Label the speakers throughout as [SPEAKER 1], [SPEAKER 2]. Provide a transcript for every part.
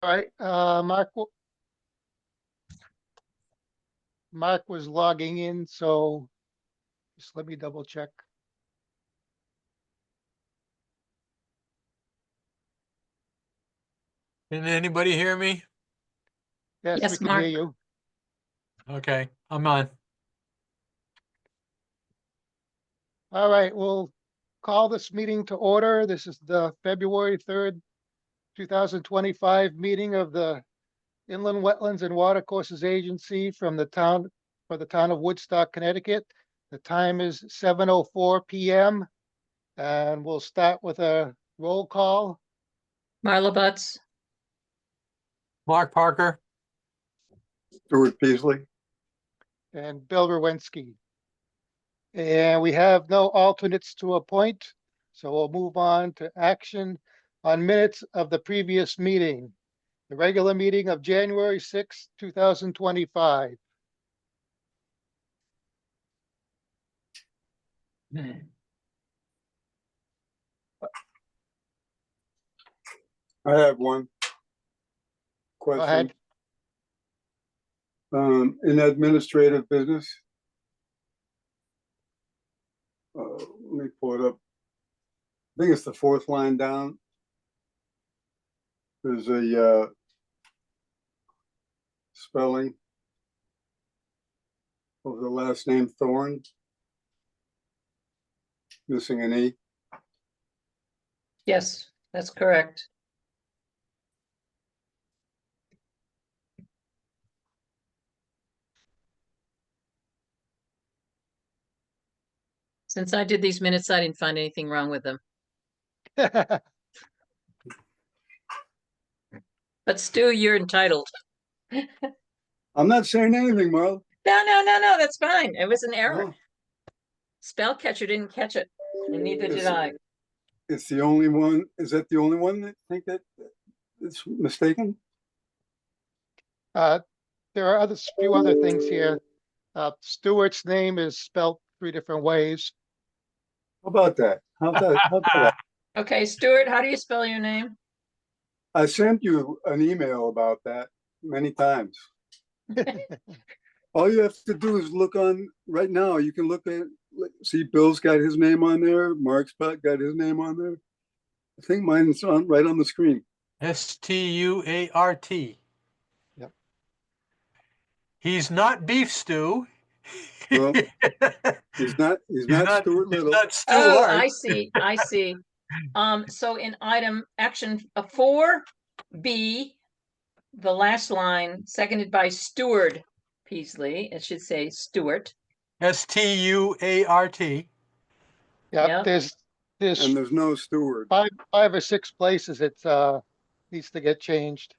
[SPEAKER 1] right, Mark was logging in, so just let me double check.
[SPEAKER 2] Can anybody hear me?
[SPEAKER 1] Yes,
[SPEAKER 3] Yes,
[SPEAKER 1] we can hear
[SPEAKER 3] Mark.
[SPEAKER 1] you.
[SPEAKER 2] Okay, I'm on.
[SPEAKER 1] All right, we'll call this meeting to order. This is the February 3rd, 2025 meeting of the Inland Wetlands and Watercourses Agency for the town of Woodstock, Connecticut. The time is 7:04 p.m. and we'll start with a roll call.
[SPEAKER 3] Marla Butts.
[SPEAKER 2] Mark Parker.
[SPEAKER 4] Stuart Peasley.
[SPEAKER 1] And Bill Rowensky. And we have no alternates to appoint, so we'll move on to action on minutes of the previous meeting. The regular meeting of January 6, 2025.
[SPEAKER 4] I have one
[SPEAKER 1] Go ahead.
[SPEAKER 4] question. In administrative business. Let me pull it up. I think it's the fourth line down. There's a spelling of the last name Thorne. Missing an E.
[SPEAKER 3] Yes, that's correct. Since I did these minutes, I didn't find anything wrong with them. But Stu, you're entitled.
[SPEAKER 4] I'm not saying anything, Marl.
[SPEAKER 3] No, that's fine. It was an error.
[SPEAKER 4] No,
[SPEAKER 3] Spell catcher didn't catch it, and neither did
[SPEAKER 4] It's-
[SPEAKER 3] I.
[SPEAKER 4] it's the only one. Is that the only one that think that it's mistaken?
[SPEAKER 1] There are few other things here. Stewart's name is spelled 3 different ways.
[SPEAKER 4] How about that? How about
[SPEAKER 3] Okay, Stuart, how do you spell your name?
[SPEAKER 4] I sent you an email about that many times. All you have to do is look on right now. You can look at, see, Bill's got his name on there. Mark's got his name on there. I think mine's on right on the screen.
[SPEAKER 2] Stuart.
[SPEAKER 1] Yep.
[SPEAKER 2] He's not beef stew.
[SPEAKER 4] Well, He's not Stuart Little.
[SPEAKER 2] He's not Stu
[SPEAKER 3] Oh,
[SPEAKER 2] Hart.
[SPEAKER 3] I see. So in item action 4B, the last line, seconded by Stuart Peasley, it should say Stuart.
[SPEAKER 2] Stuart.
[SPEAKER 1] Yeah,
[SPEAKER 3] Yep.
[SPEAKER 1] there's
[SPEAKER 4] And there's no Stewart.
[SPEAKER 1] five or six places it needs to get changed.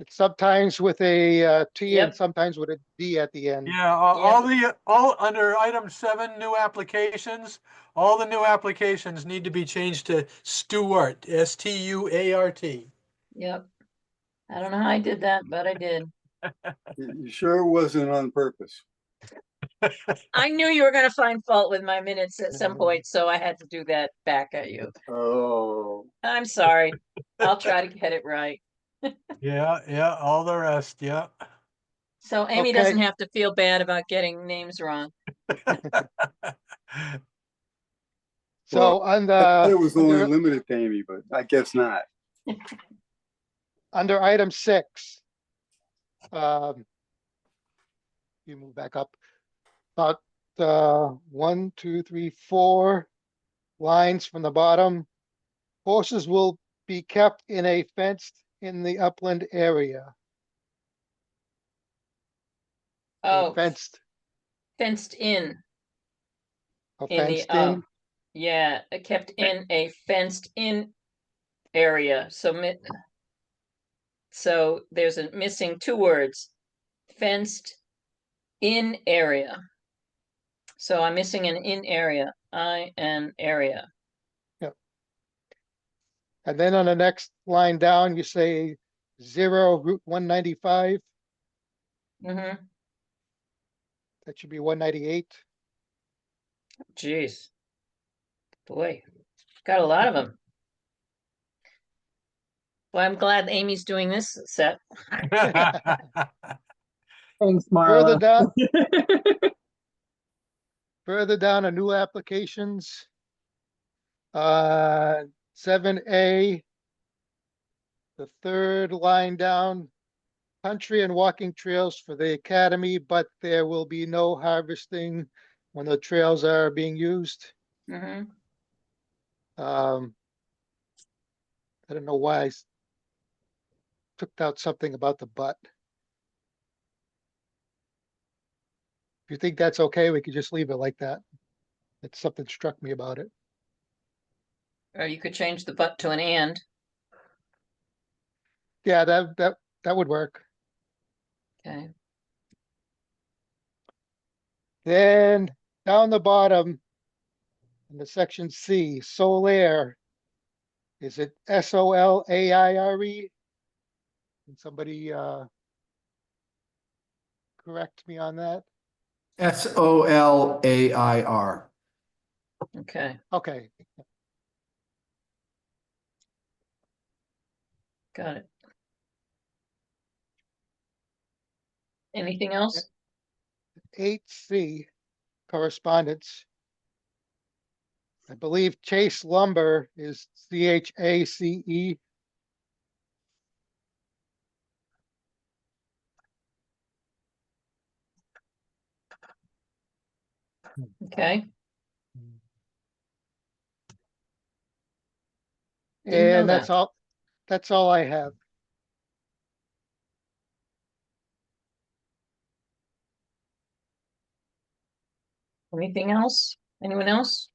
[SPEAKER 1] It's sometimes with a T and
[SPEAKER 3] Yep.
[SPEAKER 1] sometimes with a D at the end.
[SPEAKER 2] Yeah, all under item 7, new applications. All the new applications need to be changed to Stuart. Stuart.
[SPEAKER 3] Yep. I don't know how I did that, but I did.
[SPEAKER 4] You sure it wasn't on purpose?
[SPEAKER 3] I knew you were going to find fault with my minutes at some point, so I had to do that back at you.
[SPEAKER 4] Oh,
[SPEAKER 3] I'm sorry. I'll try to get it right.
[SPEAKER 2] Yeah, all the rest, yeah.
[SPEAKER 3] So Amy
[SPEAKER 1] Okay.
[SPEAKER 3] doesn't have to feel bad about getting names wrong.
[SPEAKER 1] So
[SPEAKER 4] well,
[SPEAKER 1] on
[SPEAKER 4] I thought it was only
[SPEAKER 1] under,
[SPEAKER 4] limited to Amy, but I guess not.
[SPEAKER 1] under item 6, you move back up about 1, 2, 3, 4 lines from the bottom. Horses will be kept in a fenced in the upland area.
[SPEAKER 3] Oh,
[SPEAKER 1] Fenced,
[SPEAKER 3] fenced in.
[SPEAKER 1] a
[SPEAKER 3] In the
[SPEAKER 1] fenced in.
[SPEAKER 3] Yeah, kept in a fenced in area. So there's a missing 2 words. Fenced in area. So I'm missing an in area. In area.
[SPEAKER 1] And then on the next line down, you say 0 Route 195.
[SPEAKER 3] Mm-hmm.
[SPEAKER 1] That should be 198.
[SPEAKER 3] Jeez. Boy, got a lot of them. Well, I'm glad Amy's doing this set.
[SPEAKER 5] Thanks,
[SPEAKER 1] Further
[SPEAKER 5] Marla.
[SPEAKER 1] down, further down on new applications. 7A, the third line down, country and walking trails for the academy, but there will be no harvesting when the trails are being used.
[SPEAKER 3] Mhm.
[SPEAKER 1] I don't know why took out something about the but. If you think that's okay, we could just leave it like that. It's something struck me about it.
[SPEAKER 3] Or you could change the but to an and.
[SPEAKER 1] Yeah, that would work.
[SPEAKER 3] Okay.
[SPEAKER 1] Then down the bottom in the section C, Solaire. Is it SOLAIRE? Can somebody correct me on that?
[SPEAKER 6] SOLAIR.
[SPEAKER 3] Okay.
[SPEAKER 1] Okay,
[SPEAKER 3] Got it. Anything else?
[SPEAKER 1] 8C, correspondence. I believe Chase Lumber is CHACE.
[SPEAKER 3] Okay. Didn't know
[SPEAKER 1] And
[SPEAKER 3] that.
[SPEAKER 1] that's all I have.
[SPEAKER 3] Anything else? Anyone else?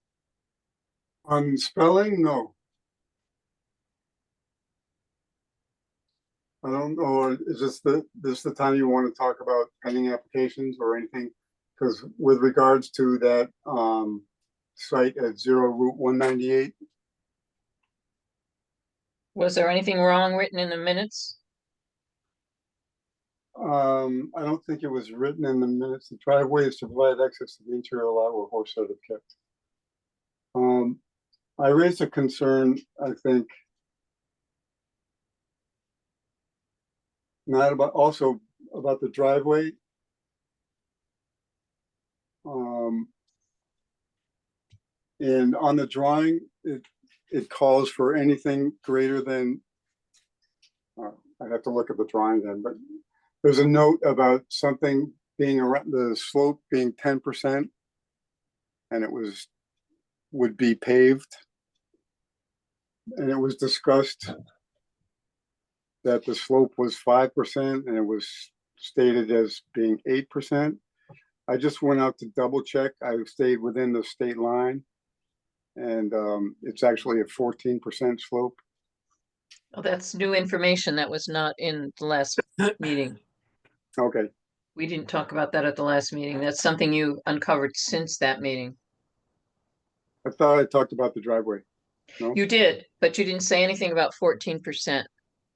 [SPEAKER 4] On spelling, no. I don't know, is this the time you want to talk about pending applications or anything? Because with regards to that site at 0 Route 198,
[SPEAKER 3] Was there anything wrong written in the minutes?
[SPEAKER 4] I don't think it was written in the minutes. The driveway is to provide access to the interior lot where horses are kept. I raised a concern, I think, not about, also about the driveway. And on the drawing, it calls for anything greater than, I'd have to look at the drawing then, but there's a note about something being around the slope being 10%. And it would be paved. And it was discussed that the slope was 5% and it was stated as being 8%. I just went out to double check. I stayed within the state line. And it's actually a 14% slope.
[SPEAKER 3] Oh, that's new information that was not in the last meeting.
[SPEAKER 4] Okay,
[SPEAKER 3] We didn't talk about that at the last meeting. That's something you uncovered since that meeting.
[SPEAKER 4] I thought I talked about the driveway. No,
[SPEAKER 3] You did, but you didn't say anything about 14%.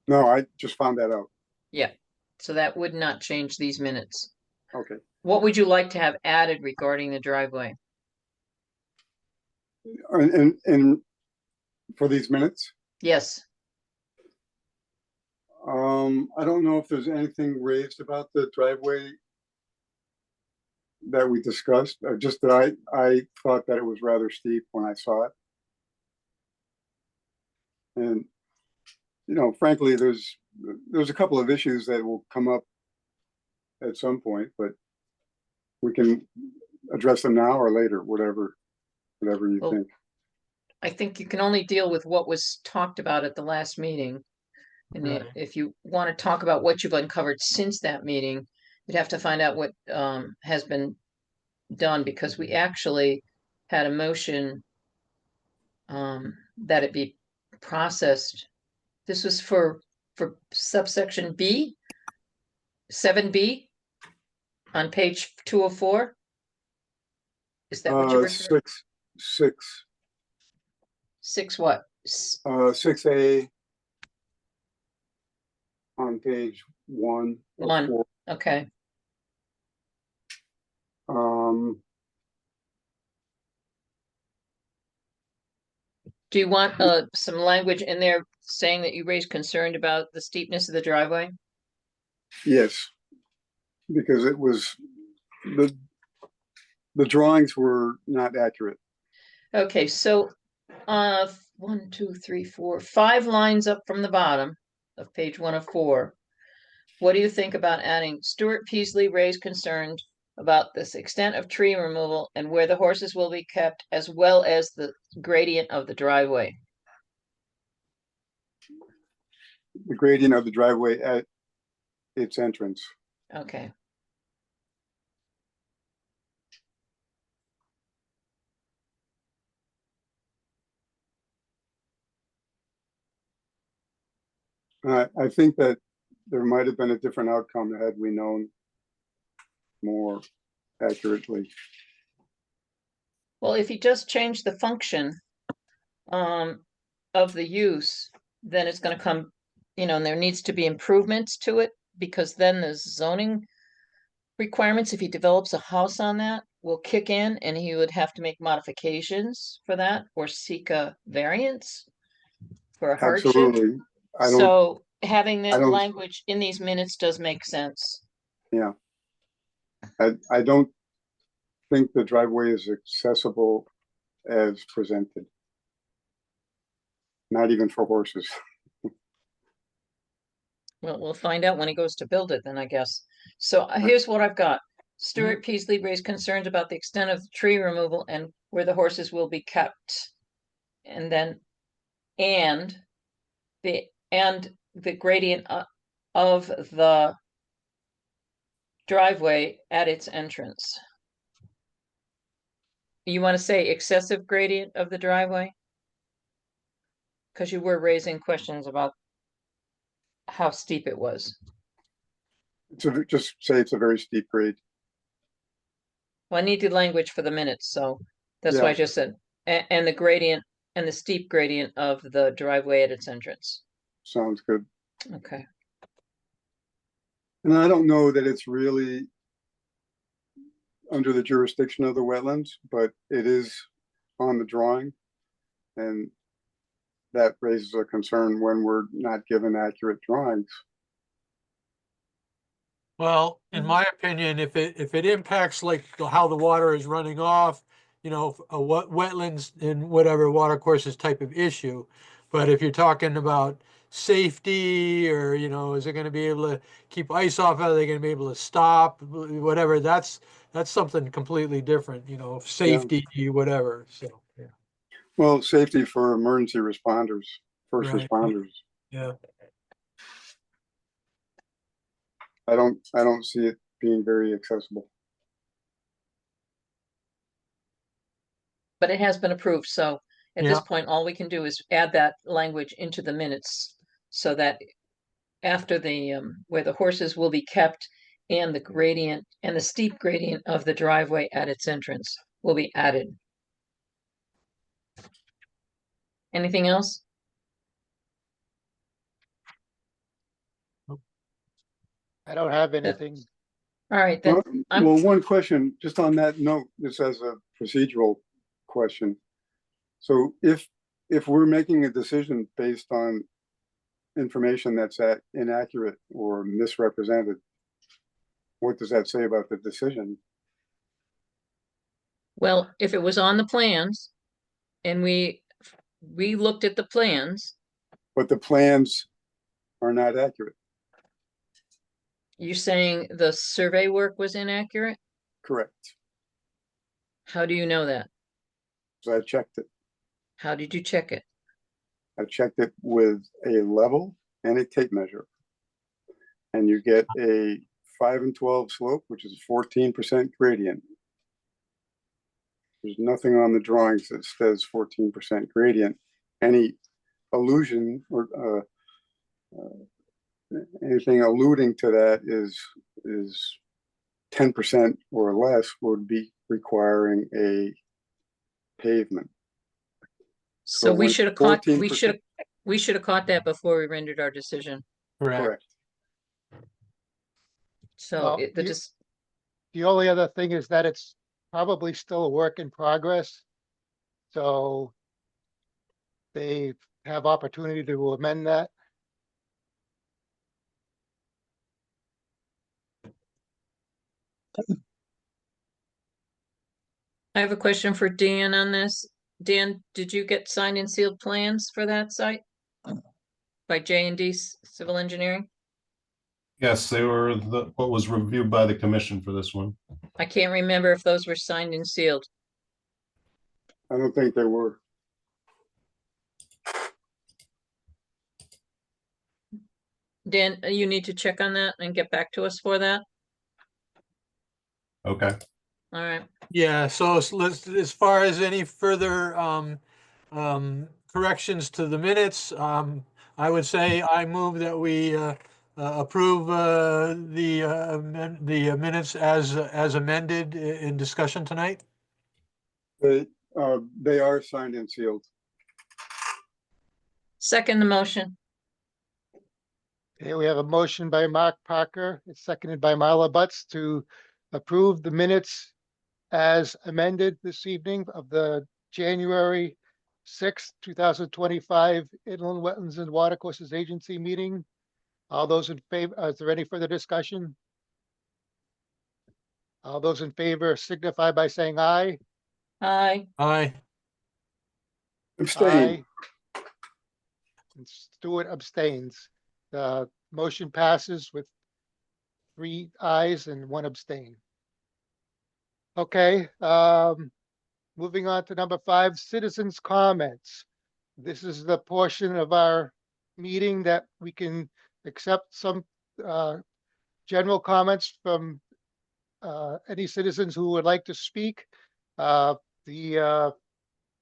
[SPEAKER 4] no, I just found that out.
[SPEAKER 3] Yeah, so that would not change these minutes.
[SPEAKER 4] Okay.
[SPEAKER 3] What would you like to have added regarding the driveway?
[SPEAKER 4] And for these minutes,
[SPEAKER 3] Yes,
[SPEAKER 4] I don't know if there's anything raised about the driveway that we discussed, just that I thought that it was rather steep when I saw it. And, you know, frankly, there's a couple of issues that will come up at some point, but we can address them now or later, whatever you
[SPEAKER 3] Well,
[SPEAKER 4] think.
[SPEAKER 3] I think you can only deal with what was talked about at the last meeting. And
[SPEAKER 2] Right.
[SPEAKER 3] if you want to talk about what you've uncovered since that meeting, you'd have to find out what has been done, because we actually had a motion that it be processed. This was for subsection B, 7B on page 204. Is that what you were saying? Six what?
[SPEAKER 4] 6A on page 1 of
[SPEAKER 3] One.
[SPEAKER 4] 4.
[SPEAKER 3] Okay. Do you want some language in there saying that you raised concern about the steepness of the driveway?
[SPEAKER 4] Yes, because it was, the drawings were not accurate.
[SPEAKER 3] Okay, so, 1, 2, 3, 4, 5 lines up from the bottom of page 104. What do you think about adding Stuart Peasley raised concern about this extent of tree removal and where the horses will be kept, as well as the gradient of the driveway?
[SPEAKER 4] The gradient of the driveway at its entrance.
[SPEAKER 3] Okay,
[SPEAKER 4] I think that there might have been a different outcome had we known more accurately.
[SPEAKER 3] well, if you just change the function of the use, then it's gonna come, and there needs to be improvements to it, because then the zoning requirements, if he develops a house on that, will kick in, and he would have to make modifications for that or seek a variance for a hardship.
[SPEAKER 4] Absolutely. I don't,
[SPEAKER 3] So having
[SPEAKER 4] I
[SPEAKER 3] that
[SPEAKER 4] don't-
[SPEAKER 3] language in these minutes does make sense.
[SPEAKER 4] yeah. I don't think the driveway is accessible as presented. Not even for horses.
[SPEAKER 3] Well, we'll find out when he goes to build it then, I guess. So here's what I've got. Stuart Peasley raised concerns about the extent of the tree removal and where the horses will be kept. And then, and the gradient of the driveway at its entrance. You want to say excessive gradient of the driveway? Because you were raising questions about how steep it was.
[SPEAKER 4] Just say it's a very steep grade.
[SPEAKER 3] Well, I needed language for the minutes, so that's why I
[SPEAKER 4] Yeah.
[SPEAKER 3] just said, and the gradient and the steep gradient of the driveway at its entrance.
[SPEAKER 4] Sounds good.
[SPEAKER 3] Okay,
[SPEAKER 4] And I don't know that it's really under the jurisdiction of the wetlands, but it is on the drawing. And that raises a concern when we're not given accurate drawings.
[SPEAKER 2] Well, in my opinion, if it impacts like how the water is running off, what wetlands and whatever water courses type of issue. But if you're talking about safety or, is it going to be able to keep ice off? Are they going to be able to stop? Whatever, that's something completely different, safety, whatever. So, yeah.
[SPEAKER 4] Well, safety for emergency responders, first
[SPEAKER 2] Right.
[SPEAKER 4] responders.
[SPEAKER 2] Yeah.
[SPEAKER 4] I don't see it being very accessible.
[SPEAKER 3] but it has been approved, so at this
[SPEAKER 2] Yeah.
[SPEAKER 3] point, all we can do is add that language into the minutes so that after the, where the horses will be kept and the gradient and the steep gradient of the driveway at its entrance will be added. Anything else?
[SPEAKER 1] I don't have anything.
[SPEAKER 3] All right, then,
[SPEAKER 4] Well, one question, just on that note, this as a procedural question. So if we're making a decision based on information that's inaccurate or misrepresented, what does that say about the decision?
[SPEAKER 3] well, if it was on the plans and we looked at the plans,
[SPEAKER 4] But the plans are not accurate,
[SPEAKER 3] you're saying the survey work was inaccurate?
[SPEAKER 4] correct?
[SPEAKER 3] How do you know that?
[SPEAKER 4] So I checked it.
[SPEAKER 3] How did you check it?
[SPEAKER 4] I checked it with a level and a tape measure. And you get a 5 and 12 slope, which is 14% gradient. There's nothing on the drawings that says 14% gradient. Any allusion or anything alluding to that is 10% or less would be requiring a pavement.
[SPEAKER 3] So
[SPEAKER 4] So
[SPEAKER 3] we
[SPEAKER 4] when
[SPEAKER 3] should have caught,
[SPEAKER 4] 14%.
[SPEAKER 3] we should have caught that before we rendered our decision.
[SPEAKER 2] Correct.
[SPEAKER 4] Correct.
[SPEAKER 3] So
[SPEAKER 1] Well, the only other thing is that it's probably still a work in progress. So they've have opportunity to amend that?
[SPEAKER 3] I have a question for Dan on this. Dan, did you get signed and sealed plans for that site? By J&D Civil Engineering?
[SPEAKER 5] Yes, they were what was reviewed by the commission for this one.
[SPEAKER 3] I can't remember if those were signed and sealed.
[SPEAKER 4] I don't think they were.
[SPEAKER 3] Dan, you need to check on that and get back to us for that.
[SPEAKER 5] Okay.
[SPEAKER 3] All right.
[SPEAKER 2] Yeah, so let's, as far as any further corrections to the minutes, I would say I move that we approve the minutes as amended in discussion tonight.
[SPEAKER 4] They are signed and sealed.
[SPEAKER 3] Second the motion.
[SPEAKER 1] Okay, we have a motion by Mark Parker, it's seconded by Marla Butts to approve the minutes as amended this evening of the January 6th, 2025 Inland Wetlands and Watercourses Agency meeting. All those in favor, is there any further discussion? All those in favor signify by saying aye.
[SPEAKER 3] Aye.
[SPEAKER 2] Aye.
[SPEAKER 4] Abstain.
[SPEAKER 1] Aye. And Stewart abstains. The motion passes with 3 ayes and 1 abstain. Okay, moving on to number 5, citizens' comments. This is the portion of our meeting that we can accept some general comments from any citizens who would like to speak. The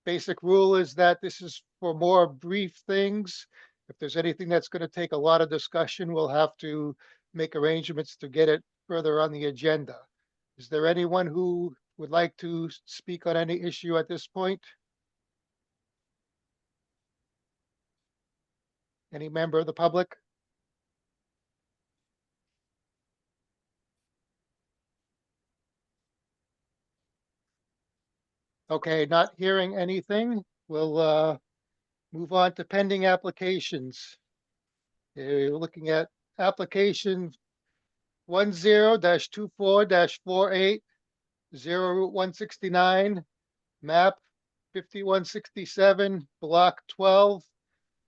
[SPEAKER 1] basic rule is that this is for more brief things. If there's anything that's going to take a lot of discussion, we'll have to make arrangements to get it further on the agenda. Is there anyone who would like to speak on any issue at this point? Any member of the public? Okay, not hearing anything, we'll move on to pending applications. We're looking at application 10-24-48, 0 Route 169, map 5167, block 12,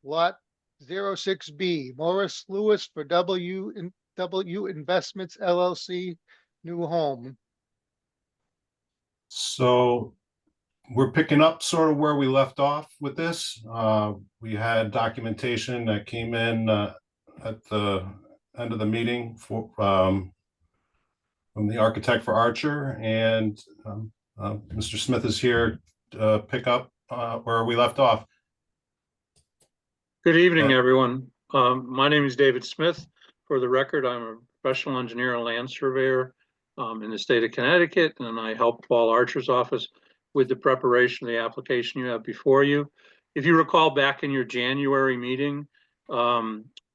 [SPEAKER 1] lot 06B, Morris Lewis for W Investments LLC, new home.
[SPEAKER 5] So we're picking up sort of where we left off with this. We had documentation that came in at the end of the meeting from the architect for Archer, and Mr. Smith is here to pick up where we left off.
[SPEAKER 6] Good evening, everyone. My name is David Smith. For the record, I'm a professional engineer and land surveyor in the state of Connecticut, and I help Paul Archer's office with the preparation of the application you have before you. If you recall back in your January meeting,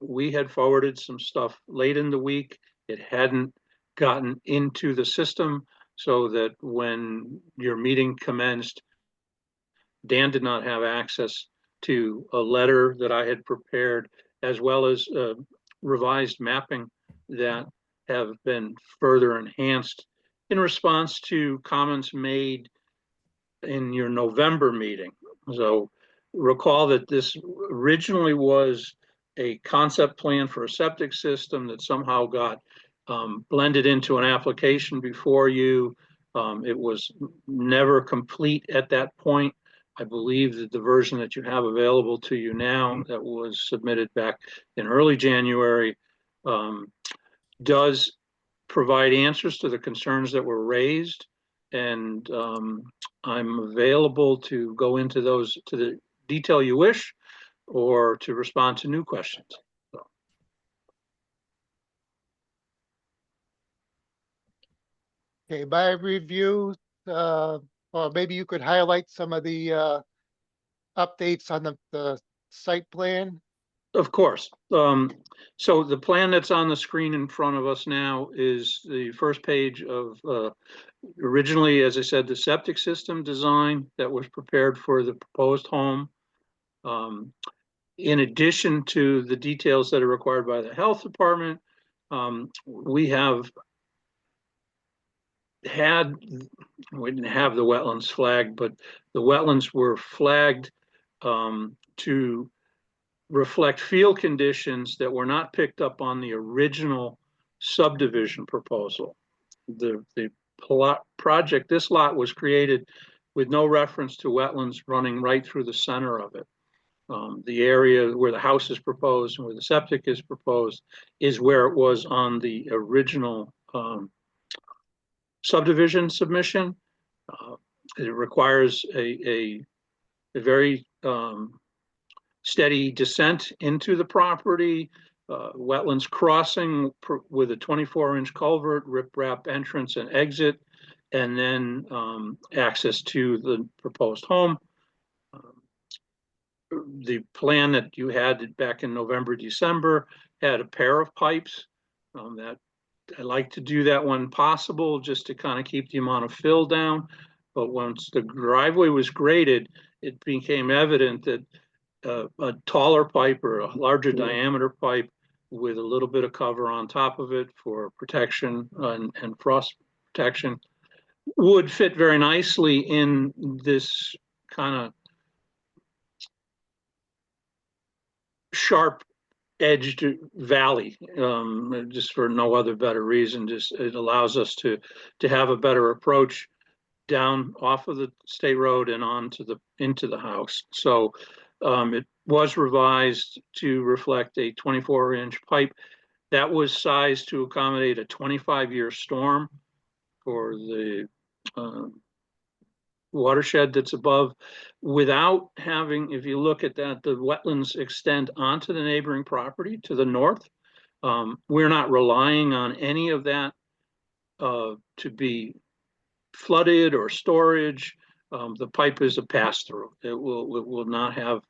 [SPEAKER 6] we had forwarded some stuff late in the week. It hadn't gotten into the system, so that when your meeting commenced, Dan did not have access to a letter that I had prepared, as well as revised mapping that have been further enhanced in response to comments made in your November meeting. So recall that this originally was a concept plan for a septic system that somehow got blended into an application before you. It was never complete at that point. I believe that the version that you have available to you now that was submitted back in early January does provide answers to the concerns that were raised. And I'm available to go into those to the detail you wish, or to respond to new questions. So.
[SPEAKER 1] Okay, by review, or maybe you could highlight some of the updates on the site plan.
[SPEAKER 6] Of course. So the plan that's on the screen in front of us now is the first page of originally, as I said, the septic system design that was prepared for the proposed home. in addition to the details that are required by the health department, we didn't have the wetlands flagged, but the wetlands were flagged to reflect field conditions that were not picked up on the original subdivision proposal. The project, this lot was created with no reference to wetlands running right through the center of it. The area where the house is proposed and where the septic is proposed is where it was on the original subdivision submission. It requires a very steady descent into the property, wetlands crossing with a 24-inch culvert, riprap entrance and exit, and then access to the proposed home. The plan that you had back in November, December had a pair of pipes that I like to do that when possible, just to kind of keep the amount of fill down. But once the driveway was graded, it became evident that a taller pipe or a larger diameter pipe with a little bit of cover on top of it for protection and frost protection would fit very nicely in this kind of sharp edged valley, just for no other better reason. Just it allows us to have a better approach down off of the state road and into the house. So it was revised to reflect a 24-inch pipe that was sized to accommodate a 25-year storm for the watershed that's above, without having, if you look at that, the wetlands extend onto the neighboring property to the north. We're not relying on any of that to be flooded or storage. The pipe is a pass-through. It will not have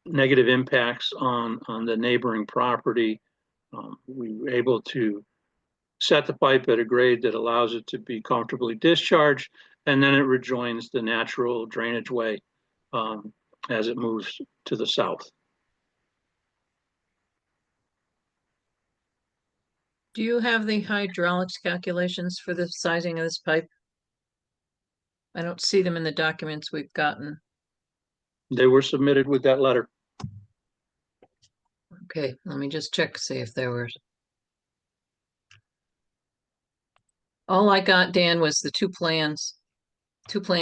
[SPEAKER 6] negative impacts on the neighboring property. We were able to set the pipe at a grade that allows it to be comfortably discharged, and then it rejoins the natural drainage way as it moves to the south.
[SPEAKER 3] Do you have the hydraulics calculations for the sizing of this pipe? I don't see them in the documents we've gotten.
[SPEAKER 6] They were submitted with that letter.
[SPEAKER 3] Okay, let me just check, see if there were. All I got, Dan, was the two plan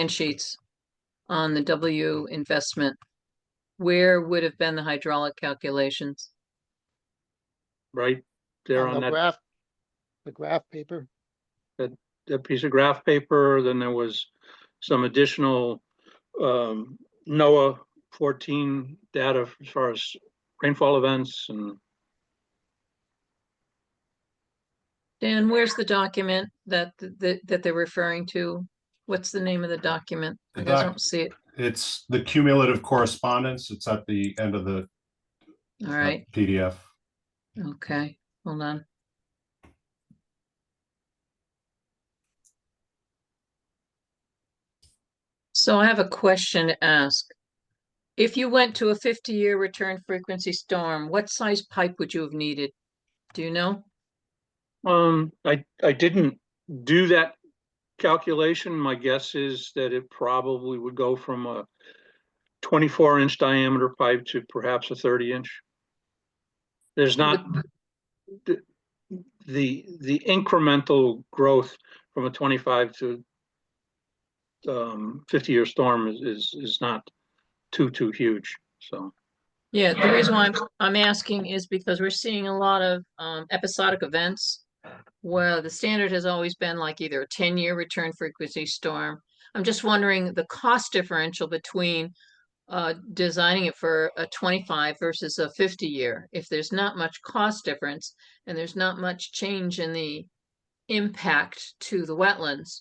[SPEAKER 3] sheets on the W investment. Where would have been the hydraulic calculations?
[SPEAKER 6] Right there on that
[SPEAKER 1] The graph paper.
[SPEAKER 6] piece of graph paper. Then there was some additional NOAA 14 data as far as rainfall events. And
[SPEAKER 3] Dan, where's the document that they're referring to? What's the name of the document? I don't see it.
[SPEAKER 5] It's the cumulative correspondence. It's at the end of the
[SPEAKER 3] All right.
[SPEAKER 5] PDF.
[SPEAKER 3] Okay, hold on. So I have a question to ask. If you went to a 50-year return frequency storm, what size pipe would you have needed? Do you know?
[SPEAKER 6] I didn't do that calculation. My guess is that it probably would go from a 24-inch diameter pipe to perhaps a 30-inch. There's not the incremental growth from a 25 to 50-year storm is not too huge. So
[SPEAKER 3] yeah, the reason why I'm asking is because we're seeing a lot of episodic events where the standard has always been like either a 10-year return frequency storm. I'm just wondering the cost differential between designing it for a 25 versus a 50-year. If there's not much cost difference and there's not much change in the impact to the wetlands,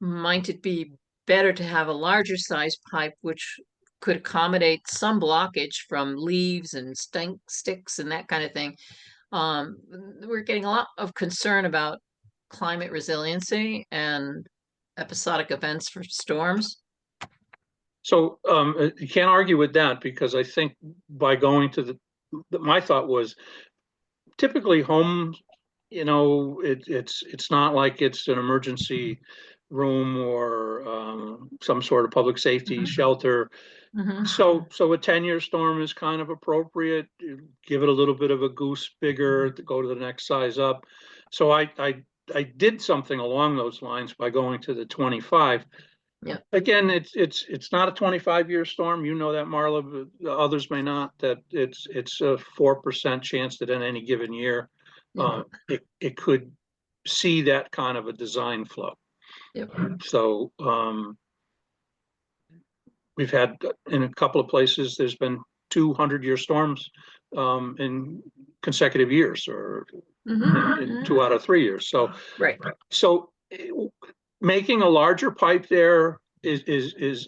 [SPEAKER 3] might it be better to have a larger size pipe which could accommodate some blockage from leaves and sticks and that kind of thing? We're getting a lot of concern about climate resiliency and episodic events for storms.
[SPEAKER 6] So you can't argue with that, because I think by going to my thought was typically homes, it's not like it's an emergency room or some sort of public safety shelter.
[SPEAKER 3] Mhm.
[SPEAKER 6] So a 10-year storm is kind of appropriate. You give it a little bit of a goose bigger to go to the next size up. So I did something along those lines by going to the 25.
[SPEAKER 3] Yeah.
[SPEAKER 6] Again, it's not a 25-year storm. You know that, Marla, but others may not. That it's a 4% chance that in any given year,
[SPEAKER 3] Yeah.
[SPEAKER 6] it could see that kind of a design flow.
[SPEAKER 3] Yep.
[SPEAKER 6] So we've had in a couple of places, there's been 200-year storms in consecutive years, or
[SPEAKER 3] Mhm.
[SPEAKER 6] in 2 out of 3 years. So
[SPEAKER 3] Right.
[SPEAKER 6] so making a larger pipe there is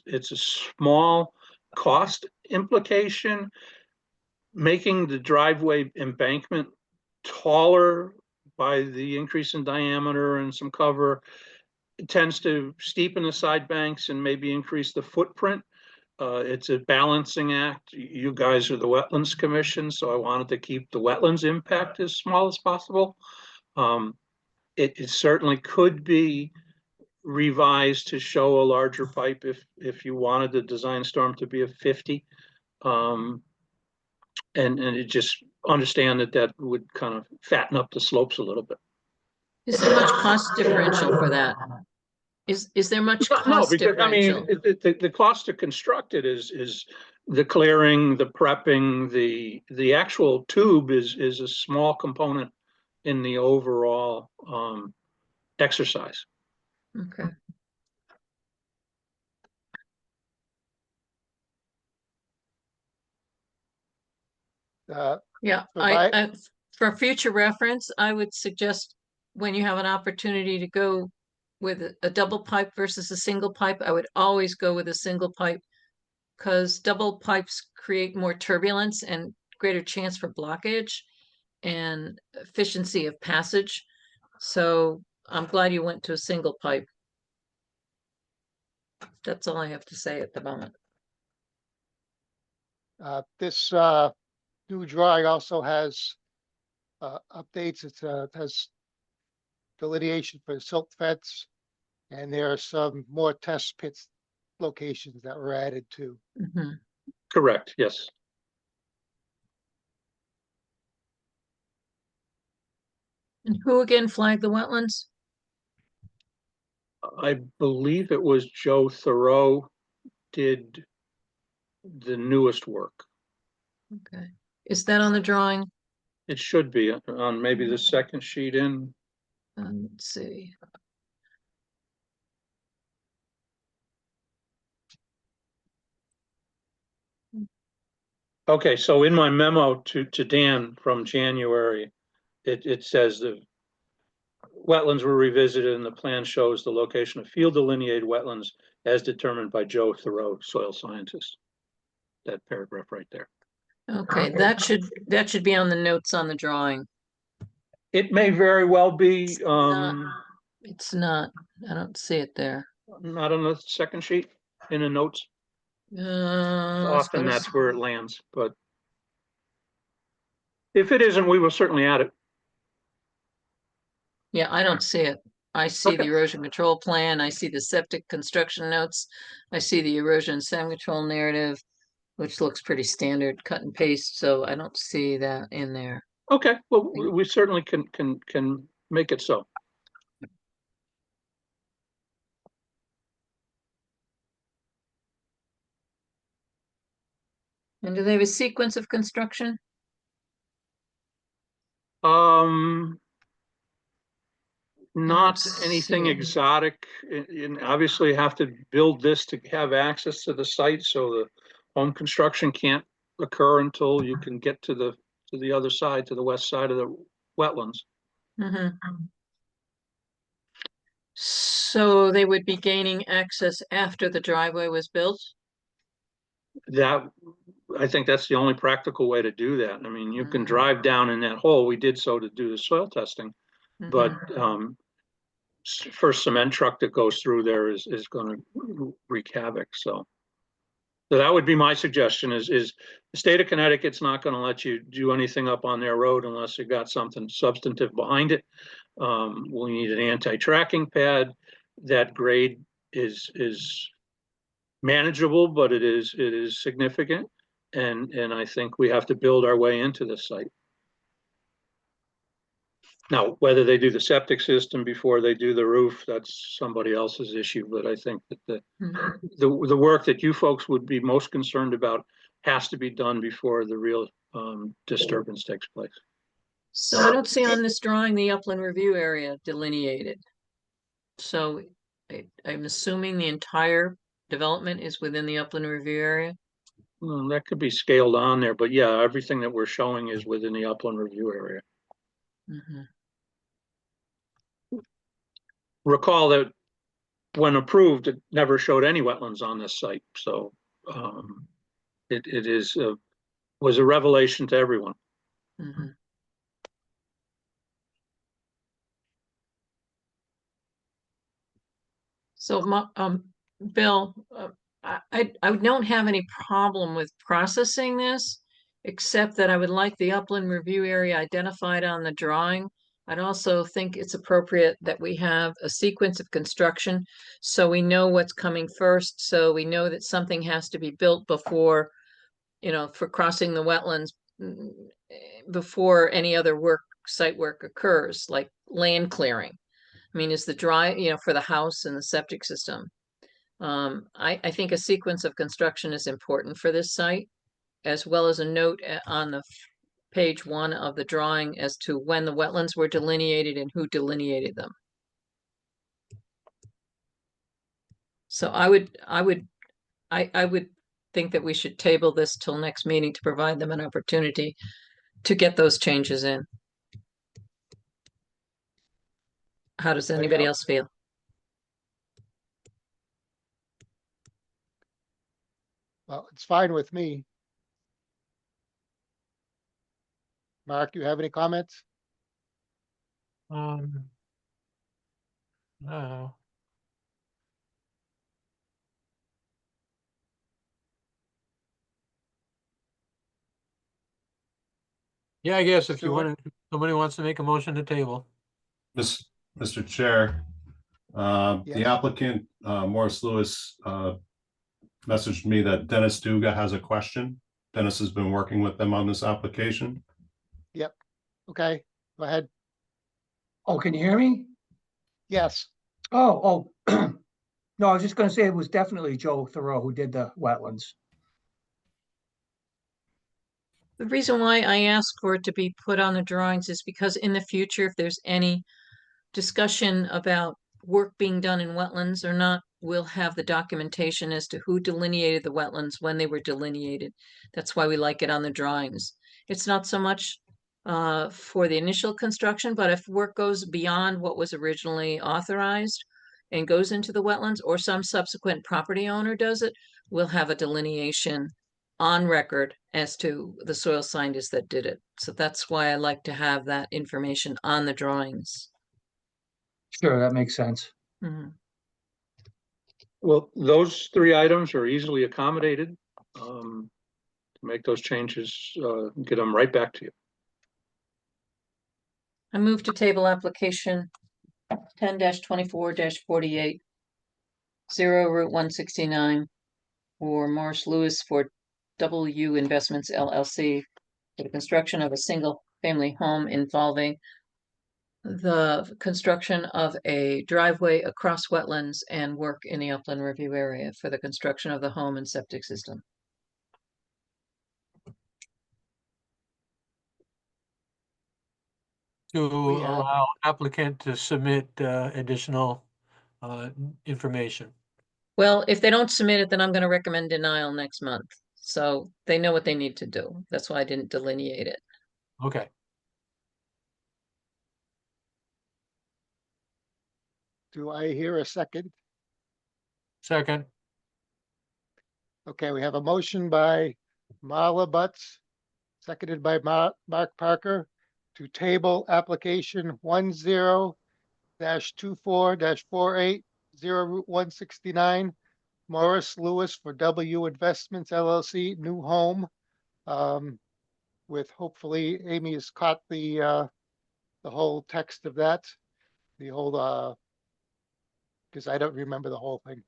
[SPEAKER 6] it's a small cost implication. Making the driveway embankment taller by the increase in diameter and some cover, it tends to steepen the side banks and maybe increase the footprint. It's a balancing act. You guys are the Wetlands Commission, so I wanted to keep the wetlands impact as small as possible. It certainly could be revised to show a larger pipe if you wanted the design storm to be a 50. And it just understand that would kind of fatten up the slopes a little bit.
[SPEAKER 3] Is there much cost differential for that? Is there much
[SPEAKER 6] No,
[SPEAKER 3] cost
[SPEAKER 6] because I mean,
[SPEAKER 3] differential?
[SPEAKER 6] the cost to construct it is the clearing, the prepping, the actual tube is a small component in the overall exercise.
[SPEAKER 3] Okay. Yeah,
[SPEAKER 1] Provide-
[SPEAKER 3] for future reference, I would suggest when you have an opportunity to go with a double pipe versus a single pipe, I would always go with a single pipe, because double pipes create more turbulence and greater chance for blockage and efficiency of passage. So I'm glad you went to a single pipe. That's all I have to say at the moment.
[SPEAKER 1] This new drawing also has updates. It has delineation for silt fence, and there are some more test pits locations that were added too.
[SPEAKER 3] Mhm.
[SPEAKER 6] Correct, yes.
[SPEAKER 3] And who again flagged the wetlands?
[SPEAKER 6] I believe it was Joe Thoreau did the newest work.
[SPEAKER 3] Okay. Is that on the drawing?
[SPEAKER 6] It should be on maybe the second sheet in.
[SPEAKER 3] Let's see.
[SPEAKER 6] Okay, so in my memo to Dan from January, it says the wetlands were revisited and the plan shows the location of field delineated wetlands as determined by Joe Thoreau, soil scientist. That paragraph right there.
[SPEAKER 3] Okay, that should be on the notes on the drawing.
[SPEAKER 6] It may very well be
[SPEAKER 3] It's not. I don't see it there.
[SPEAKER 6] not on the second sheet in the notes.
[SPEAKER 3] Let's go
[SPEAKER 6] Often
[SPEAKER 3] to
[SPEAKER 6] that's where it lands, but if it isn't, we will certainly add it.
[SPEAKER 3] Yeah, I don't see it. I see the
[SPEAKER 6] Okay.
[SPEAKER 3] erosion control plan. I see the septic construction notes. I see the erosion and sediment control narrative, which looks pretty standard cut and paste. So I don't see that in there.
[SPEAKER 6] Okay, well, we certainly can make it so.
[SPEAKER 3] And do they have a sequence of construction?
[SPEAKER 6] Not
[SPEAKER 3] see
[SPEAKER 6] anything
[SPEAKER 3] it.
[SPEAKER 6] exotic. And obviously have to build this to have access to the site, so the home construction can't occur until you can get to the other side, to the west side of the wetlands.
[SPEAKER 3] Mhm. So they would be gaining access after the driveway was built?
[SPEAKER 6] That, I think that's the only practical way to do that. I mean, you can
[SPEAKER 3] Mhm.
[SPEAKER 6] drive down in that hole. We did so to do the soil testing, but
[SPEAKER 3] Mhm.
[SPEAKER 6] first cement truck that goes through there is going to wreak havoc. So So that would be my suggestion is the state of Connecticut's not gonna let you do anything up on their road unless you got something substantive behind it. We need an anti-tracking pad. That grade is manageable, but it is significant. And I think we have to build our way into this site. Now, whether they do the septic system before they do the roof, that's somebody else's issue, but I think that
[SPEAKER 3] Mhm.
[SPEAKER 6] the work that you folks would be most concerned about has to be done before the real disturbance takes place.
[SPEAKER 3] So I don't see on this drawing the upland review area delineated. So I'm assuming the entire development is within the upland review area?
[SPEAKER 6] That could be scaled on there, but yeah, everything that we're showing is within the upland review area.
[SPEAKER 3] Mhm.
[SPEAKER 6] Recall that when approved, it never showed any wetlands on this site, so it was a revelation to everyone.
[SPEAKER 3] Mhm. So, Bill, I don't have any problem with processing this, except that I would like the upland review area identified on the drawing. I'd also think it's appropriate that we have a sequence of construction, so we know what's coming first, so we know that something has to be built before, for crossing the wetlands, before any other site work occurs, like land clearing. I mean, is the for the house and the septic system. I think a sequence of construction is important for this site, as well as a note on the page 1 of the drawing as to when the wetlands were delineated and who delineated them. So I would think that we should table this till next meeting to provide them an opportunity to get those changes in. How does anybody else feel?
[SPEAKER 1] Well, it's fine with me. Mark, you have any comments?
[SPEAKER 2] No. Yeah, I guess if you
[SPEAKER 1] Stuart?
[SPEAKER 2] want to, somebody wants to make a motion to table.
[SPEAKER 5] Mr. Chair, the
[SPEAKER 1] Yes.
[SPEAKER 5] applicant, Morris Lewis, messaged me that Dennis Duga has a question. Dennis has been working with them on this application.
[SPEAKER 1] Yep. Okay, go ahead.
[SPEAKER 7] Oh, can you hear me?
[SPEAKER 1] Yes.
[SPEAKER 7] Oh. No, I was just gonna say it was definitely Joe Thoreau who did the wetlands.
[SPEAKER 3] The reason why I asked for it to be put on the drawings is because in the future, if there's any discussion about work being done in wetlands or not, we'll have the documentation as to who delineated the wetlands when they were delineated. That's why we like it on the drawings. It's not so much for the initial construction, but if work goes beyond what was originally authorized and goes into the wetlands, or some subsequent property owner does it, we'll have a delineation on record as to the soil scientist that did it. So that's why I like to have that information on the drawings.
[SPEAKER 7] Sure, that makes sense.
[SPEAKER 3] Mhm.
[SPEAKER 6] Well, those 3 items are easily accommodated. To make those changes, get them right back to you.
[SPEAKER 3] I move to table application 10-24-48, 0 Route 169, or Morris Lewis for W Investments LLC for the construction of a single-family home involving the construction of a driveway across wetlands and work in the upland review area for the construction of the home and septic system.
[SPEAKER 2] To
[SPEAKER 1] We have-
[SPEAKER 2] allow applicant to submit additional information.
[SPEAKER 3] Well, if they don't submit it, then I'm going to recommend denial next month. So they know what they need to do. That's why I didn't delineate it.
[SPEAKER 2] Okay.
[SPEAKER 1] Do I hear a second?
[SPEAKER 2] Second.
[SPEAKER 1] Okay, we have a motion by Marla Butts, seconded by Mark Parker, to table application 10-24-48, 0 Route 169, Morris Lewis for W Investments LLC, new home. With hopefully Amy has caught the whole text of that, the whole, because I don't remember the whole thing.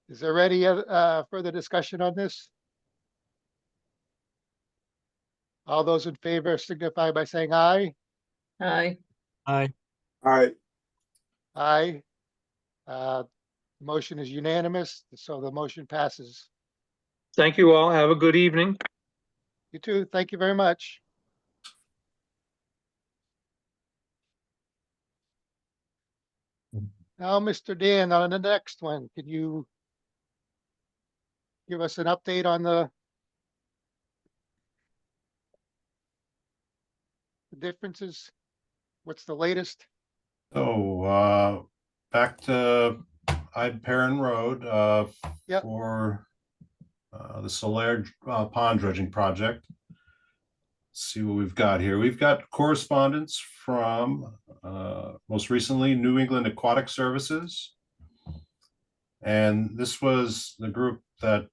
[SPEAKER 1] Is there any further discussion on this? All those in favor signify by saying aye.
[SPEAKER 3] Aye.
[SPEAKER 2] Aye.
[SPEAKER 4] All right,
[SPEAKER 1] Aye. Motion is unanimous, so the motion passes.
[SPEAKER 6] Thank you all. Have a good evening.
[SPEAKER 1] You too. Thank you very much. Now, Mr. Dan, on the next one, can you give us an update on the differences? What's the latest?
[SPEAKER 5] So, back to Perrin Road,
[SPEAKER 1] Yep.
[SPEAKER 5] for the Solaire Pond dredging project. See what we've got here. We've got correspondence from most recently New England Aquatic Services. And this was the group that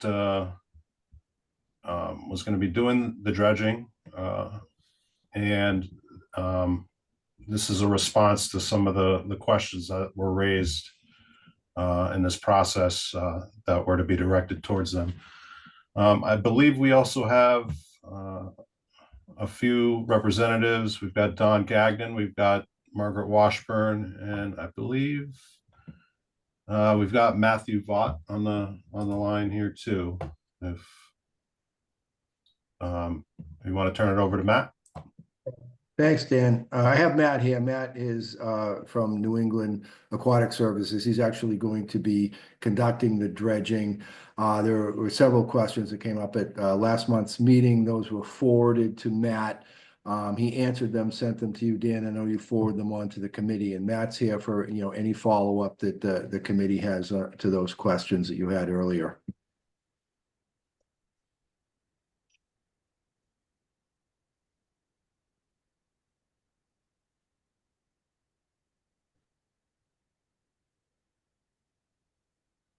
[SPEAKER 5] was going to be doing the dredging. And this is a response to some of the questions that were raised in this process that were to be directed towards them. I believe we also have a few representatives. We've got Don Gagnon, we've got Margaret Washburn, and I believe we've got Matthew Vaught on the line here too. If you want to turn it over to Matt.
[SPEAKER 8] Thanks, Dan. I have Matt here. Matt is from New England Aquatic Services. He's actually going to be conducting the dredging. There were several questions that came up at last month's meeting. Those were forwarded to Matt. He answered them, sent them to you, Dan. I know you forwarded them on to the committee, and Matt's here for any follow-up that the committee has to those questions that you had earlier.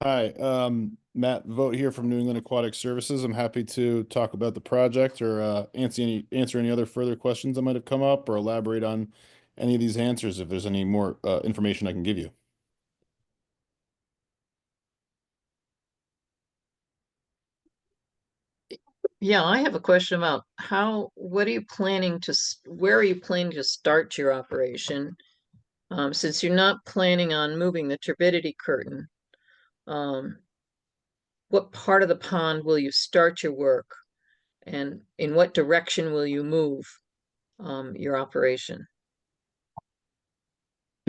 [SPEAKER 9] Hi, Matt Vogt here from New England Aquatic Services. I'm happy to talk about the project or answer any other further questions that might have come up or elaborate on any of these answers if there's any more information I can give you.
[SPEAKER 3] Yeah, I have a question about where are you planning to start your operation? Since you're not planning on moving the turbidity curtain, what part of the pond will you start your work? And in what direction will you move your operation?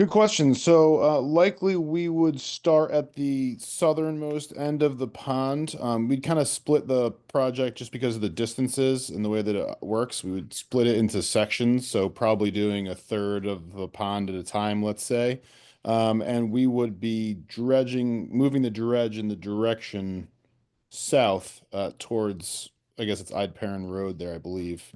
[SPEAKER 9] Good question. So likely we would start at the southernmost end of the pond. We'd kind of split the project just because of the distances and the way that it works. We would split it into sections. So probably doing a third of the pond at a time, let's say. And we would be moving the dredge in the direction south towards, I guess it's Perrin Road there, I believe.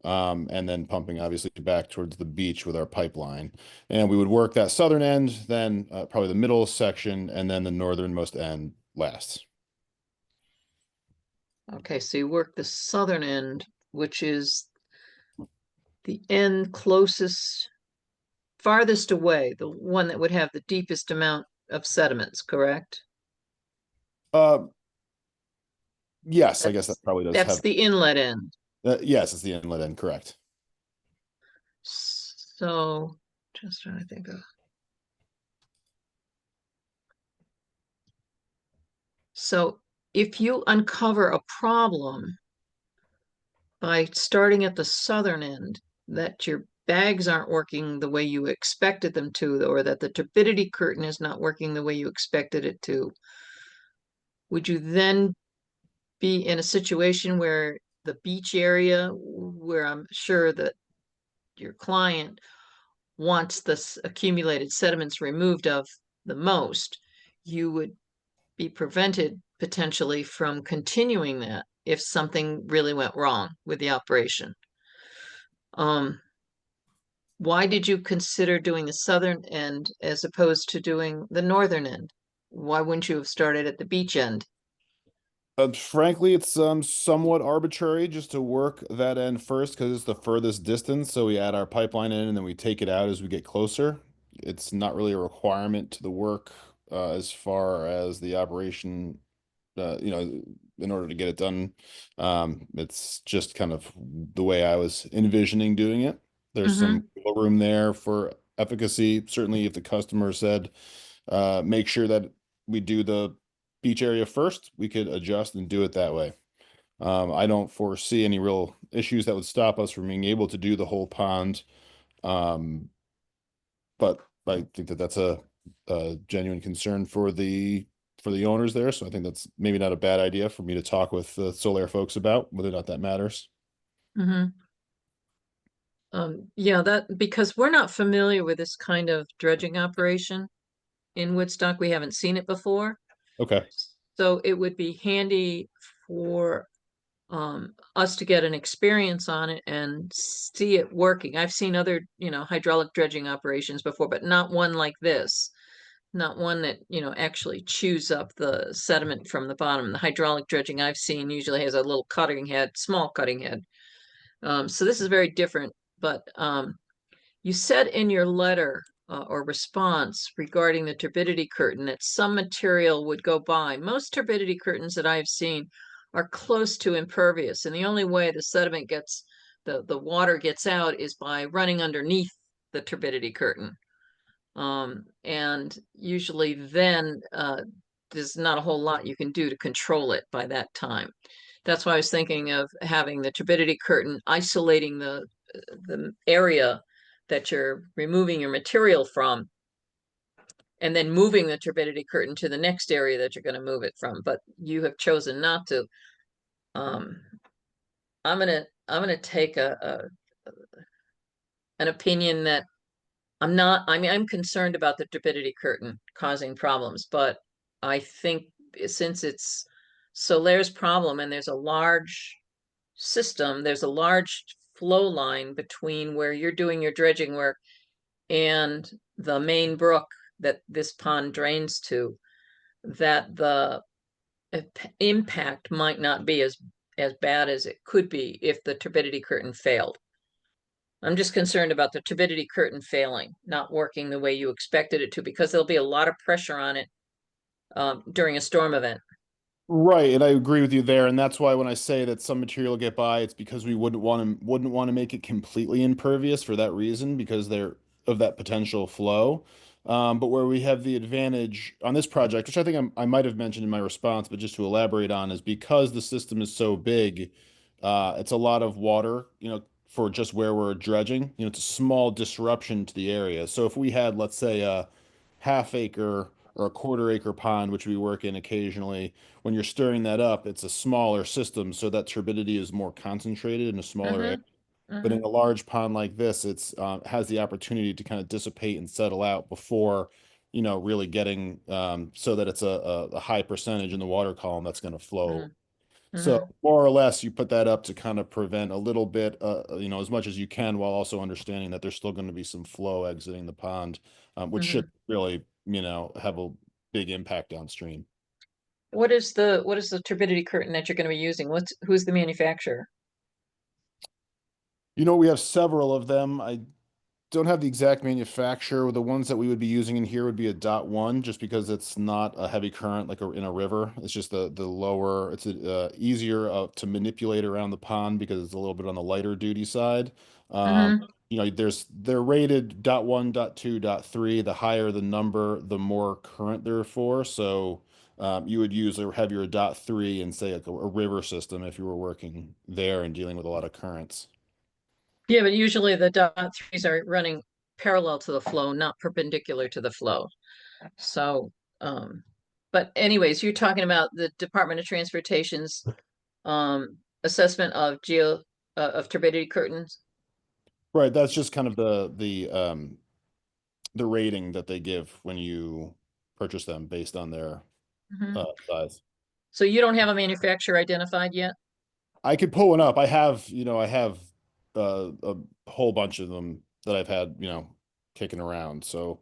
[SPEAKER 9] And then pumping obviously back towards the beach with our pipeline. And we would work that southern end, then probably the middle section, and then the northernmost end last.
[SPEAKER 3] Okay, so you work the southern end, which is the end farthest away, the one that would have the deepest amount of sediments, correct?
[SPEAKER 9] Yes, I guess that probably does
[SPEAKER 3] That's
[SPEAKER 9] have.
[SPEAKER 3] the inlet end.
[SPEAKER 9] Yes, it's the inlet end, correct.
[SPEAKER 3] So, just trying to think of. So, if you uncover a problem by starting at the southern end, that your bags aren't working the way you expected them to, or that the turbidity curtain is not working the way you expected it to, would you then be in a situation where the beach area, where I'm sure that your client wants the accumulated sediments removed of the most, you would be prevented potentially from continuing that if something really went wrong with the operation? Why did you consider doing the southern end as opposed to doing the northern end? why wouldn't you have started at the beach end?
[SPEAKER 9] Frankly, it's somewhat arbitrary just to work that end first because it's the furthest distance. So we add our pipeline in and then we take it out as we get closer. It's not really a requirement to the work as far as the operation, in order to get it done. It's just kind of the way I was envisioning doing it. There's some wiggle room there for efficacy. Certainly, if the customer said, make sure that we do the beach area first, we could adjust and do it that way. I don't foresee any real issues that would stop us from being able to do the whole pond. But I think that that's a genuine concern for the owners there. So I think that's maybe not a bad idea for me to talk with the Solaire folks about whether or not that matters.
[SPEAKER 3] Yeah, because we're not familiar with this kind of dredging operation in Woodstock. We haven't seen it before.
[SPEAKER 9] Okay.
[SPEAKER 3] So it would be handy for us to get an experience on it and see it working. I've seen other, hydraulic dredging operations before, but not one like this. Not one that, actually chews up the sediment from the bottom. The hydraulic dredging I've seen usually has a little cutting head, small cutting head. So this is very different, but you said in your letter or response regarding the turbidity curtain that some material would go by. Most turbidity curtains that I've seen are close to impervious, and the only way the sediment gets, the water gets out is by running underneath the turbidity curtain. And usually then there's not a whole lot you can do to control it by that time. That's why I was thinking of having the turbidity curtain isolating the area that you're removing your material from, and then moving the turbidity curtain to the next area that you're going to move it from. But you have chosen not to. I'm gonna take an opinion that I'm concerned about the turbidity curtain causing problems, but I think since it's Solaire's problem and there's a large system, there's a large flow line between where you're doing your dredging work and the main brook that this pond drains to, that the impact might not be as bad as it could be if the turbidity curtain failed. I'm just concerned about the turbidity curtain failing, not working the way you expected it to, because there'll be a lot of pressure on it during a storm event.
[SPEAKER 9] Right, and I agree with you there, and that's why when I say that some material get by, it's because we wouldn't want to make it completely impervious for that reason, because they're of that potential flow. But where we have the advantage on this project, which I think I might have mentioned in my response, but just to elaborate on, is because the system is so big, it's a lot of water, for just where we're dredging. It's a small disruption to the area. So if we had, let's say, a half acre or a quarter acre pond, which we work in occasionally, when you're stirring that up, it's a smaller system, so that turbidity is more concentrated in a smaller area. But in a large pond like this, it's has the opportunity to kind of dissipate and settle out before, really getting so that it's a high percentage in the water column that's going to flow. So more or less, you put that up to kind of prevent a little bit, as much as you can, while also understanding that there's still going to be some flow exiting the pond, which should really, have a big impact downstream.
[SPEAKER 3] What is the turbidity curtain that you're going to be using? Who's the manufacturer?
[SPEAKER 9] We have several of them. I don't have the exact manufacturer. The ones that we would be using in here would be a .1, just because it's not a heavy current like in a river. It's just the lower. It's easier to manipulate around the pond because it's a little bit on the lighter duty side. They're rated .1, .2, .3. The higher the number, the more current they're for. So you would use a heavier .3 in, say, like a river system if you were working there and dealing with a lot of currents.
[SPEAKER 3] Yeah, but usually the .3s are running parallel to the flow, not perpendicular to the flow. So, but anyways, you're talking about the Department of Transportation's assessment of turbidity curtains.
[SPEAKER 9] Right, that's just kind of the rating that they give when you purchase them based on their size.
[SPEAKER 3] So you don't have a manufacturer identified yet?
[SPEAKER 9] I could pull one up. I have a whole bunch of them that I've had, kicking around. So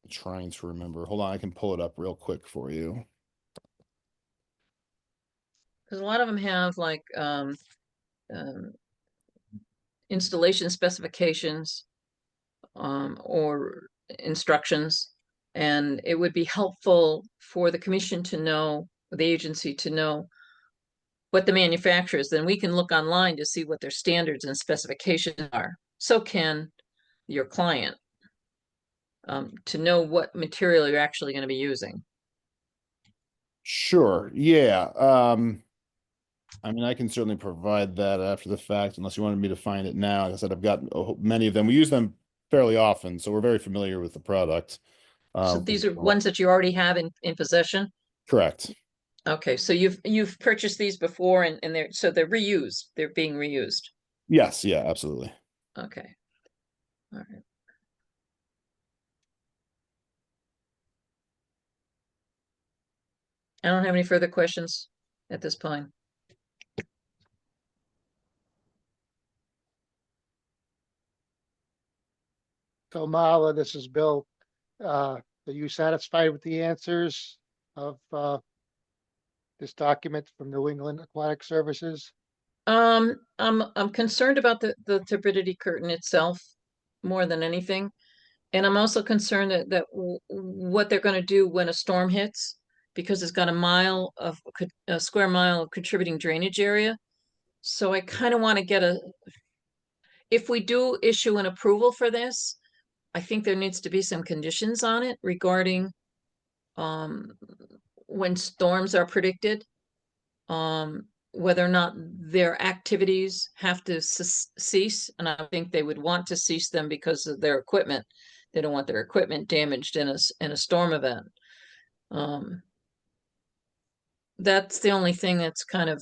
[SPEAKER 9] trying to remember. Hold on, I can pull it up real quick for you.
[SPEAKER 3] Because a lot of them have like installation specifications or instructions. And it would be helpful for the commission to know, the agency to know what the manufacturers, then we can look online to see what their standards and specifications are. So can your client, to know what material you're actually going to be using.
[SPEAKER 9] Sure. Yeah. I mean, I can certainly provide that after the fact, unless you wanted me to find it now. Like I said, I've got many of them. We use them fairly often, so we're very familiar with the product.
[SPEAKER 3] So these are ones that you already have in possession?
[SPEAKER 9] Correct.
[SPEAKER 3] Okay, so you've purchased these before and they're reused. They're being reused.
[SPEAKER 9] Yes, yeah, absolutely.
[SPEAKER 3] Okay. All right. I don't have any further questions at this point.
[SPEAKER 1] So Marla, this is Bill. Are you satisfied with the answers of this document from New England Aquatic Services?
[SPEAKER 3] I'm concerned about the turbidity curtain itself more than anything. And I'm also concerned that what they're going to do when a storm hits, because it's got a square mile of contributing drainage area. So I kind of want to get if we do issue an approval for this, I think there needs to be some conditions on it regarding when storms are predicted, whether or not their activities have to cease. And I think they would want to cease them because of their equipment. They don't want their equipment damaged in a storm event. That's the only thing that's kind of,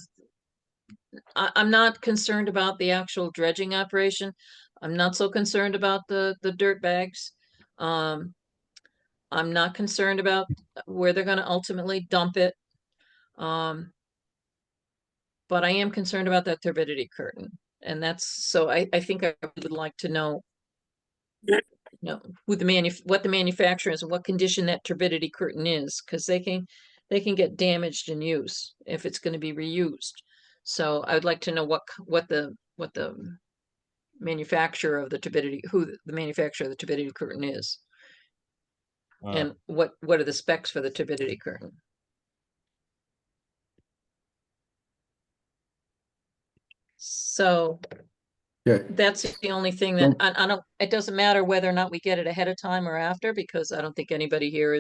[SPEAKER 3] I'm not concerned about the actual dredging operation. I'm not so concerned about the dirt bags. I'm not concerned about where they're going to ultimately dump it. But I am concerned about that turbidity curtain. And so I think I would like to know, who what the manufacturer is and what condition that turbidity curtain is, because they can get damaged in use if it's going to be reused. So I would like to know what the manufacturer of the turbidity, who the manufacturer of the turbidity curtain is, and what are the specs for the turbidity curtain. So
[SPEAKER 8] Yeah.
[SPEAKER 3] that's the only thing that I don't, it doesn't matter whether or not we get it ahead of time or after, because I don't think anybody here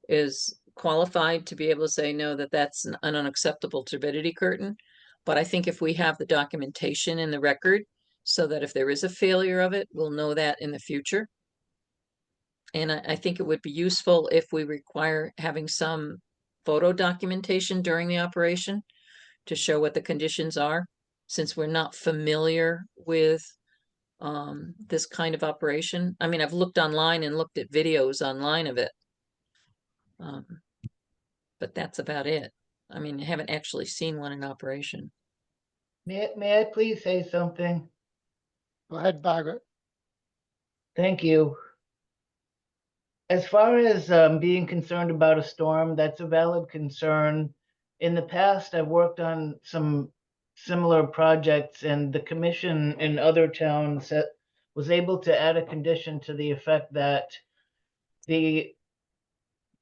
[SPEAKER 3] is qualified to be able to say, no, that's an unacceptable turbidity curtain. But I think if we have the documentation in the record, so that if there is a failure of it, we'll know that in the future. And I think it would be useful if we require having some photo documentation during the operation to show what the conditions are, since we're not familiar with this kind of operation. I mean, I've looked online and looked at videos online of it. But that's about it. I mean, I haven't actually seen one in operation.
[SPEAKER 10] May I please say something?
[SPEAKER 1] Go ahead, Margaret.
[SPEAKER 10] Thank you. As far as being concerned about a storm, that's a valid concern. In the past, I've worked on some similar projects, and the commission in other towns was able to add a condition to the effect that the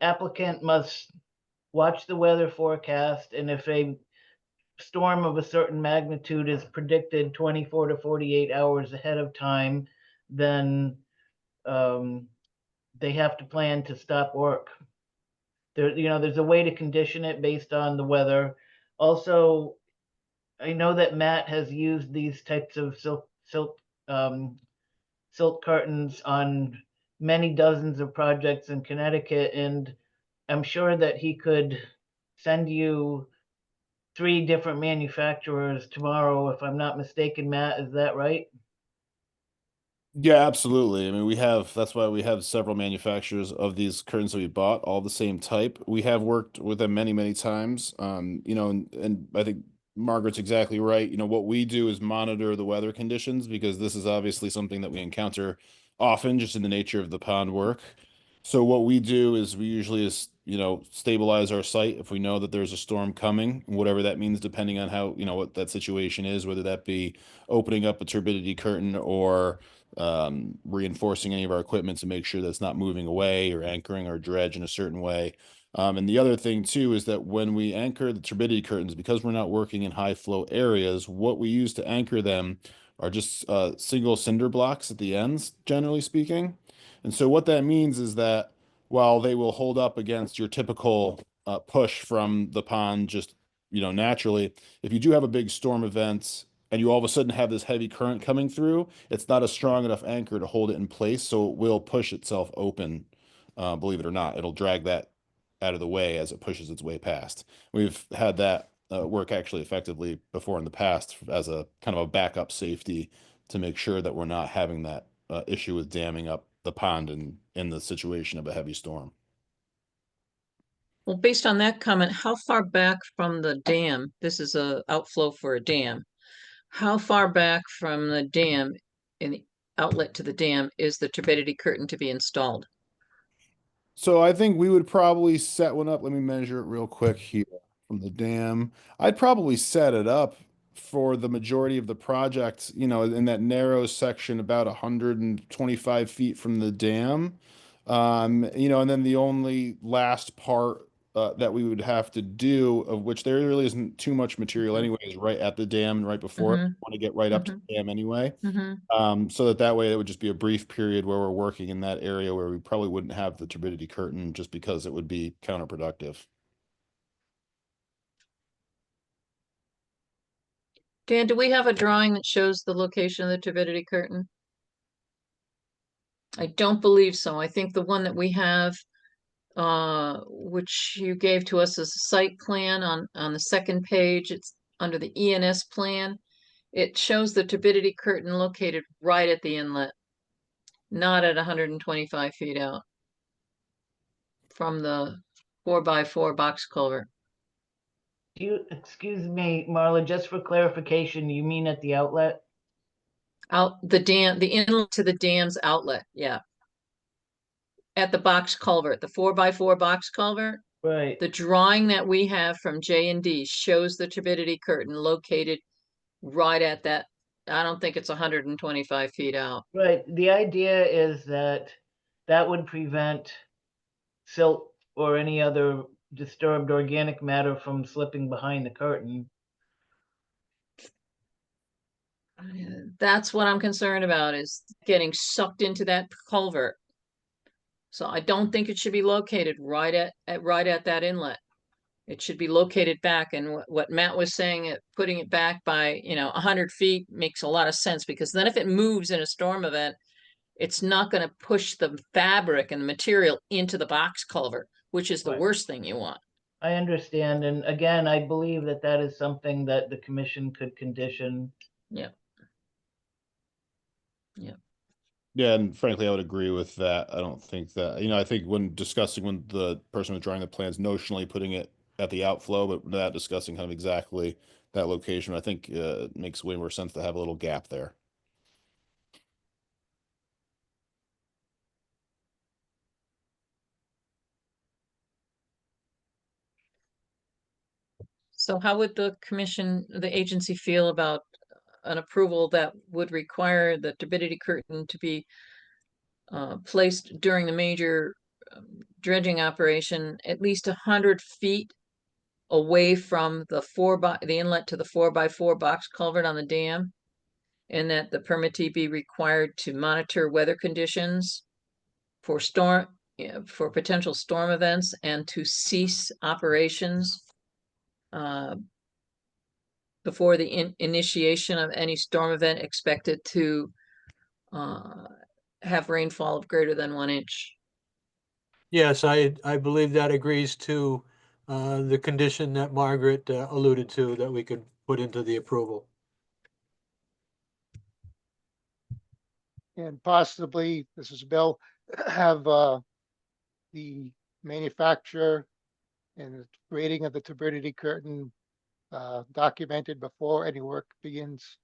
[SPEAKER 10] applicant must watch the weather forecast, and if a storm of a certain magnitude is predicted 24 to 48 hours ahead of time, then they have to plan to stop work. There's a way to condition it based on the weather. Also, I know that Matt has used these types of silt curtains on many dozens of projects in Connecticut, and I'm sure that he could send you 3 different manufacturers tomorrow, if I'm not mistaken, Matt. Is that right?
[SPEAKER 9] Yeah, absolutely. I mean, that's why we have several manufacturers of these curtains that we bought, all the same type. We have worked with them many, many times. And I think Margaret's exactly right. What we do is monitor the weather conditions, because this is obviously something that we encounter often just in the nature of the pond work. So what we do is we usually stabilize our site if we know that there's a storm coming, whatever that means, depending on how, what that situation is, whether that be opening up a turbidity curtain or reinforcing any of our equipment to make sure that's not moving away or anchoring our dredge in a certain way. And the other thing too is that when we anchor the turbidity curtains, because we're not working in high flow areas, what we use to anchor them are just single cinder blocks at the ends, generally speaking. And so what that means is that while they will hold up against your typical push from the pond, just naturally, if you do have a big storm event and you all of a sudden have this heavy current coming through, it's not a strong enough anchor to hold it in place, so it will push itself open. Believe it or not, it'll drag that out of the way as it pushes its way past. We've had that work actually effectively before in the past as a kind of a backup safety to make sure that we're not having that issue with damming up the pond in the situation of a heavy storm.
[SPEAKER 3] Well, based on that comment, how far back from the dam, this is a outflow for a dam, how far back from the dam in the outlet to the dam is the turbidity curtain to be installed?
[SPEAKER 9] So I think we would probably set one up. Let me measure it real quick here from the dam. I'd probably set it up for the majority of the project, in that narrow section about 125 feet from the dam. And then the only last part that we would have to do, of which there really isn't too much material anyway, is right at the dam and right before it.
[SPEAKER 3] Mhm.
[SPEAKER 9] We want to get right up to the dam anyway.
[SPEAKER 3] Mm-hmm.
[SPEAKER 9] So that way it would just be a brief period where we're working in that area where we probably wouldn't have the turbidity curtain just because it would be counterproductive.
[SPEAKER 3] Dan, do we have a drawing that shows the location of the turbidity curtain? I don't believe so. I think the one that we have, which you gave to us as a site plan on the second page, it's under the ENS plan. It shows the turbidity curtain located right at the inlet, not at 125 feet out from the 4x4 box culvert.
[SPEAKER 10] Excuse me, Marla, just for clarification, you mean at the outlet?
[SPEAKER 3] Out the dam, the inlet to the dam's outlet, yeah. At the box culvert, the 4x4 box culvert.
[SPEAKER 10] Right,
[SPEAKER 3] The drawing that we have from J&D shows the turbidity curtain located right at that. I don't think it's 125 feet out.
[SPEAKER 10] right. The idea is that that would prevent silt or any other disturbed organic matter from slipping behind the curtain.
[SPEAKER 3] That's what I'm concerned about, is getting sucked into that culvert. So I don't think it should be located right at that inlet. It should be located back. And what Matt was saying, putting it back by 100 feet makes a lot of sense, because then if it moves in a storm event, it's not going to push the fabric and the material into the box culvert, which is the
[SPEAKER 10] Right.
[SPEAKER 3] worst thing you want.
[SPEAKER 10] I understand, and again, I believe that that is something that the commission could condition.
[SPEAKER 3] Yeah.
[SPEAKER 9] Yeah, and frankly, I would agree with that. I don't think that, I think when discussing when the person was drawing the plans, notionally putting it at the outflow, but without discussing kind of exactly that location, I think it makes way more sense to have a little gap there.
[SPEAKER 3] So how would the commission, the agency feel about an approval that would require the turbidity curtain to be placed during the major dredging operation at least 100 feet away from the inlet to the 4x4 box culvert on the dam, and that the permittee be required to monitor weather conditions for potential storm events, and to cease operations before the initiation of any storm event expected to have rainfall of greater than 1 inch.
[SPEAKER 2] Yes, I believe that agrees to the condition that Margaret alluded to that we could put into the approval.
[SPEAKER 1] And possibly, this is Bill, have the manufacturer and the rating of the turbidity curtain documented before any work begins.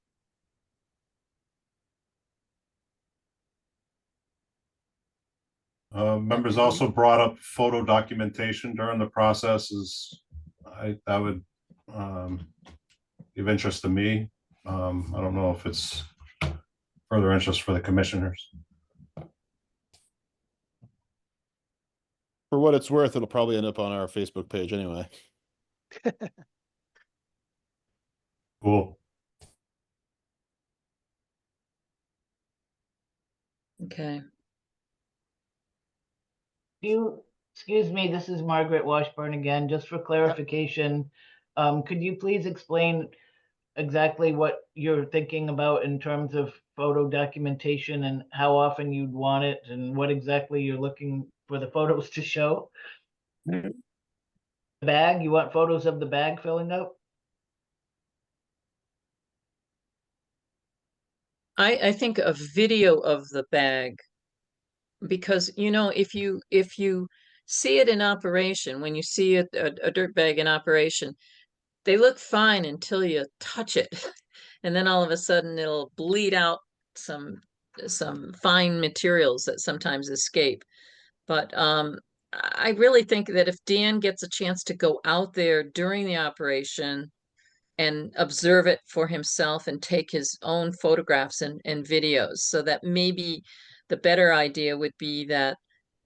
[SPEAKER 5] Members also brought up photo documentation during the process that would be of interest to me. I don't know if it's further interest for the commissioners.
[SPEAKER 9] For what it's worth, it'll probably end up on our Facebook page anyway.
[SPEAKER 5] Cool.
[SPEAKER 3] Okay.
[SPEAKER 10] Excuse me, this is Margaret Washburn again, just for clarification. Could you please explain exactly what you're thinking about in terms of photo documentation and how often you'd want it and what exactly you're looking for the photos to show? The bag, you want photos of the bag filling up?
[SPEAKER 3] I think a video of the bag, because if you see it in operation, when you see a dirt bag in operation, they look fine until you touch it. And then all of a sudden it'll bleed out some fine materials that sometimes escape. But I really think that if Dan gets a chance to go out there during the operation and observe it for himself and take his own photographs and videos, so that maybe the better idea would be that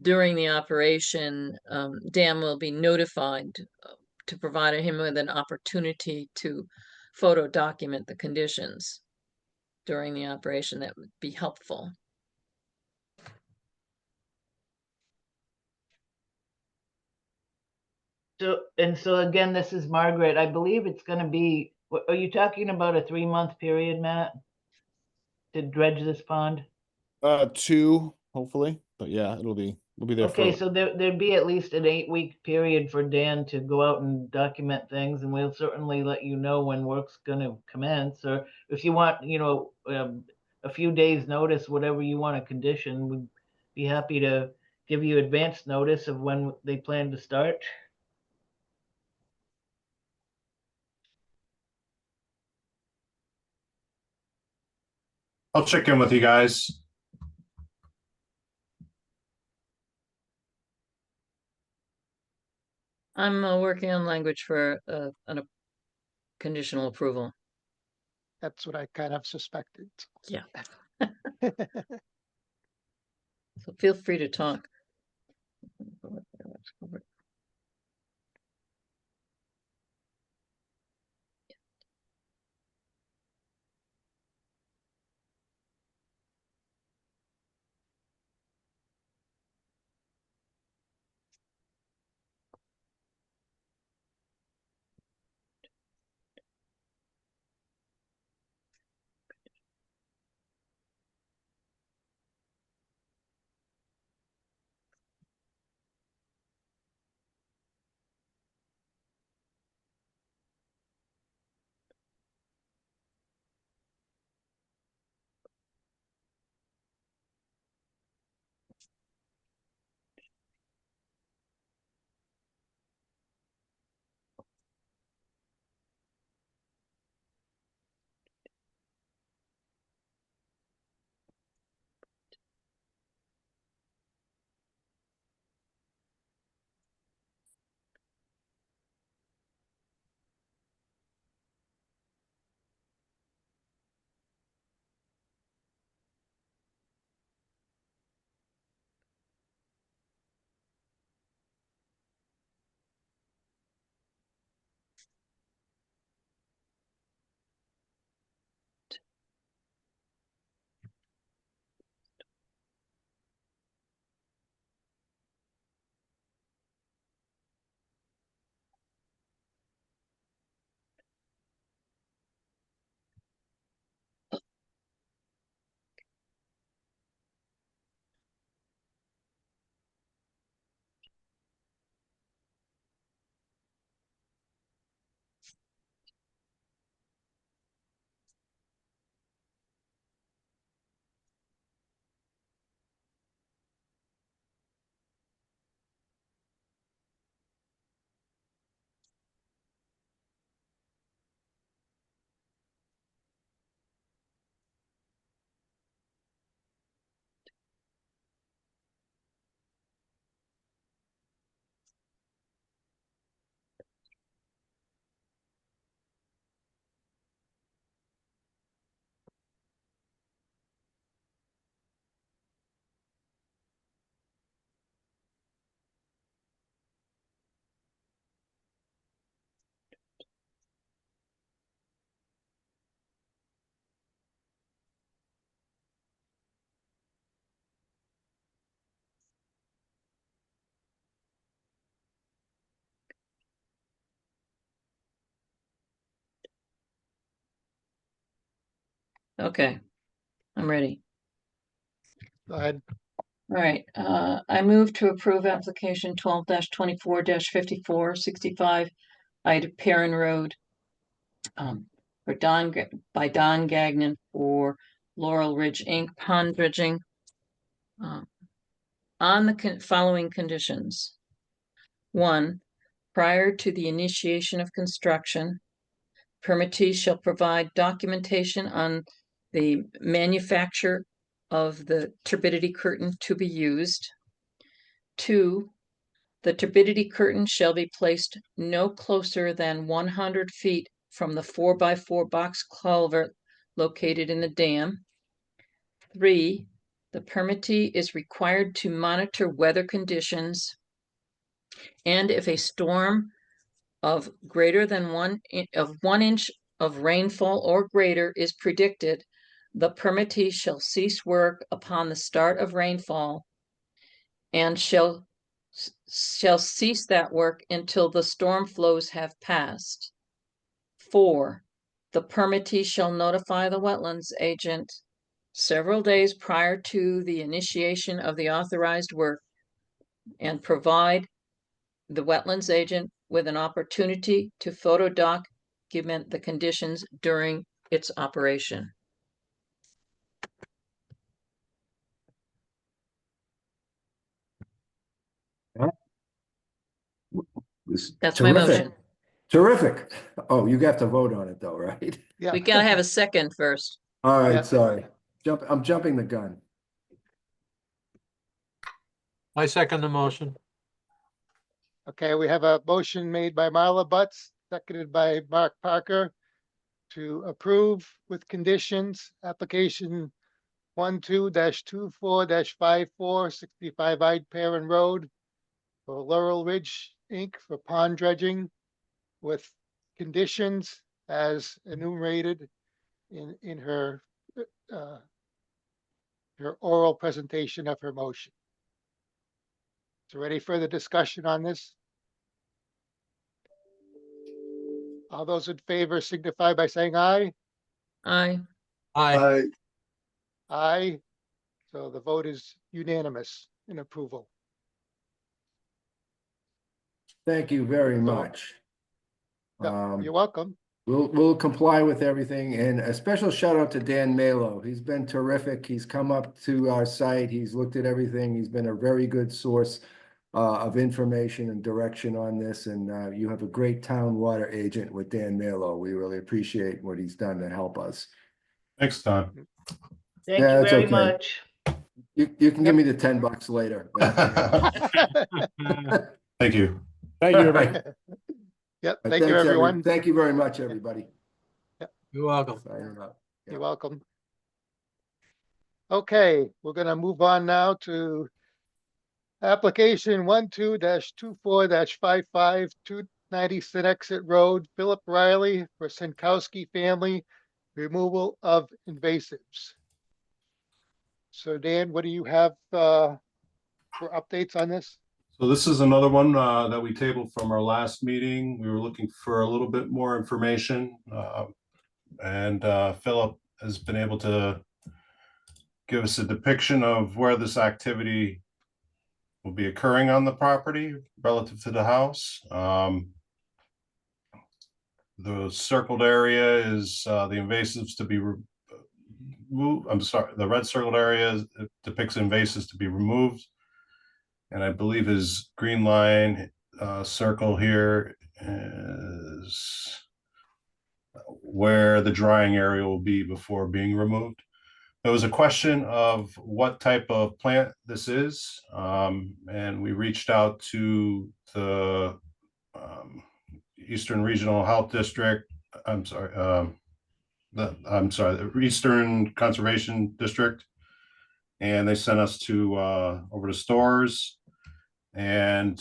[SPEAKER 3] during the operation, Dan will be notified to provide him with an opportunity to photo document the conditions during the operation. That would be helpful.
[SPEAKER 10] So again, this is Margaret. I believe it's gonna be, are you talking about a 3-month period, Matt? To dredge this pond?
[SPEAKER 9] 2, hopefully, but yeah, we'll be there
[SPEAKER 10] Okay,
[SPEAKER 9] for.
[SPEAKER 10] so there'd be at least an 8-week period for Dan to go out and document things, and we'll certainly let you know when work's gonna commence, or if you want, a few days' notice, whatever you want to condition, we'd be happy to give you advance notice of when they plan to start.
[SPEAKER 5] I'll check in with you guys.
[SPEAKER 3] I'm working on language for a conditional approval.
[SPEAKER 1] That's what I kind of suspected.
[SPEAKER 3] Yeah. So feel free to talk. Okay, I'm ready.
[SPEAKER 1] Go ahead.
[SPEAKER 3] All right, I move to approve application 12-24-5465 Ida Perrin Road. For by Don Gagnon for Laurel Ridge Inc. pond dredging. On the following conditions. 1, prior to the initiation of construction, permittee shall provide documentation on the manufacture of the turbidity curtain to be used. 2, the turbidity curtain shall be placed no closer than 100 feet from the 4x4 box culvert located in the dam. 3, the permittee is required to monitor weather conditions, and if a storm of greater than 1 inch of rainfall or greater is predicted, the permittee shall cease work upon the start of rainfall and shall cease that work until the storm flows have passed. 4, the permittee shall notify the wetlands agent several days prior to the initiation of the authorized work and provide the wetlands agent with an opportunity to photo document the conditions during its operation. That's my
[SPEAKER 8] Terrific.
[SPEAKER 3] motion.
[SPEAKER 8] Terrific. Oh, you have to vote on it though, right?
[SPEAKER 1] Yeah.
[SPEAKER 3] We gotta have a second first.
[SPEAKER 8] All
[SPEAKER 1] Yeah.
[SPEAKER 8] right, sorry. I'm jumping the gun.
[SPEAKER 2] I second the motion.
[SPEAKER 1] Okay, we have a motion made by Marla Butts, seconded by Mark Parker to approve with conditions, application 12-24-5465 Ide Perrin Road for Laurel Ridge Inc. for pond dredging with conditions as enumerated in her her oral presentation of her motion. Is there any further discussion on this? All those in favor signify by saying aye.
[SPEAKER 3] Aye.
[SPEAKER 2] Aye.
[SPEAKER 1] Aye. So the vote is unanimous in approval.
[SPEAKER 8] Thank you very
[SPEAKER 1] So-
[SPEAKER 8] much.
[SPEAKER 1] Yeah, you're welcome.
[SPEAKER 8] We'll comply with everything, and a special shout out to Dan Malo. He's been terrific. He's come up to our site. He's looked at everything. He's been a very good source of information and direction on this, and you have a great town water agent with Dan Malo. We really appreciate what he's done to help us.
[SPEAKER 5] Thanks, Don.
[SPEAKER 10] Thank
[SPEAKER 8] Yeah,
[SPEAKER 10] you
[SPEAKER 8] it's
[SPEAKER 10] very
[SPEAKER 8] okay.
[SPEAKER 10] much.
[SPEAKER 8] You can give me the $10 later.
[SPEAKER 5] Thank you.
[SPEAKER 9] Thank you, everybody.
[SPEAKER 1] Yep,
[SPEAKER 8] Thanks,
[SPEAKER 1] thank you, everyone.
[SPEAKER 8] Thank you very much, everybody.
[SPEAKER 2] You're welcome.
[SPEAKER 8] Signing up.
[SPEAKER 1] You're welcome. Okay, we're gonna move on now to application 12-24-55 290 Exit Road, Philip Riley for Sinkowski family, removal of invasives. So Dan, what do you have for updates on this?
[SPEAKER 5] So this is another one that we tabled from our last meeting. We were looking for a little bit more information. And Philip has been able to give us a depiction of where this activity will be occurring on the property relative to the house. The circled area is the invasives to be removed. I'm sorry, the red circled area depicts invasives to be removed. And I believe his green line circle here is where the drying area will be before being removed. There was a question of what type of plant this is, and we reached out to the Eastern Regional Health District. The Eastern Conservation District, and they sent us to over to stores, and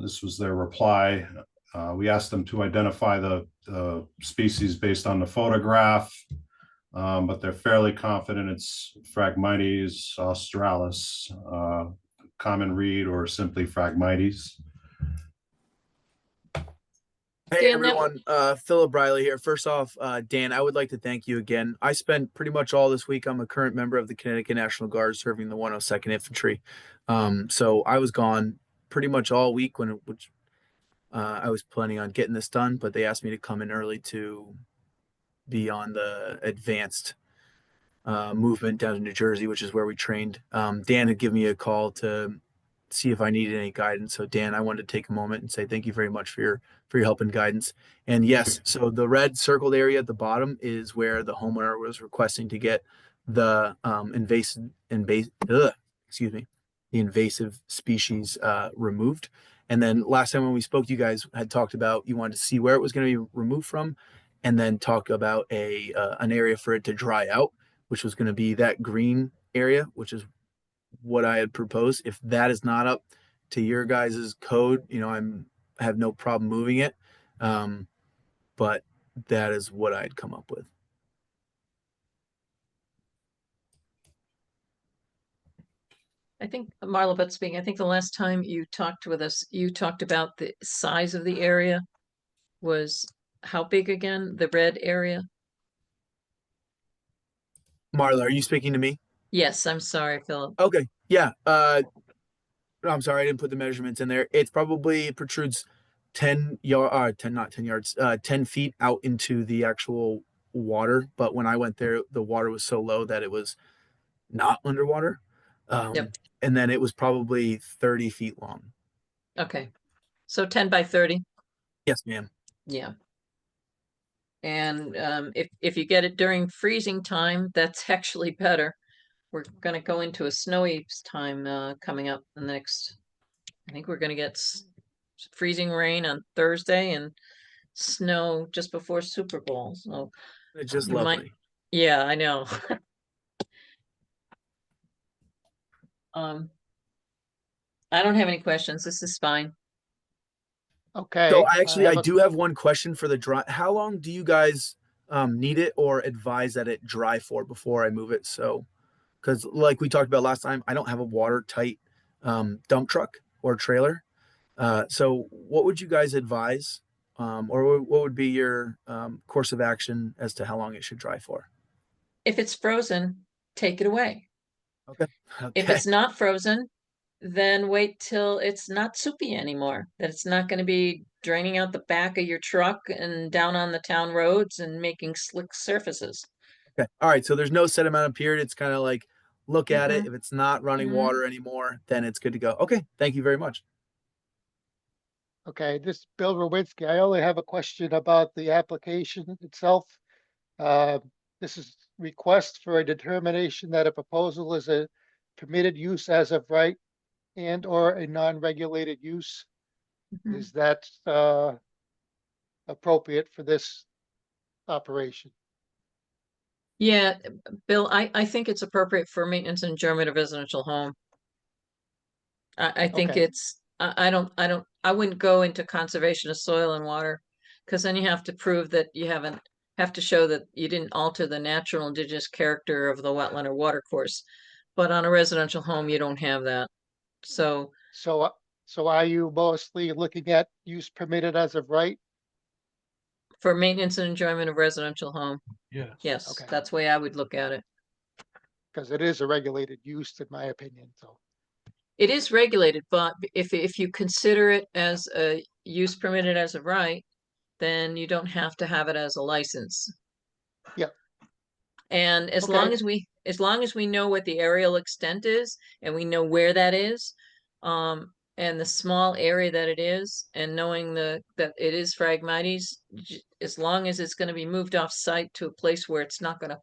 [SPEAKER 5] this was their reply. We asked them to identify the species based on the photograph, but they're fairly confident it's Phragmites australis, common reed, or simply Phragmites.
[SPEAKER 11] Hey
[SPEAKER 3] Dan, that,
[SPEAKER 11] everyone, Philip Riley here. First off, Dan, I would like to thank you again. I spent pretty much all this week. I'm a current member of the Connecticut National Guard serving the 102nd Infantry. So I was gone pretty much all week which I was planning on getting this done, but they asked me to come in early to be on the advanced movement down to New Jersey, which is where we trained. Dan had given me a call to see if I needed any guidance. So Dan, I wanted to take a moment and say thank you very much for your help and guidance. And yes, so the red circled area at the bottom is where the homeowner was requesting to get the excuse me, the invasive species removed. And then last time when we spoke, you guys had talked about you wanted to see where it was going to be removed from, and then talk about an area for it to dry out, which was going to be that green area, which is what I had proposed. If that is not up to your guys' code, I have no problem moving it. But that is what I'd come up with.
[SPEAKER 3] I think, Marla Butt speaking, I think the last time you talked with us, you talked about the size of the area was how big again? The red area?
[SPEAKER 11] Marla, are you speaking to me?
[SPEAKER 3] Yes, I'm sorry, Philip.
[SPEAKER 11] Okay. Yeah. I'm sorry, I didn't put the measurements in there. It's probably protrudes 10 yards, 10 feet out into the actual water. But when I went there, the water was so low that it was not underwater.
[SPEAKER 3] Yep.
[SPEAKER 11] And then it was probably 30 feet long.
[SPEAKER 3] Okay. So 10 by 30?
[SPEAKER 11] Yes, ma'am.
[SPEAKER 3] Yeah. And if you get it during freezing time, that's actually better. We're going to go into a snowy time coming up the next. I think we're going to get freezing rain on Thursday and snow just before Super Bowl. So
[SPEAKER 11] It's just
[SPEAKER 3] you
[SPEAKER 11] lovely.
[SPEAKER 3] might. Yeah, I know. I don't have any questions. This is fine.
[SPEAKER 1] Okay.
[SPEAKER 11] So
[SPEAKER 1] I
[SPEAKER 11] I
[SPEAKER 1] have a
[SPEAKER 11] do have one question for the dry. How long do you guys need it or advise that it dry for before I move it? So, because like we talked about last time, I don't have a watertight dump truck or trailer. So what would you guys advise, or what would be your course of action as to how long it should dry for?
[SPEAKER 3] If it's frozen, take it away.
[SPEAKER 11] Okay.
[SPEAKER 3] If
[SPEAKER 11] Okay.
[SPEAKER 3] it's not frozen, then wait till it's not soupy anymore. That it's not going to be draining out the back of your truck and down on the town roads and making slick surfaces.
[SPEAKER 11] Okay. All right. So there's no set amount of period. It's kind of like look at it.
[SPEAKER 3] Mm-mm.
[SPEAKER 11] If it's not running
[SPEAKER 3] Mhm.
[SPEAKER 11] water anymore, then it's good to go. Okay. Thank you very much.
[SPEAKER 1] Okay, this is Bill Rowinski. I only have a question about the application itself. Uh, This is request for a determination that a proposal is a permitted use as of right and or a non-regulated use.
[SPEAKER 3] Mhm.
[SPEAKER 1] Is that appropriate for this operation?
[SPEAKER 3] Yeah, Bill, I think it's appropriate for maintenance and enjoyment of residential home. I think
[SPEAKER 1] Okay,
[SPEAKER 3] it's, I wouldn't go into conservation of soil and water. Cause then you have to prove that you have to show that you didn't alter the natural indigenous character of the wetland or water course. But on a residential home, you don't have that. So
[SPEAKER 1] so are you mostly looking at use permitted as of right?
[SPEAKER 3] for maintenance and enjoyment of residential home,
[SPEAKER 2] Yes.
[SPEAKER 3] yes,
[SPEAKER 1] Okay.
[SPEAKER 3] that's the way I would look at it.
[SPEAKER 1] Because it is a regulated use in my opinion, so.
[SPEAKER 3] It is regulated, but if you consider it as a use permitted as a right, then you don't have to have it as a license.
[SPEAKER 1] Yeah.
[SPEAKER 3] And
[SPEAKER 1] Okay.
[SPEAKER 3] as long as we know what the areal extent is and we know where that is, and the small area that it is, and knowing that it is Phragmites, as long as it's going to be moved off site to a place where it's not going to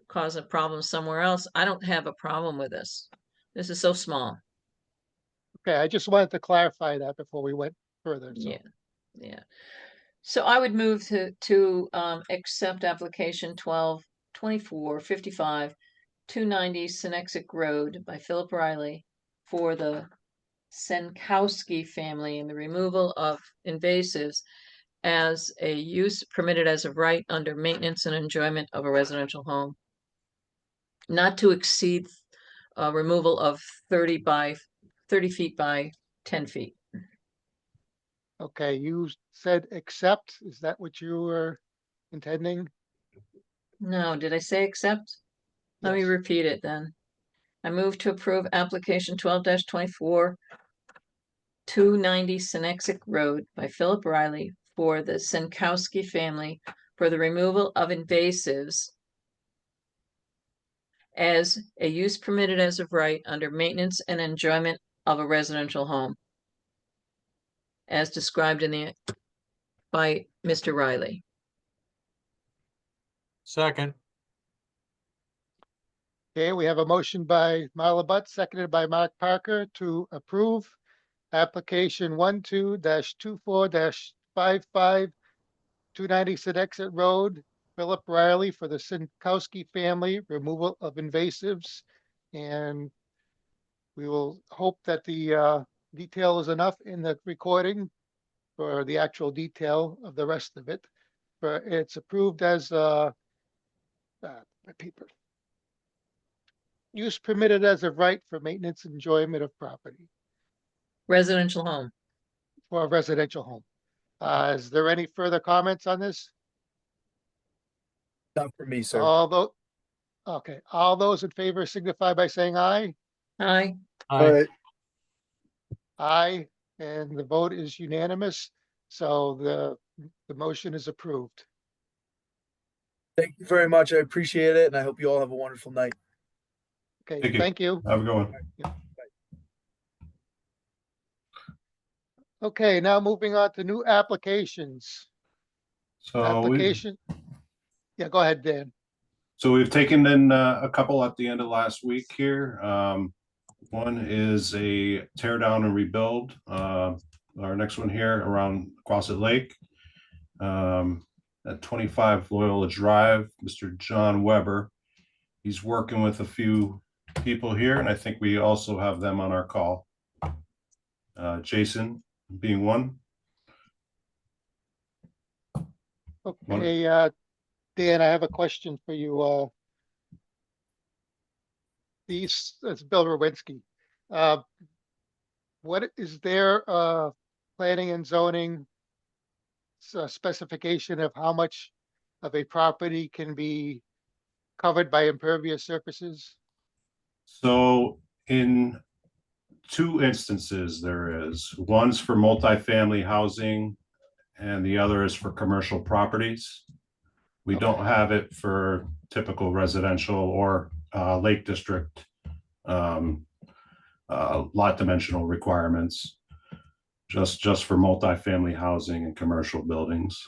[SPEAKER 3] cause a problem somewhere else, I don't have a problem with this. This is so small.
[SPEAKER 1] Okay, I just wanted to clarify that before we went further, so.
[SPEAKER 3] Yeah, yeah. So I would move to accept application 122455 290 Senexic Road by Philip Riley for the Senkowski family and the removal of invasives as a use permitted as a right under maintenance and enjoyment of a residential home. Not to exceed removal of 30 feet by 10 feet.
[SPEAKER 1] Okay, you said accept. Is that what you were intending?
[SPEAKER 3] No, did I say accept? Let me
[SPEAKER 1] Yes.
[SPEAKER 3] repeat it then. I move to approve application 12-24, 290 Senexic Road by Philip Riley for the Senkowski family for the removal of invasives as a use permitted as of right under maintenance and enjoyment of a residential home, as described by Mr. Riley.
[SPEAKER 2] Second.
[SPEAKER 1] Okay, we have a motion by Marla Butt, seconded by Mark Parker to approve application 12-24-55, 290 Exit Road, Philip Riley for the Sinkowski family, removal of invasives. And we will hope that the detail is enough in the recording for the actual detail of the rest of it. But it's approved as my paper. Use permitted as of right for maintenance and enjoyment of property
[SPEAKER 3] Residential home.
[SPEAKER 1] for a residential home. Is there any further comments on this?
[SPEAKER 11] Not for me, sir.
[SPEAKER 1] Although, okay, all those in favor signify by saying aye.
[SPEAKER 3] Aye.
[SPEAKER 4] All
[SPEAKER 2] Aye.
[SPEAKER 4] right,
[SPEAKER 1] Aye, and the vote is unanimous. So the motion is approved.
[SPEAKER 11] Thank you very much. I appreciate it, and I hope you all have a wonderful night.
[SPEAKER 1] Okay,
[SPEAKER 5] Thank you.
[SPEAKER 1] thank you.
[SPEAKER 5] Have a good one.
[SPEAKER 1] Okay, now moving on to new applications.
[SPEAKER 5] So
[SPEAKER 1] Application. Yeah, go ahead, Dan.
[SPEAKER 5] So we've taken in a couple at the end of last week here. One is a tear down and rebuild. Our next one here around Quonset Lake. At 25 Loyola Drive, Mr. John Weber. He's working with a few people here, and I think we also have them on our call. Jason being one.
[SPEAKER 1] Okay, Dan, I have a question for you. It's Bill Rowinski. What is their planning and zoning specification of how much of a property can be covered by impervious surfaces?
[SPEAKER 5] So in two instances, there is. One's for multifamily housing and the other is for commercial properties. We don't have it for typical residential or Lake District lot dimensional requirements, just for multifamily housing and commercial buildings.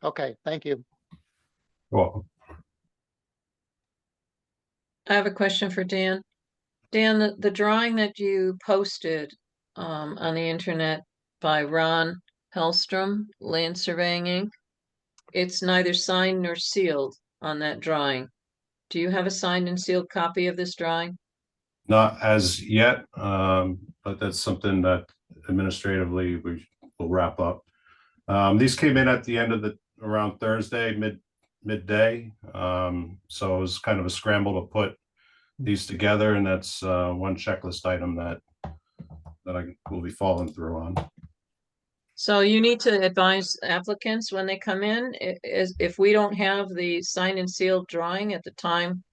[SPEAKER 1] Okay, thank you.
[SPEAKER 5] You're welcome.
[SPEAKER 3] I have a question for Dan. Dan, the drawing that you posted on the internet by Ron Hellstrom, Land Surveying Inc., it's neither signed nor sealed on that drawing. Do you have a signed and sealed copy of this drawing?
[SPEAKER 5] Not as yet, but that's something that administratively we will wrap up. These came in at the end of around Thursday, midday. So it was kind of a scramble to put these together, and that's one checklist item that I will be following through on.
[SPEAKER 3] So you need to advise applicants when they come in, if we don't have the signed and sealed drawing at the time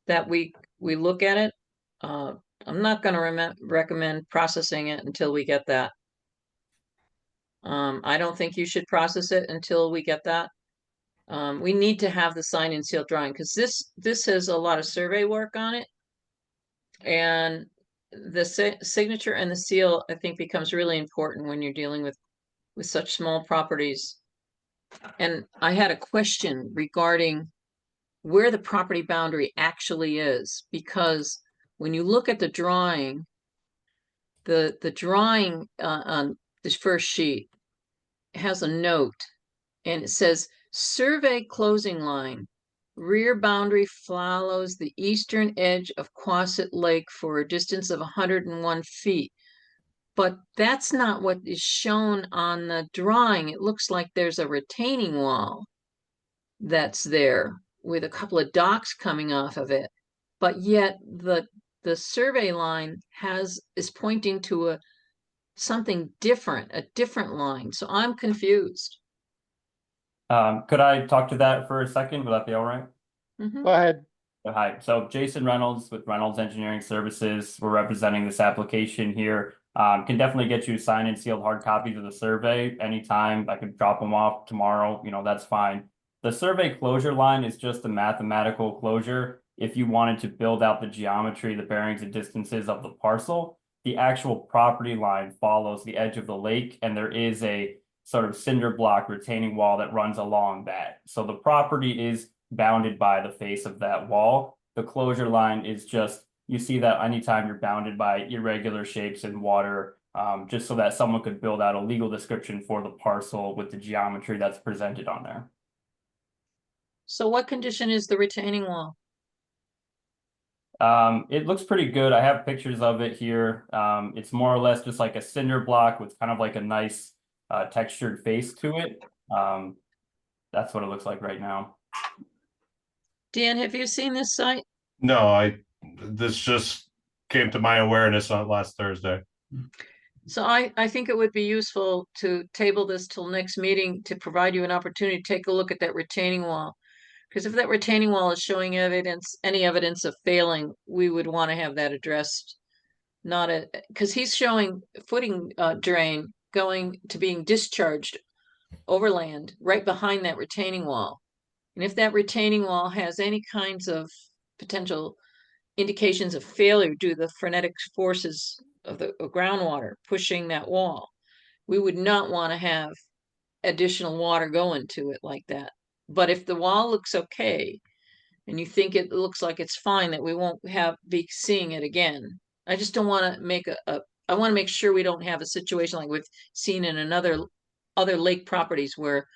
[SPEAKER 3] that we look at it, I'm not gonna recommend processing it until we get that. I don't think you should process it until we get that. We need to have the signed and sealed drawing, because this has a lot of survey work on it. And the signature and the seal, I think, becomes really important when you're dealing with such small properties. And I had a question regarding where the property boundary actually is, because when you look at the drawing, the drawing on this first sheet has a note, and it says survey closing line. Rear boundary follows the eastern edge of Quonset Lake for a distance of 101 feet. But that's not what is shown on the drawing. It looks like there's a retaining wall that's there with a couple of docks coming off of it. But yet the survey line is pointing to something different, a different line. So I'm confused.
[SPEAKER 12] Could I talk to that for a second? Would that be all right?
[SPEAKER 3] Mhm.
[SPEAKER 1] Go ahead.
[SPEAKER 12] Hi, so Jason Reynolds with Reynolds Engineering Services. We're representing this application here. Can definitely get you signed and sealed hard copies of the survey anytime. I could drop them off tomorrow, that's fine. The survey closure line is just a mathematical closure. If you wanted to build out the geometry, the bearings and distances of the parcel, the actual property line follows the edge of the lake, and there is a sort of cinder block retaining wall that runs along that. So the property is bounded by the face of that wall. The closure line is just, you see that anytime you're bounded by irregular shapes in water, just so that someone could build out a legal description for the parcel with the geometry that's presented on there.
[SPEAKER 3] So what condition is the retaining wall?
[SPEAKER 12] It looks pretty good. I have pictures of it here. It's more or less just like a cinder block with kind of like a nice textured face to it. That's what it looks like right now.
[SPEAKER 3] Dan, have you seen this site?
[SPEAKER 5] No, this just came to my awareness on last Thursday.
[SPEAKER 3] So I think it would be useful to table this till next meeting to provide you an opportunity to take a look at that retaining wall. Because if that retaining wall is showing any evidence of failing, we would want to have that addressed. Because he's showing footing drain going to being discharged overland right behind that retaining wall. And if that retaining wall has any kinds of potential indications of failure due to the frenetic forces of the groundwater pushing that wall, we would not want to have additional water going to it like that. But if the wall looks okay and you think it looks like it's fine, that we won't be seeing it again. I just don't want to make I want to make sure we don't have a situation like we've seen in other lake properties where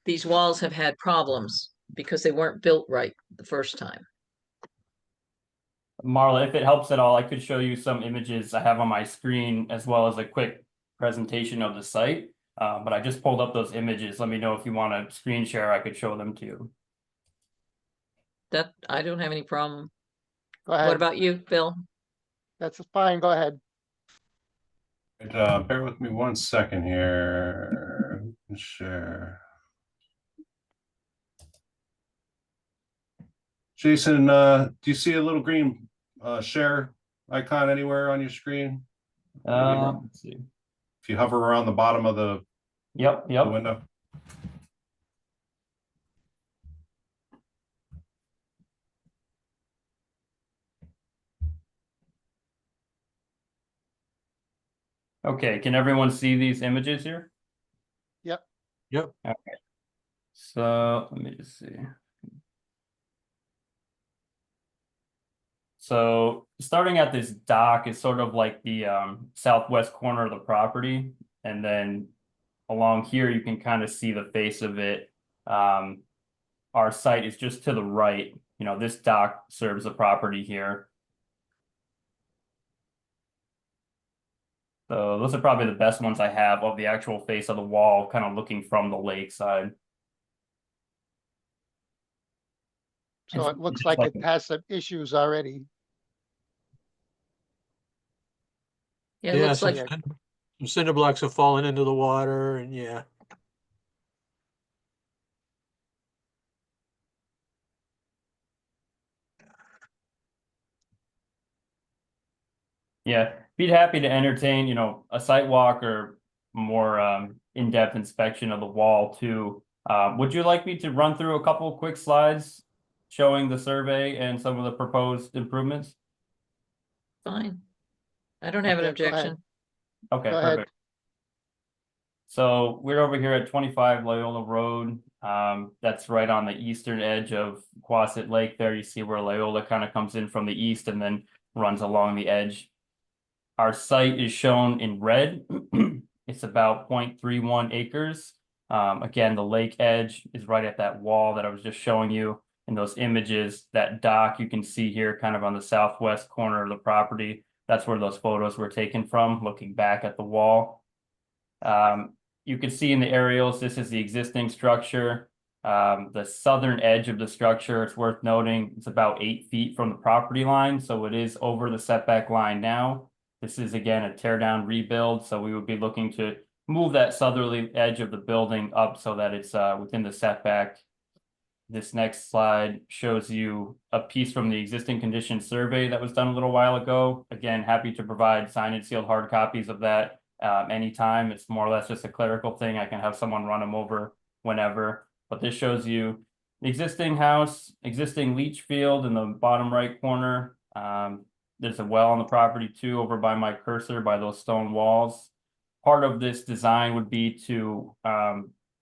[SPEAKER 3] these walls have had problems because they weren't built right the first time.
[SPEAKER 12] Marla, if it helps at all, I could show you some images I have on my screen as well as a quick presentation of the site. But I just pulled up those images. Let me know if you want to screen share, I could show them to you.
[SPEAKER 3] That I don't have any problem.
[SPEAKER 1] Go ahead.
[SPEAKER 3] What about you, Bill?
[SPEAKER 1] That's fine. Go ahead.
[SPEAKER 5] Bear with me 1 second here. Share. Jason, do you see a little green share icon anywhere on your screen?
[SPEAKER 12] Let's see.
[SPEAKER 5] If you hover around the bottom of the
[SPEAKER 12] Yep.
[SPEAKER 5] window.
[SPEAKER 12] Okay, can everyone see these images here?
[SPEAKER 1] Yep.
[SPEAKER 2] Yep.
[SPEAKER 12] Okay. So let me just see. So starting at this dock is sort of like the southwest corner of the property. And then along here, you can kind of see the face of it. Our site is just to the right. This dock serves the property here. So those are probably the best ones I have of the actual face of the wall, kind of looking from the lake side.
[SPEAKER 1] So it looks like it has some issues already.
[SPEAKER 3] Yeah, it looks
[SPEAKER 2] some
[SPEAKER 3] like
[SPEAKER 2] some cinder blocks have fallen into the water, and yeah.
[SPEAKER 12] Yeah, be happy to entertain, a site walk or more in-depth inspection of the wall too. Would you like me to run through a couple of quick slides showing the survey and some of the proposed improvements?
[SPEAKER 3] fine. I don't have an
[SPEAKER 1] Okay, go ahead.
[SPEAKER 3] objection.
[SPEAKER 12] Okay,
[SPEAKER 1] Go ahead.
[SPEAKER 12] perfect. So we're over here at 25 Loyola Road. That's right on the eastern edge of Quasit Lake there. You see where Loyola kind of comes in from the east and then runs along the edge. Our site is shown in red. It's about 0.31 acres. Again, the lake edge is right at that wall that I was just showing you in those images. That dock you can see here kind of on the southwest corner of the property. That's where those photos were taken from, looking back at the wall. You can see in the aerials, this is the existing structure. The southern edge of the structure, it's worth noting, it's about 8 feet from the property line. So it is over the setback line now. This is again a tear down rebuild, so we would be looking to move that southerly edge of the building up so that it's within the setback. This next slide shows you a piece from the existing condition survey that was done a little while ago. Again, happy to provide signed and sealed hard copies of that anytime. It's more or less just a clerical thing. I can have someone run them over whenever. But this shows you the existing house, existing leach field in the bottom right corner. There's a well on the property too, over by my cursor, by those stone walls. Part of this design would be to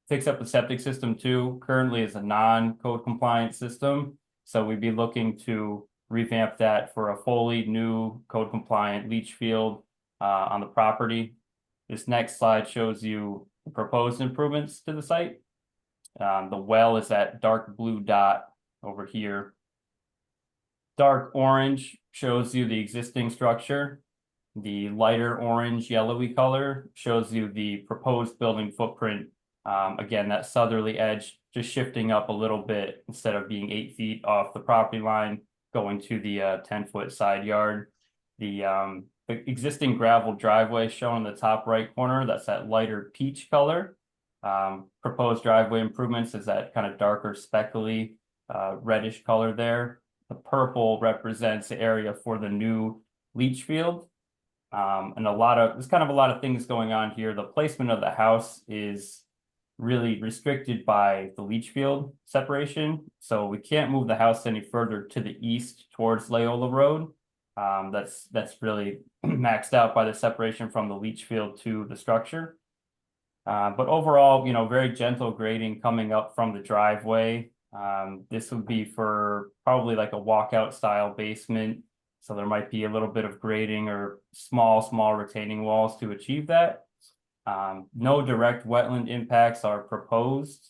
[SPEAKER 12] fix up the septic system too. Currently is a non-code compliant system. So we'd be looking to revamp that for a fully new code compliant leach field on the property. This next slide shows you the proposed improvements to the site. The well is that dark blue dot over here. Dark orange shows you the existing structure. The lighter orange yellowy color shows you the proposed building footprint. Again, that southerly edge just shifting up a little bit instead of being 8 feet off the property line, going to the 10-foot side yard. The existing gravel driveway shown in the top right corner, that's that lighter peach color. Proposed driveway improvements is that kind of darker speckly reddish color there. The purple represents the area for the new leach field. And there's kind of a lot of things going on here. The placement of the house is really restricted by the leach field separation. So we can't move the house any further to the east towards Loyola Road. That's really maxed out by the separation from the leach field to the structure. But overall, very gentle grading coming up from the driveway. This would be for probably like a walkout style basement. So there might be a little bit of grading or small retaining walls to achieve that. No direct wetland impacts are proposed.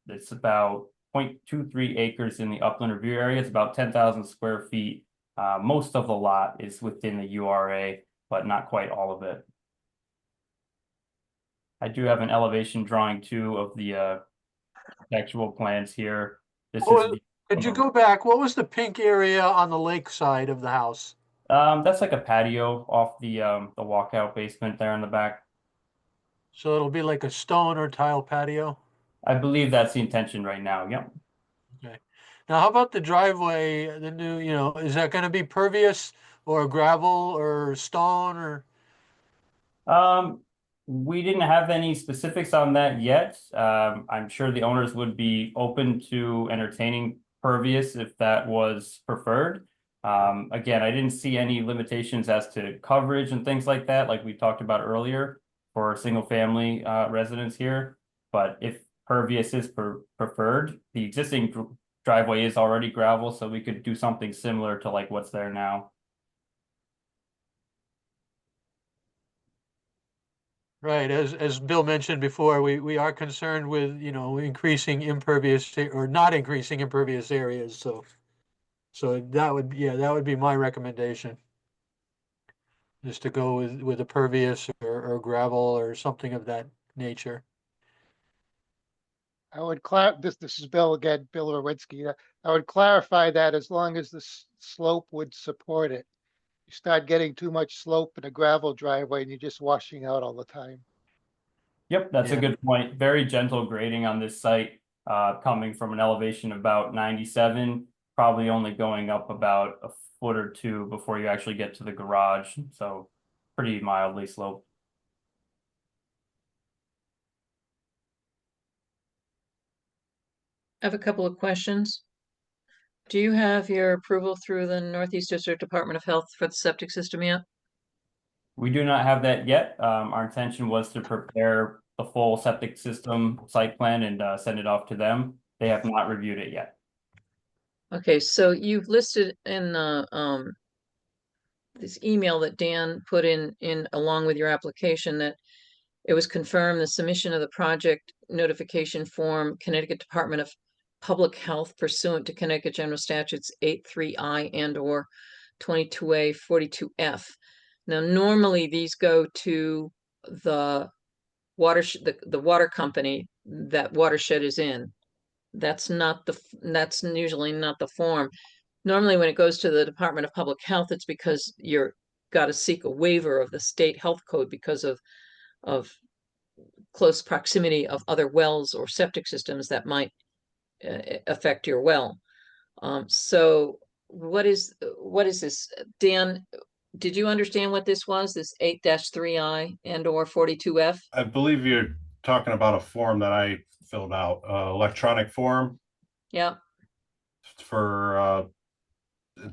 [SPEAKER 12] It's about 0.23 acres in the upland review area. It's about 10,000 square feet. Most of the lot is within the URA, but not quite all of it. I do have an elevation drawing too of the actual plans here.
[SPEAKER 2] Could you go back? What was the pink area on the lake side of the house?
[SPEAKER 12] That's like a patio off the walkout basement there in the back.
[SPEAKER 2] So it'll be like a stone or tile patio?
[SPEAKER 12] I believe that's the intention right now. Yep.
[SPEAKER 2] Okay. Now, how about the driveway, the new, is that going to be pervious or gravel or stone or?
[SPEAKER 12] We didn't have any specifics on that yet. I'm sure the owners would be open to entertaining pervious if that was preferred. Again, I didn't see any limitations as to coverage and things like that, like we talked about earlier for single family residents here. But if pervious is preferred, the existing driveway is already gravel, so we could do something similar to like what's there now.
[SPEAKER 2] Right, as Bill mentioned before, we are concerned with, increasing impervious or not increasing impervious areas, so that would be my recommendation. Just to go with a pervious or gravel or something of that nature.
[SPEAKER 1] I would this is Bill again, Bill Rowinski. I would clarify that as long as the slope would support it. You start getting too much slope in a gravel driveway and you're just washing out all the time.
[SPEAKER 12] Yep, that's
[SPEAKER 2] Yeah.
[SPEAKER 12] a good point. Very gentle grading on this site, coming from an elevation of about 97, probably only going up about a foot or two before you actually get to the garage. So pretty mildly sloped.
[SPEAKER 3] I have a couple of questions. Do you have your approval through the Northeast District Department of Health for the septic system yet?
[SPEAKER 12] We do not have that yet. Our intention was to prepare the full septic system site plan and send it off to them. They have not reviewed it yet.
[SPEAKER 3] Okay, so you've listed in the this email that Dan put in along with your application that it was confirmed the submission of the project notification form, Connecticut Department of Public Health pursuant to Connecticut General Statutes 83I and/or 22A 42F. Now, normally these go to the the water company that watershed is in. That's usually not the form. Normally, when it goes to the Department of Public Health, it's because you're got to seek a waiver of the state health code because of close proximity of other wells or septic systems that might affect your well. So what is this? Dan, did you understand what this was, this 8-3I and/or 42F?
[SPEAKER 5] I believe you're talking about a form that I filled out, electronic form
[SPEAKER 3] Yeah,
[SPEAKER 5] for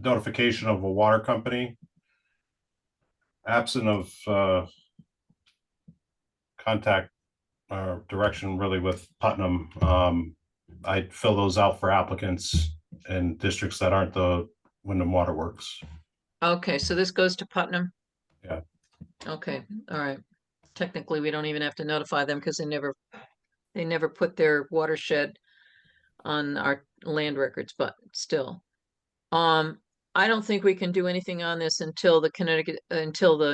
[SPEAKER 5] notification of a water company. Absent of contact or direction really with Putnam, I fill those out for applicants in districts that aren't the Wyndham Water Works.
[SPEAKER 3] okay, so this goes to Putnam?
[SPEAKER 5] Yeah.
[SPEAKER 3] Okay, all right. Technically, we don't even have to notify them because they never put their watershed on our land records, but still. I don't think we can do anything on this until the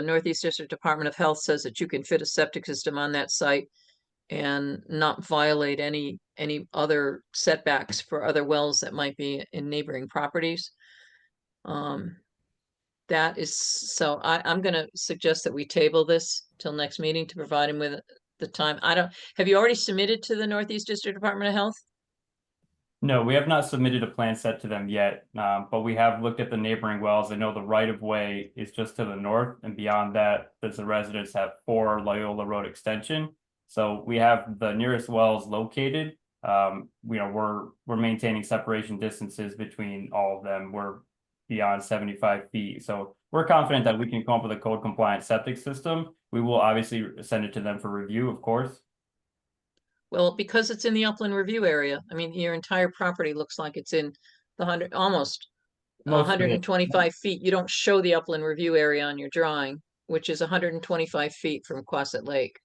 [SPEAKER 3] Northeast District Department of Health says that you can fit a septic system on that site and not violate any other setbacks for other wells that might be in neighboring properties. That is, so I'm gonna suggest that we table this till next meeting to provide him with the time. Have you already submitted to the Northeast District Department of Health?
[SPEAKER 12] No, we have not submitted a plan set to them yet, but we have looked at the neighboring wells. I know the right of way is just to the north, and beyond that, there's the residents have 4 Loyola Road extension. So we have the nearest wells located. We're maintaining separation distances between all of them. We're beyond 75 feet. So we're confident that we can come up with a code compliant septic system. We will obviously send it to them for review, of course.
[SPEAKER 3] Well, because it's in the upland review area, I mean, your entire property looks like it's in the almost
[SPEAKER 12] Most of it.
[SPEAKER 3] 125 feet. You don't show the upland review area on your drawing, which is 125 feet from Quasset Lake.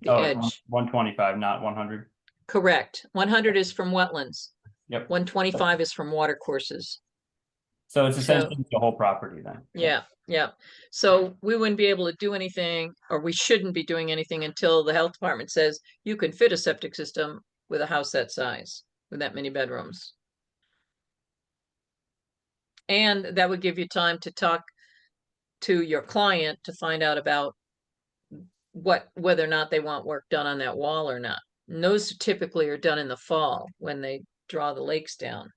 [SPEAKER 3] The
[SPEAKER 12] Oh,
[SPEAKER 3] edge.
[SPEAKER 12] 125, not 100.
[SPEAKER 3] Correct. 100 is from wetlands.
[SPEAKER 12] Yep.
[SPEAKER 3] 125 is from water courses.
[SPEAKER 12] So it's essentially the whole property then.
[SPEAKER 3] Yeah, yeah. So we wouldn't be able to do anything, or we shouldn't be doing anything until the health department says you can fit a septic system with a house that size, with that many bedrooms. And that would give you time to talk to your client to find out about whether or not they want work done on that wall or not. And those typically are done in the fall when they draw the lakes down.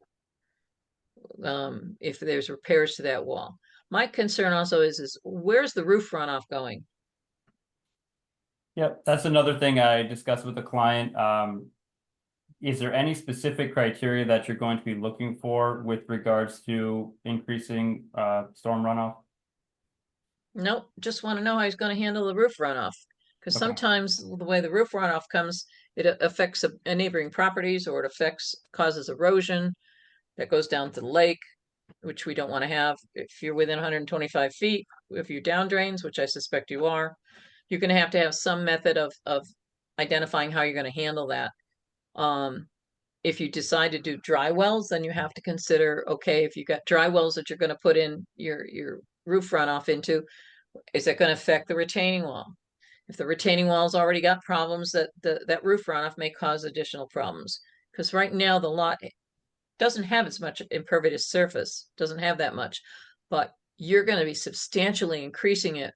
[SPEAKER 3] If there's repairs to that wall. My concern also is where's the roof runoff going?
[SPEAKER 12] Yep, that's another thing I discussed with the client. Is there any specific criteria that you're going to be looking for with regards to increasing storm runoff?
[SPEAKER 3] Nope, just want to know how he's going to handle the roof runoff. Because
[SPEAKER 12] Okay.
[SPEAKER 3] sometimes the way the roof runoff comes, it affects a neighboring properties, or it causes erosion that goes down to the lake, which we don't want to have. If you're within 125 feet, if you down drains, which I suspect you are, you're going to have some method of identifying how you're going to handle that. If you decide to do dry wells, then you have to consider, okay, if you've got dry wells that you're going to put in your roof runoff into, is that going to affect the retaining wall? If the retaining wall's already got problems, that roof runoff may cause additional problems. Because right now the lot doesn't have as much impervious surface, doesn't have that much, but you're going to be substantially increasing it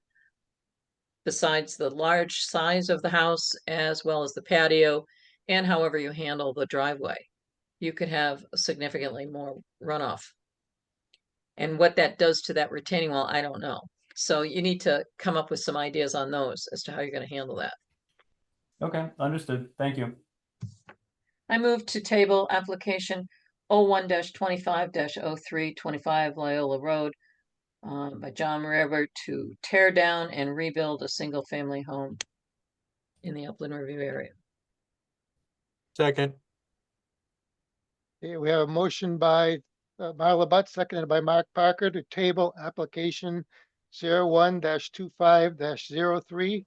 [SPEAKER 3] besides the large size of the house as well as the patio and however you handle the driveway. You could have significantly more runoff. And what that does to that retaining wall, I don't know. So you need to come up with some ideas on those as to how you're going to handle that. Okay,
[SPEAKER 12] understood. Thank you.
[SPEAKER 3] I move to table application 01-25-03 25 Loyola Road by John River to tear down and rebuild a single family home in the Upland Review area.
[SPEAKER 2] Second.
[SPEAKER 1] Okay, we have a motion by Marla Butt, seconded by Mark Parker to table application 01-25-03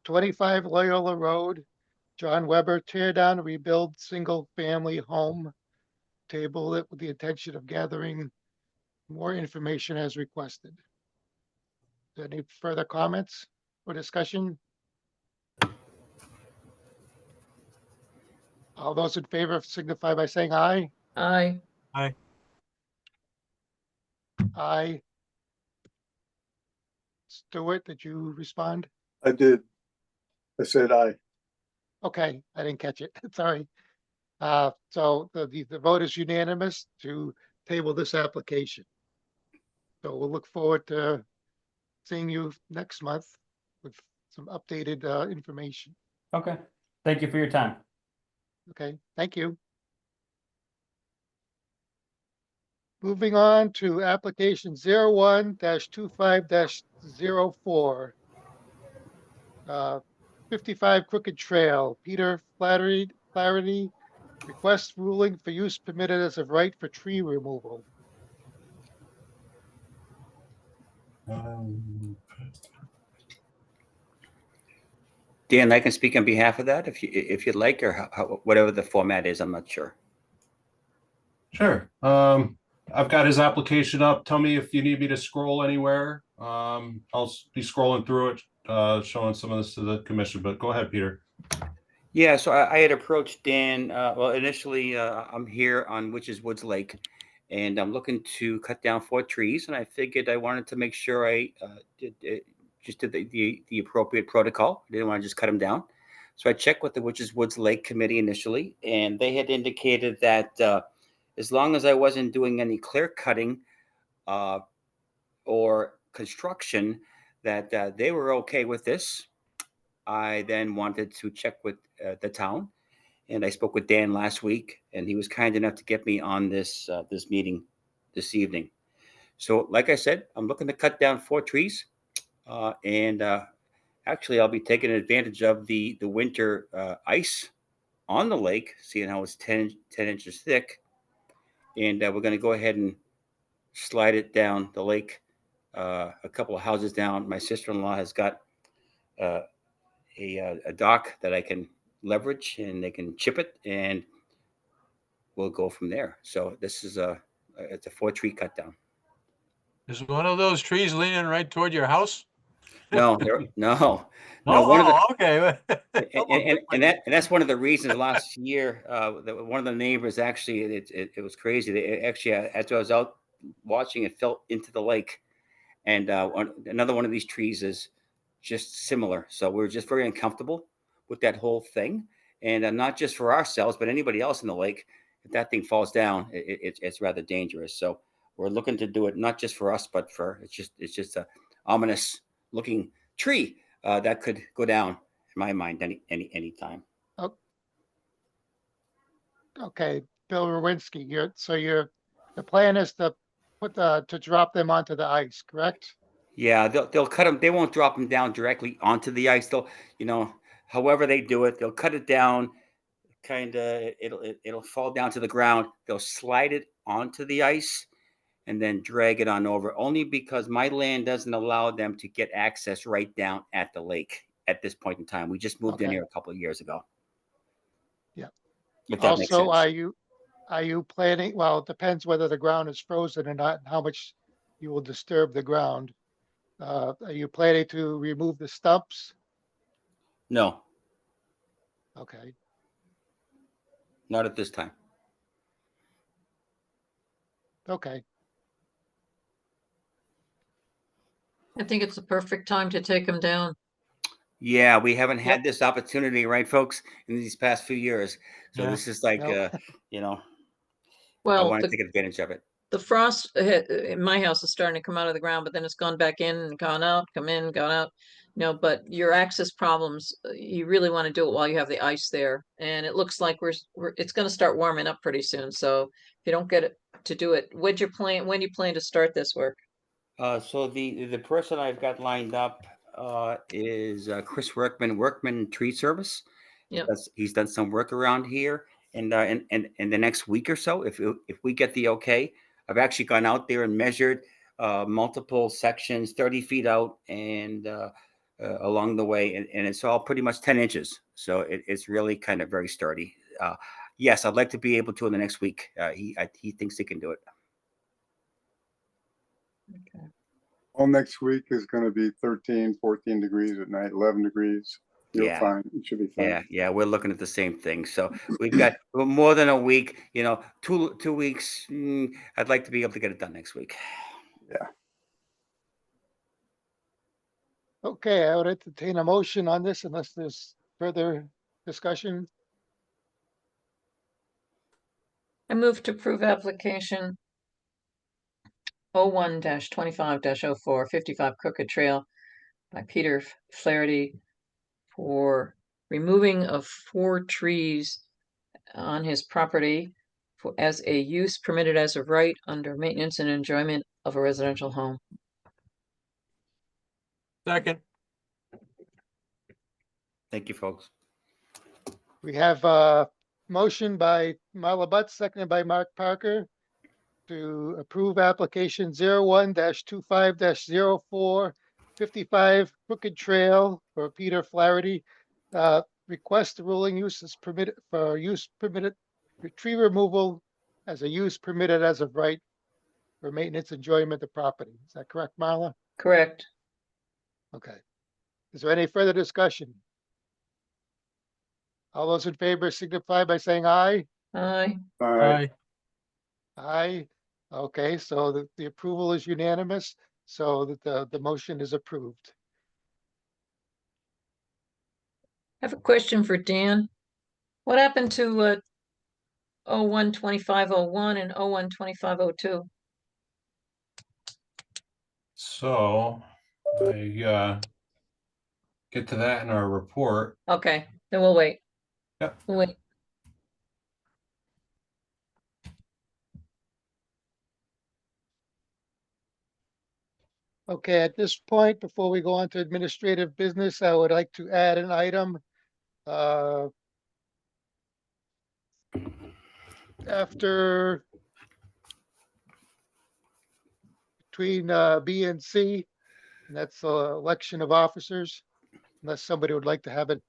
[SPEAKER 1] 25 Loyola Road, John Weber, tear down, rebuild single family home. Table it with the intention of gathering more information as requested. Any further comments or discussion? All those in favor signify by saying aye.
[SPEAKER 3] Aye.
[SPEAKER 2] Aye.
[SPEAKER 1] Aye. Stewart, did you respond?
[SPEAKER 4] I did. I said aye.
[SPEAKER 1] Okay, I didn't catch it. Sorry. So the vote is unanimous to table this application. So we'll look forward to seeing you next month with some updated information.
[SPEAKER 12] Okay. Thank you for your time.
[SPEAKER 1] Okay, thank you. Moving on to application 01-25-04. 55 Crooked Trail, Peter Flaherty requests ruling for use permitted as of right for tree removal.
[SPEAKER 13] Dan, I can speak on behalf of that if you'd like, or whatever the format is. I'm not sure.
[SPEAKER 5] Sure. I've got his application up. Tell me if you need me to scroll anywhere. I'll be scrolling through it, showing some of this to the commission, but go ahead, Peter.
[SPEAKER 13] Yeah, so I had approached Dan. Well, initially, I'm here on Woods Lake, and I'm looking to cut down 4 trees, and I figured I wanted to make sure I did the appropriate protocol. I didn't want to just cut them down. So I checked with the Woods Lake committee initially, and they had indicated that as long as I wasn't doing any clear cutting or construction, that they were okay with this. I then wanted to check with the town, and I spoke with Dan last week, and he was kind enough to get me on this this meeting this evening. So, like I said, I'm looking to cut down 4 trees, and actually, I'll be taking advantage of the winter ice on the lake, seeing how it's 10 inches thick, and we're going to go ahead and slide it down the lake a couple of houses down. My sister-in-law has got a dock that I can leverage, and they can chip it, and we'll go from there. So this is it's a 4-tree cut down.
[SPEAKER 2] Is one of those trees leaning right toward your house?
[SPEAKER 13] No, no. One of the
[SPEAKER 2] Okay.
[SPEAKER 13] and that's one of the reasons last year that one of the neighbors actually it was crazy. They actually, as I was out watching, it fell into the lake, and another one of these trees is just similar. So we're just very uncomfortable with that whole thing, and not just for ourselves, but anybody else in the lake. If that thing falls down, it's rather dangerous. So we're looking to do it not just for us, but for it's just a ominous looking tree that could go down in my mind any time.
[SPEAKER 1] Oh, okay, Bill Rowinski, the plan is to to drop them onto the ice, correct?
[SPEAKER 13] Yeah, they'll cut them. They won't drop them down directly onto the ice. They'll, however they do it, they'll cut it down. Kind of, it'll fall down to the ground. They'll slide it onto the ice and then drag it on over. Only because my land doesn't allow them to get access right down at the lake at this point in time. We just moved in
[SPEAKER 1] Okay.
[SPEAKER 13] here a couple of years ago.
[SPEAKER 1] Yeah.
[SPEAKER 13] If that makes
[SPEAKER 1] Also,
[SPEAKER 13] sense.
[SPEAKER 1] are you planning, well, it depends whether the ground is frozen or not and how much you will disturb the ground. Are you planning to remove the stumps?
[SPEAKER 13] No,
[SPEAKER 1] Okay,
[SPEAKER 13] not at this time.
[SPEAKER 1] okay.
[SPEAKER 3] I think it's the perfect time to take them down.
[SPEAKER 13] Yeah, we haven't had
[SPEAKER 1] Yep.
[SPEAKER 13] this opportunity, right, folks, in these past few years. So
[SPEAKER 2] Yeah.
[SPEAKER 13] this is like,
[SPEAKER 1] No.
[SPEAKER 13] I
[SPEAKER 3] Well,
[SPEAKER 13] want to take advantage of it.
[SPEAKER 3] the frost in my house is starting to come out of the ground, but then it's gone back in and gone out, come in, gone out. But your access problems, you really want to do it while you have the ice there. And it looks like it's going to start warming up pretty soon. So if you don't get it to do it, when do you plan to start this work?
[SPEAKER 13] So the person I've got lined up is Chris Workman Tree Service.
[SPEAKER 3] Yep.
[SPEAKER 13] He's done some work around here, and in the next week or so, if we get the okay, I've actually gone out there and measured multiple sections, 30 feet out, and along the way, and it's all pretty much 10 inches. So it's really kind of very sturdy. Yes, I'd like to be able to in the next week. He thinks he can do it.
[SPEAKER 3] Okay.
[SPEAKER 4] All next week is going to be 13, 14 degrees at night, 11 degrees. You're
[SPEAKER 13] Yeah.
[SPEAKER 4] fine. It should be fine.
[SPEAKER 13] Yeah, we're looking at the same thing. So we've got more than a week. 2 weeks. I'd like to be able to get it done next week.
[SPEAKER 4] Yeah.
[SPEAKER 1] Okay, I would entertain a motion on this unless there's further discussion.
[SPEAKER 3] I move to approve application 01-25-04, 55 Crooked Trail by Peter Flaherty for removing of 4 trees on his property as a use permitted as of right under maintenance and enjoyment of a residential home.
[SPEAKER 2] Second.
[SPEAKER 13] Thank you, folks.
[SPEAKER 1] We have a motion by Marla Butts, seconded by Mark Parker to approve application 01-25-04, 55 Crooked Trail for Peter Flaherty. Request the ruling use is permitted for use permitted tree removal as a use permitted as of right for maintenance enjoyment of property. Is that correct, Marla?
[SPEAKER 3] Correct.
[SPEAKER 1] Okay. Is there any further discussion? All those in favor signify by saying aye.
[SPEAKER 3] Aye.
[SPEAKER 2] Aye.
[SPEAKER 1] Aye. Okay, so the approval is unanimous, so that the motion is approved.
[SPEAKER 3] I have a question for Dan. What happened to 01-25-01 and 01-25-02?
[SPEAKER 5] So I get to that in our report.
[SPEAKER 3] Okay, then we'll wait.
[SPEAKER 5] Yep.
[SPEAKER 3] We'll wait.
[SPEAKER 1] Okay, at this point, before we go on to administrative business, I would like to add an item. After between B and C, and that's election of officers, unless somebody would like to have it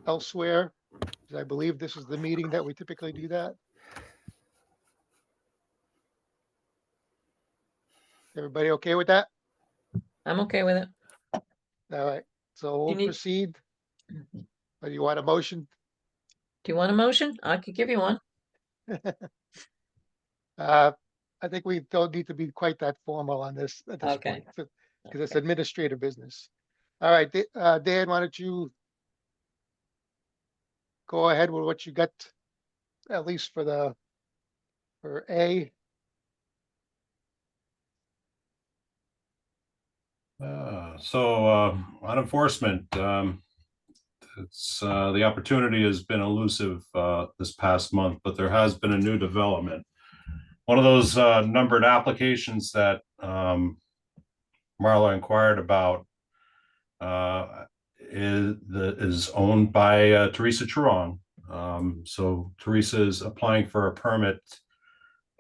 [SPEAKER 1] elsewhere, because I believe this is the meeting that we typically do that. Everybody okay with that?
[SPEAKER 3] I'm okay with it.
[SPEAKER 1] All right, so we'll
[SPEAKER 3] need-
[SPEAKER 1] proceed. Or you want a motion?
[SPEAKER 3] Do you want a motion? I could give you one.
[SPEAKER 1] I think we don't need to be quite that formal on this at this
[SPEAKER 3] Okay.
[SPEAKER 1] point, because it's administrative business. All right, Dan, why don't you go ahead with what you got, at least for A.
[SPEAKER 5] On enforcement, it's the opportunity has been elusive this past month, but there has been a new development. One of those numbered applications that Marla inquired about is owned by Teresa Truong. So Teresa is applying for a permit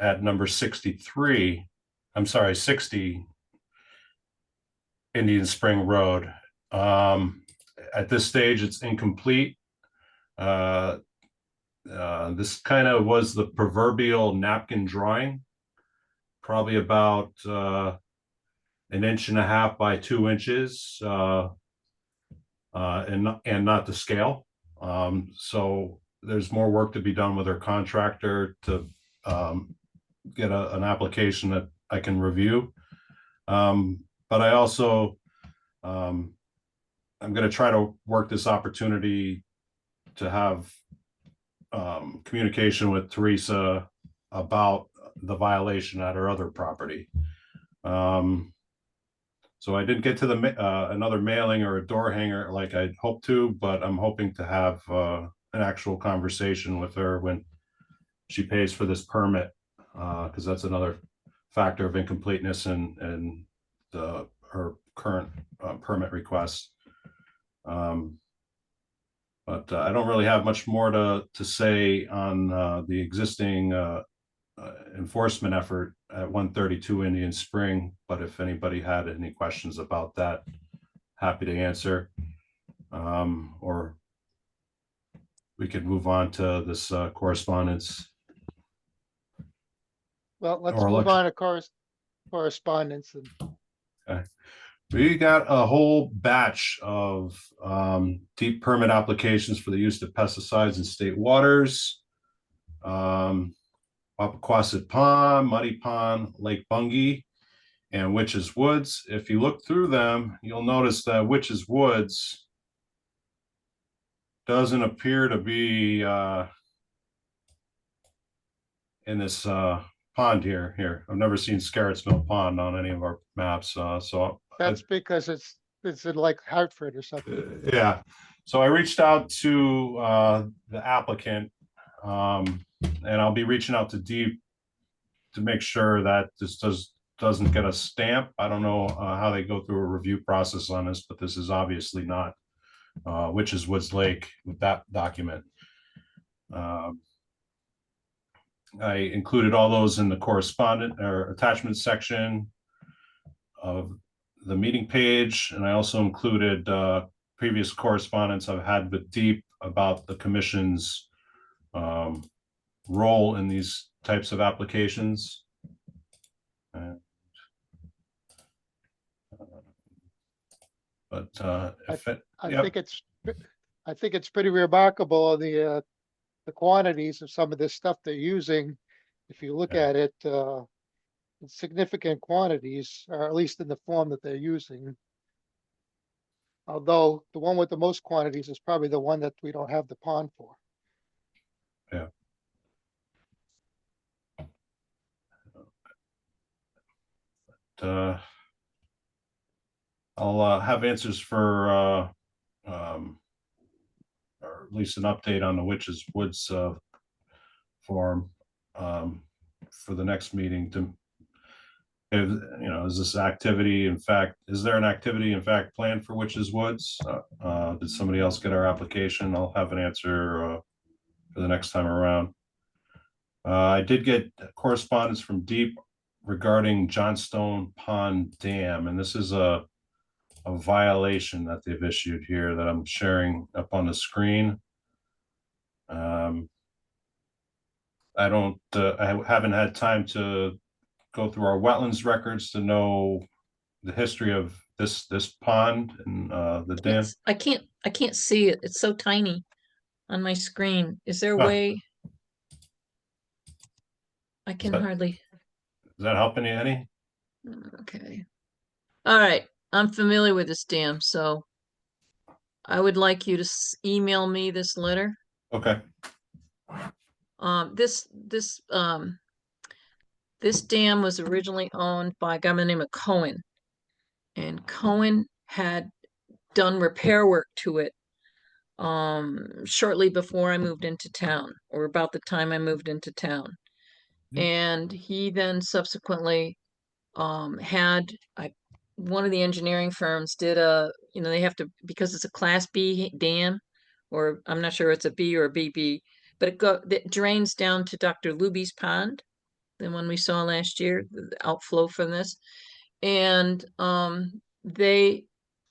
[SPEAKER 5] at number 63. I'm sorry, 60 Indian Spring Road. At this stage, it's incomplete. This kind of was the proverbial napkin drawing, probably about 1.5 inches by 2 inches, and not to scale. So there's more work to be done with our contractor to get an application that I can review. But I also, I'm going to try to work this opportunity to have communication with Teresa about the violation at her other property. So I didn't get to the another mailing or a door hanger like I'd hoped to, but I'm hoping to have an actual conversation with her when she pays for this permit, because that's another factor of incompleteness and her current permit request. But I don't really have much more to say on the existing enforcement effort at 132 Indian Spring. But if anybody had any questions about that, happy to answer. Or we could move on to this correspondence.
[SPEAKER 1] Well, let's
[SPEAKER 5] Or
[SPEAKER 1] move
[SPEAKER 5] election.
[SPEAKER 1] on to correspondence.
[SPEAKER 5] Okay. We got a whole batch of deep permit applications for the use of pesticides in state waters. Wapaquasit Pond, Muddy Pond, Lake Bungie. and Witches Woods. If you look through them, you'll notice that Witches Woods doesn't appear to be in this pond here. I've never seen Scarrett's Mill Pond on any of our maps. So
[SPEAKER 1] That's because it's in like Hartford or something.
[SPEAKER 5] yeah. So I reached out to the applicant, and I'll be reaching out to Deep to make sure that this doesn't get a stamp. I don't know how they go through a review process on this, but this is obviously not Witches Woods Lake with that document. I included all those in the correspondent or attachment section of the meeting page, and I also included previous correspondence I've had with Deep about the commission's role in these types of applications. But if it,
[SPEAKER 1] I
[SPEAKER 5] yep.
[SPEAKER 1] think it's pretty remarkable the quantities of some of this stuff they're using. If you look
[SPEAKER 5] Yeah.
[SPEAKER 1] at it, in significant quantities, or at least in the form that they're using. Although the one with the most quantities is probably the one that we don't have the pond for.
[SPEAKER 5] Yeah. I'll have answers for or at least an update on the Witches Woods form for the next meeting. To if, is this activity in fact, is there an activity in fact planned for Witches Woods? Did somebody else get our application? I'll have an answer for the next time around. I did get correspondence from Deep regarding Johnstone Pond Dam, and this is a violation that they've issued here that I'm sharing up on the screen. I haven't had time to go through our wetlands records to know the history of this pond and the dam.
[SPEAKER 3] I can't see it. It's so tiny on my screen. Is there a
[SPEAKER 5] Ah.
[SPEAKER 3] way? I can hardly.
[SPEAKER 5] Does that help any?
[SPEAKER 3] Okay. All right. I'm familiar with this dam, so I would like you to email me this letter.
[SPEAKER 5] Okay.
[SPEAKER 3] This dam was originally owned by a guy named Cohen, and Cohen had done repair work to it shortly before I moved into town, or about the time I moved into town. And he then subsequently had one of the engineering firms did they have to, because it's a Class B dam, or I'm not sure it's a B or a BB, but it drains down to Dr. Luby's pond, the one we saw last year, the outflow from this. And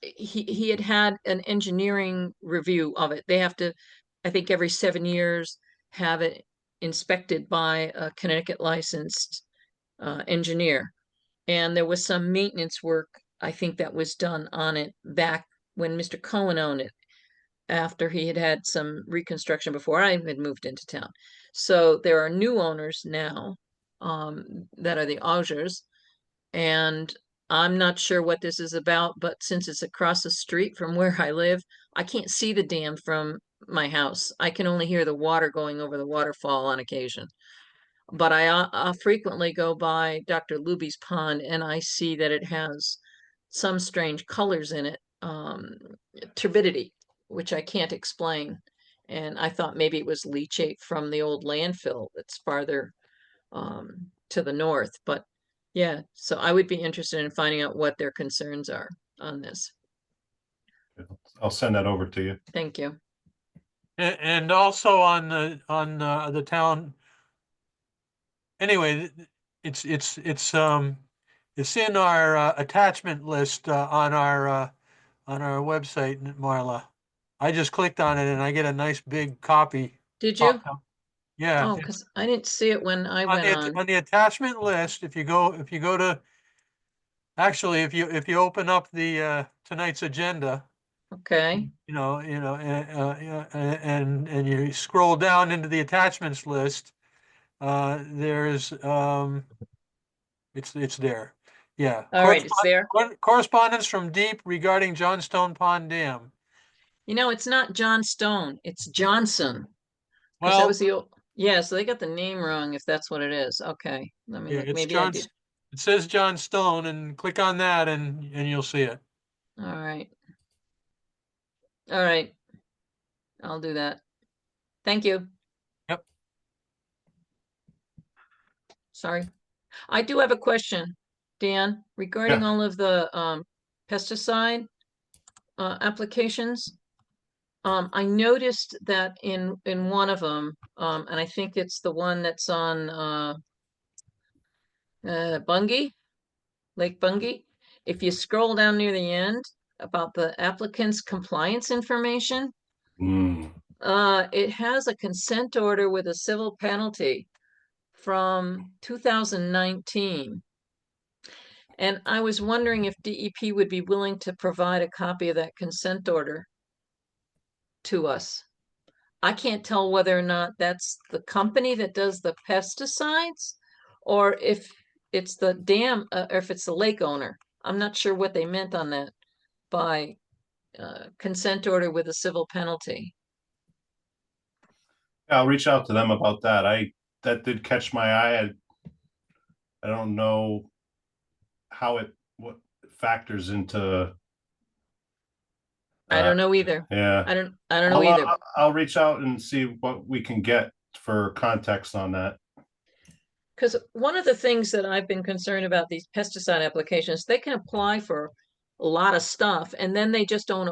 [SPEAKER 3] he had an engineering review of it. They have to, I think every 7 years, have it inspected by a Connecticut licensed engineer. And there was some maintenance work, I think, that was done on it back when Mr. Cohen owned it, after he had some reconstruction before I had moved into town. So there are new owners now that are the Augers, and I'm not sure what this is about, but since it's across the street from where I live, I can't see the dam from my house. I can only hear the water going over the waterfall on occasion. But I frequently go by Dr. Luby's pond, and I see that it has some strange colors in it, turbidity, which I can't explain. And I thought maybe it was leachate from the old landfill that's farther to the north. But yeah, so I would be interested in finding out what their concerns are on this.
[SPEAKER 5] I'll send that over to you.
[SPEAKER 3] Thank you.
[SPEAKER 2] And also on the town. Anyway, it's in our attachment list on our website, Marla. I just clicked on it and I get a nice big copy.
[SPEAKER 3] Did you?
[SPEAKER 2] Yeah.
[SPEAKER 3] Oh, because I didn't see it when I went on.
[SPEAKER 2] On the attachment list, if you go to, actually, if you open up the tonight's agenda,
[SPEAKER 3] Okay.
[SPEAKER 2] and you scroll down into the attachments list, there's it's there. Yeah.
[SPEAKER 3] All right, it's there.
[SPEAKER 2] Correspondence from Deep regarding Johnstone Pond Dam.
[SPEAKER 3] You know, it's not John Stone, it's Johnson. Because that
[SPEAKER 2] Well,
[SPEAKER 3] was the old, yeah, so they got the name wrong if that's what it is. Okay, let me
[SPEAKER 2] yeah,
[SPEAKER 3] look.
[SPEAKER 2] it's
[SPEAKER 3] Maybe I
[SPEAKER 2] John.
[SPEAKER 3] did.
[SPEAKER 2] It says John Stone, and click on that, and you'll see it.
[SPEAKER 3] All right. All right. I'll do that. Thank you.
[SPEAKER 2] Yep.
[SPEAKER 3] Sorry. I do have a question, Dan, regarding
[SPEAKER 5] Yeah.
[SPEAKER 3] all of the pesticide applications. I noticed that in one of them, and I think it's the one that's on Bungie, Lake Bungie. If you scroll down near the end about the applicant's compliance information,
[SPEAKER 5] Mm.
[SPEAKER 3] it has a consent order with a civil penalty from 2019. And I was wondering if DEP would be willing to provide a copy of that consent order to us. I can't tell whether or not that's the company that does the pesticides or if it's the dam, or if it's the lake owner. I'm not sure what they meant on that by consent order with a civil penalty.
[SPEAKER 5] Yeah, I'll reach out to them about that. That did catch my eye. I don't know how what factors into.
[SPEAKER 3] I don't know either.
[SPEAKER 5] Yeah.
[SPEAKER 3] I don't know either.
[SPEAKER 5] I'll reach out and see what we can get for context on that.
[SPEAKER 3] Because one of the things that I've been concerned about these pesticide applications, they can apply for a lot of stuff and then they just don't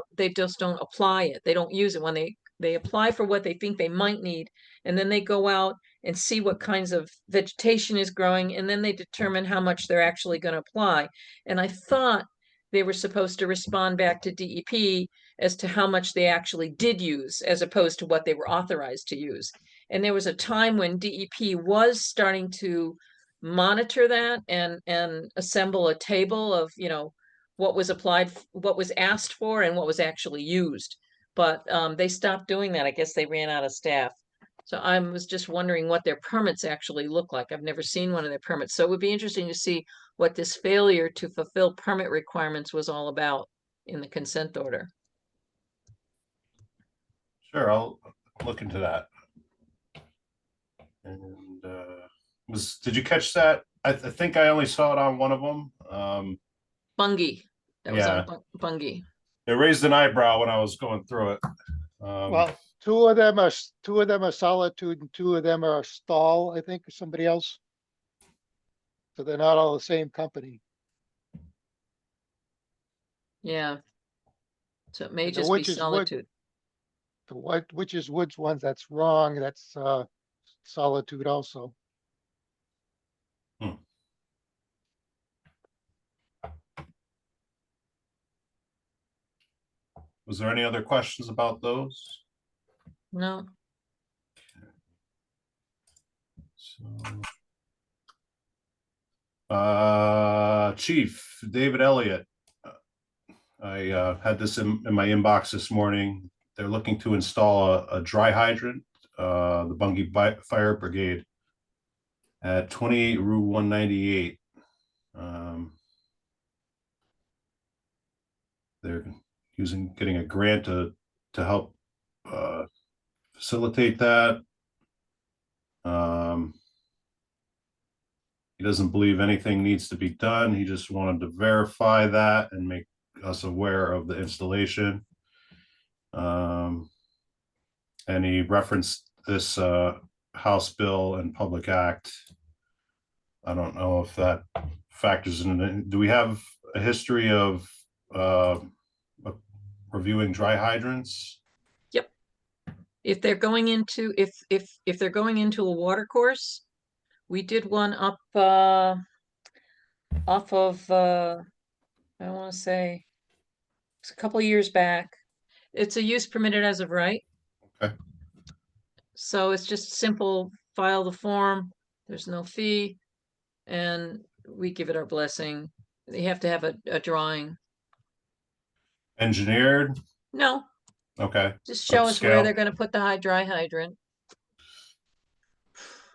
[SPEAKER 3] apply it. They don't use it when they apply for what they think they might need, and then they go out and see what kinds of vegetation is growing, and then they determine how much they're actually going to apply. And I thought they were supposed to respond back to DEP as to how much they actually did use, as opposed to what they were authorized to use. And there was a time when DEP was starting to monitor that and assemble a table of, what was applied, what was asked for, and what was actually used. But they stopped doing that. I guess they ran out of staff. So I was just wondering what their permits actually look like. I've never seen one of their permits. So it would be interesting to see what this failure to fulfill permit requirements was all about in the consent order.
[SPEAKER 5] Sure, I'll look into that. And did you catch that? I think I only saw it on one of them.
[SPEAKER 3] Bungie. That was
[SPEAKER 5] Yeah.
[SPEAKER 3] on Bungie.
[SPEAKER 5] It raised an eyebrow when I was going through it.
[SPEAKER 1] Well, two of them are Solitude and two of them are Stall, I think, or somebody else. So they're not all the same company.
[SPEAKER 3] Yeah. So it may
[SPEAKER 1] And the
[SPEAKER 3] just be
[SPEAKER 1] Which is Wood-
[SPEAKER 3] Solitude.
[SPEAKER 1] The Which is Woods ones, that's wrong. That's Solitude also.
[SPEAKER 5] Was there any other questions about those?
[SPEAKER 3] No.
[SPEAKER 5] So, Chief David Elliott. I had this in my inbox this morning. They're looking to install a dry hydrant, the Bungie Fire Brigade at 28 Route 198. They're getting a grant to help facilitate that. He doesn't believe anything needs to be done. He just wanted to verify that and make us aware of the installation. And he referenced this House bill and Public Act. I don't know if that factors in. Do we have a history of reviewing dry hydrants?
[SPEAKER 3] Yep. If they're going into if they're going into a water course, we did one up off of I want to say it's a couple years back. It's a use permitted as of right.
[SPEAKER 5] Okay.
[SPEAKER 3] So it's just simple, file the form, there's no fee, and we give it our blessing. They have to have a drawing.
[SPEAKER 5] Engineered?
[SPEAKER 3] No,
[SPEAKER 5] Okay.
[SPEAKER 3] just show us where
[SPEAKER 5] Upscale.
[SPEAKER 3] they're going to put the dry hydrant.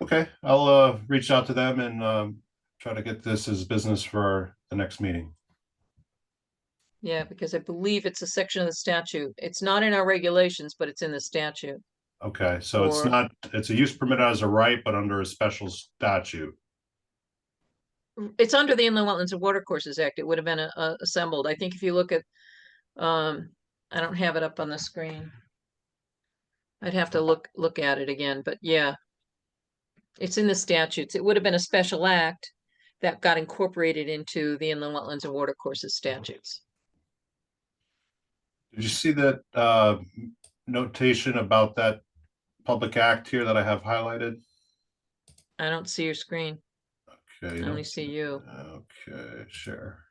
[SPEAKER 5] Okay, I'll reach out to them and try to get this as business for the next meeting.
[SPEAKER 3] Yeah, because I believe it's a section of the statute. It's not in our regulations, but it's in the statute.
[SPEAKER 5] Okay, so it's
[SPEAKER 3] Or-
[SPEAKER 5] not, it's a use permitted as a right, but under a special statute.
[SPEAKER 3] It's under the Inland Wetlands and Watercourses Act. It would have been assembled. I think if you look at, I don't have it up on the screen. I'd have to look at it again, but yeah. It's in the statutes. It would have been a special act that got incorporated into the Inland Wetlands and Watercourses statutes.
[SPEAKER 5] Did you see that notation about that public act here that I have highlighted?
[SPEAKER 3] I don't see your screen.
[SPEAKER 5] Okay.
[SPEAKER 3] I
[SPEAKER 5] you
[SPEAKER 3] only
[SPEAKER 5] don't
[SPEAKER 3] see you.
[SPEAKER 5] Okay, sure.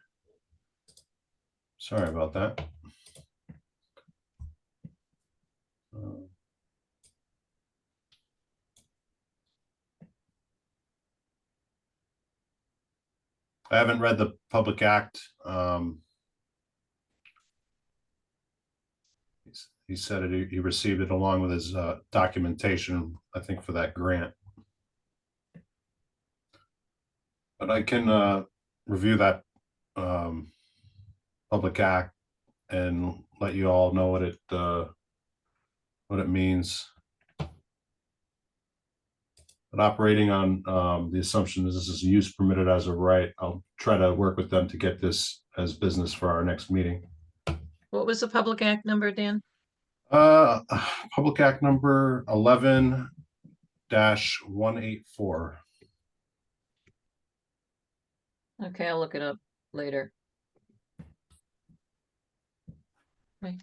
[SPEAKER 5] Sorry about that. I haven't read the public act. He said it, he received it along with his documentation, I think, for that grant. But I can review that public act and let you all know what it means. But operating on the assumption that this is use permitted as a right, I'll try to work with them to get this as business for our next meeting.
[SPEAKER 3] What was the public act number, Dan?
[SPEAKER 5] Public Act number 11-184.
[SPEAKER 3] Okay, I'll look it up later. Right.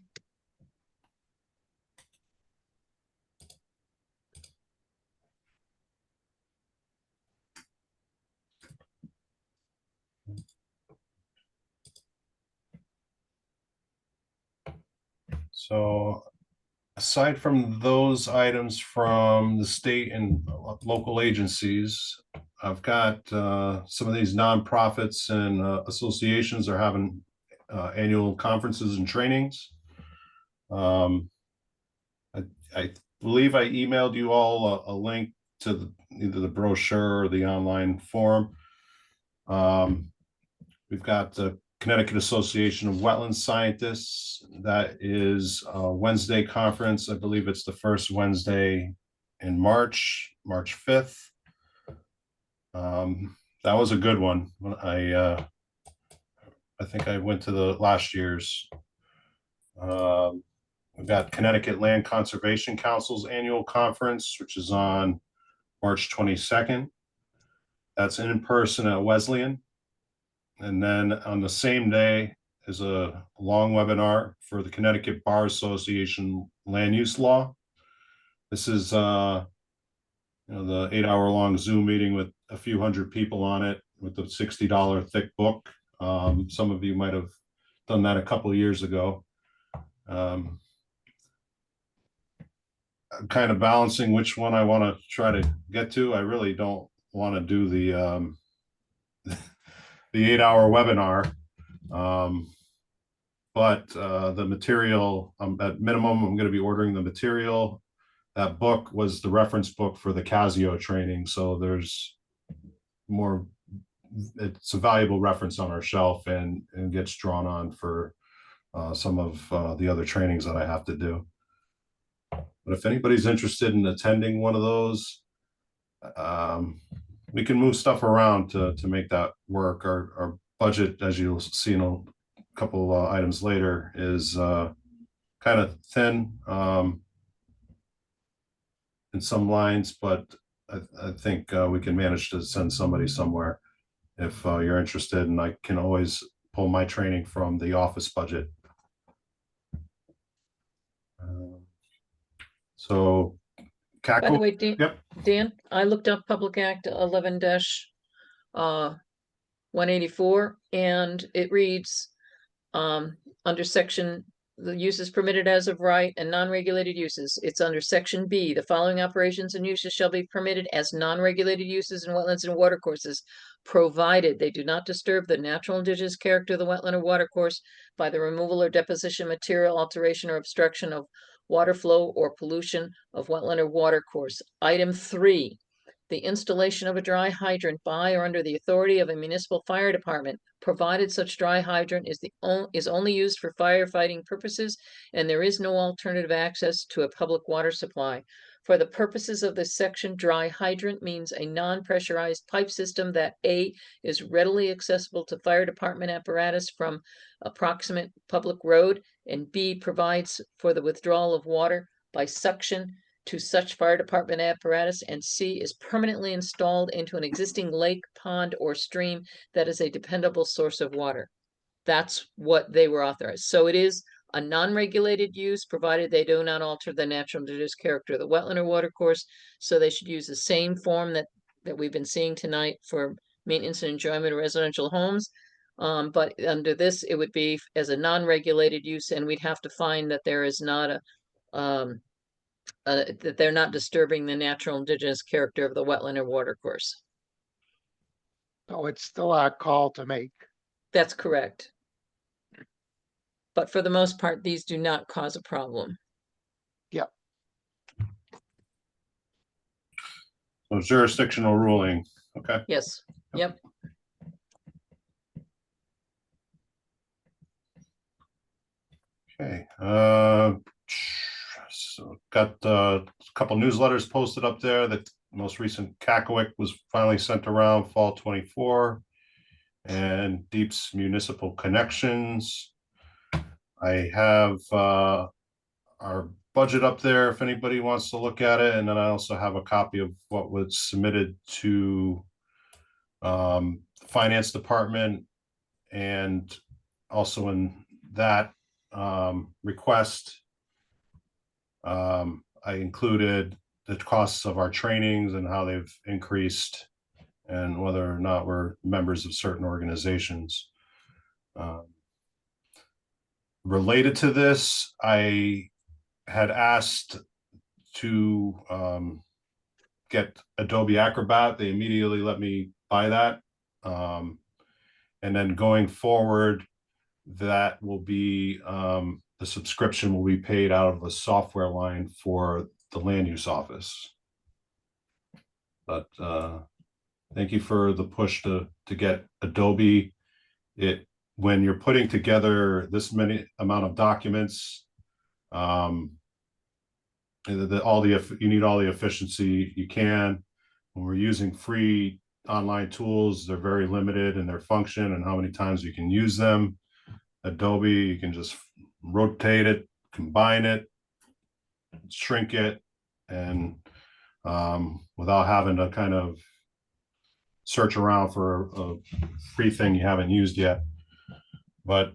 [SPEAKER 5] So aside from those items from the state and local agencies, I've got some of these nonprofits and associations are having annual conferences and trainings. I believe I emailed you all a link to either the brochure or the online form. We've got the Connecticut Association of Wetland Scientists. That is a Wednesday conference. I believe it's the first Wednesday in March 5th. That was a good one. I think I went to the last year's. We've got Connecticut Land Conservation Council's annual conference, which is on March 22nd. That's in person at Wesleyan. And then on the same day is a long webinar for the Connecticut Bar Association Land Use Law. This is the 8-hour-long Zoom meeting with a few hundred people on it with the $60 thick book. Some of you might have done that a couple of years ago. I'm kind of balancing which one I want to try to get to. I really don't want to do the 8-hour webinar. But the material, at minimum, I'm going to be ordering the material. That book was the reference book for the Casio training. So there's more, it's a valuable reference on our shelf and gets drawn on for some of the other trainings that I have to do. But if anybody's interested in attending one of those, we can move stuff around to make that work. Our budget, as you'll see in a couple items later, is kind of thin in some lines, but I think we can manage to send somebody somewhere if you're interested, and I can always pull my training from the office budget. So
[SPEAKER 3] By the way, Dan,
[SPEAKER 5] yep.
[SPEAKER 3] Dan, I looked up Public Act 11-184, and it reads under section, the uses permitted as of right and non-regulated uses. It's under section B. The following operations and uses shall be permitted as non-regulated uses in wetlands and watercourses, provided they do not disturb the natural indigenous character of the wetland or watercourse by the removal or deposition, material alteration, or obstruction of water flow or pollution of wetland or watercourse. Item 3, the installation of a dry hydrant by or under the authority of a municipal fire department, provided such dry hydrant is only used for firefighting purposes and there is no alternative access to a public water supply. For the purposes of this section, dry hydrant means a non-pressurized pipe system that A, is readily accessible to fire department apparatus from approximate public road, and B, provides for the withdrawal of water by suction to such fire department apparatus, and C, is permanently installed into an existing lake, pond, or stream that is a dependable source of water. That's what they were authorized. So it is a non-regulated use, provided they do not alter the natural indigenous character of the wetland or watercourse. So they should use the same form that we've been seeing tonight for maintenance and enjoyment of residential homes. But under this, it would be as a non-regulated use, and we'd have to find that there is not that they're not disturbing the natural indigenous character of the wetland or watercourse.
[SPEAKER 1] So it's still our call to make.
[SPEAKER 3] That's correct. But for the most part, these do not cause a problem.
[SPEAKER 1] Yep.
[SPEAKER 5] So jurisdictional ruling, okay.
[SPEAKER 3] Yes, yep.
[SPEAKER 5] Okay, so got a couple newsletters posted up there. The most recent CACWIC was finally sent around, fall 24, and Deep's Municipal Connections. I have our budget up there if anybody wants to look at it, and then I also have a copy of what was submitted to the Finance Department, and also in that request, I included the costs of our trainings and how they've increased and whether or not we're members of certain organizations. Related to this, I had asked to get Adobe Acrobat. They immediately let me buy that. And then going forward, that will be the subscription will be paid out of the software line for the land use office. But thank you for the push to get Adobe. When you're putting together this many amount of documents, you need all the efficiency you can. When we're using free online tools, they're very limited in their function and how many times you can use them. Adobe, you can just rotate it, combine it, shrink it, and without having to kind of search around for a free thing you haven't used yet. But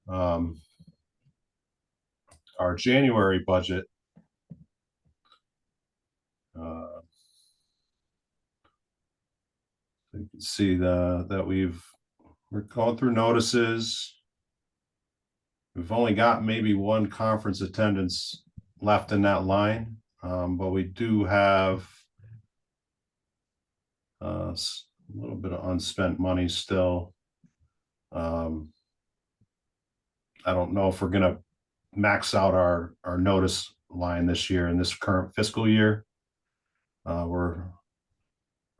[SPEAKER 5] our January budget, you can see that we're going through notices. We've only got maybe one conference attendance left in that line, but we do have a little bit of unspent money still. I don't know if we're going to max out our notice line this year in this current fiscal year. We're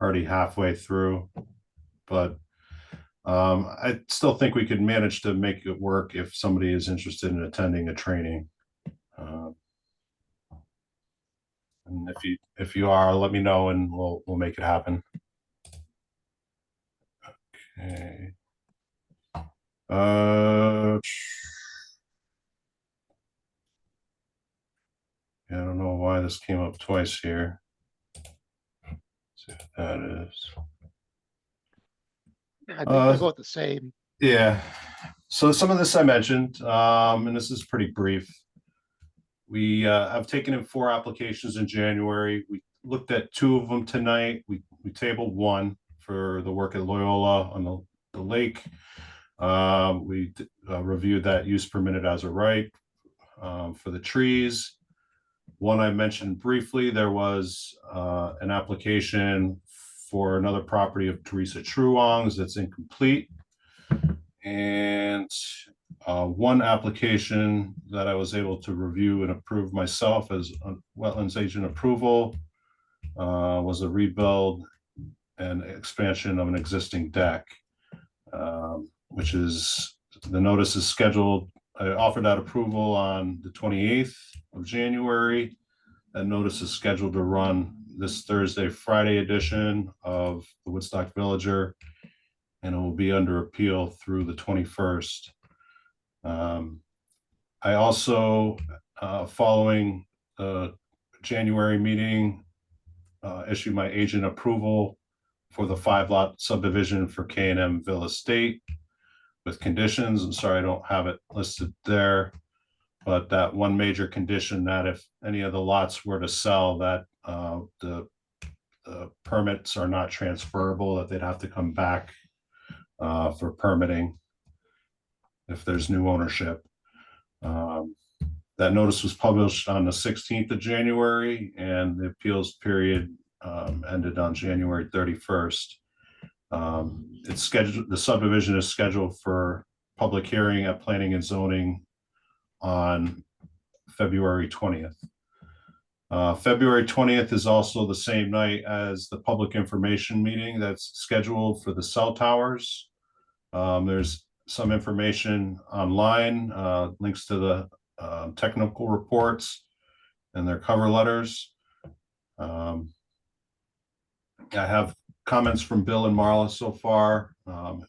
[SPEAKER 5] already halfway through, but I still think we could manage to make it work if somebody is interested in attending a training. And if you are, let me know and we'll make it happen. Okay. I don't know why this came up twice here. Let's see what that is.
[SPEAKER 1] I think they're both the same.
[SPEAKER 5] Yeah. So some of this I mentioned, and this is pretty brief. We have taken in 4 applications in January. We looked at 2 of them tonight. We tabled 1 for the work at Loyola on the lake. We reviewed that use permitted as a right for the trees. One I mentioned briefly, there was an application for another property of Teresa Truong's that's incomplete. And one application that I was able to review and approve myself as a wetlands agent approval was a rebuild and expansion of an existing deck, which is, the notice is scheduled. I offered that approval on the 28th of January. That notice is scheduled to run this Thursday, Friday edition of the Woodstock Villager, and it will be under appeal through the 21st. I also, following the January meeting, issued my agent approval for the 5-lot subdivision for K&M Villa Estate with conditions. I'm sorry, I don't have it listed there, but that one major condition that if any of the lots were to sell, that the permits are not transferable, that they'd have to come back for permitting if there's new ownership. That notice was published on the 16th of January, and the appeals period ended on January 31st. It's scheduled, the subdivision is scheduled for public hearing at Planning and Zoning on February 20th. February 20th is also the same night as the public information meeting that's scheduled for the cell towers. There's some information online, links to the technical reports and their cover letters. I have comments from Bill and Marla so far. And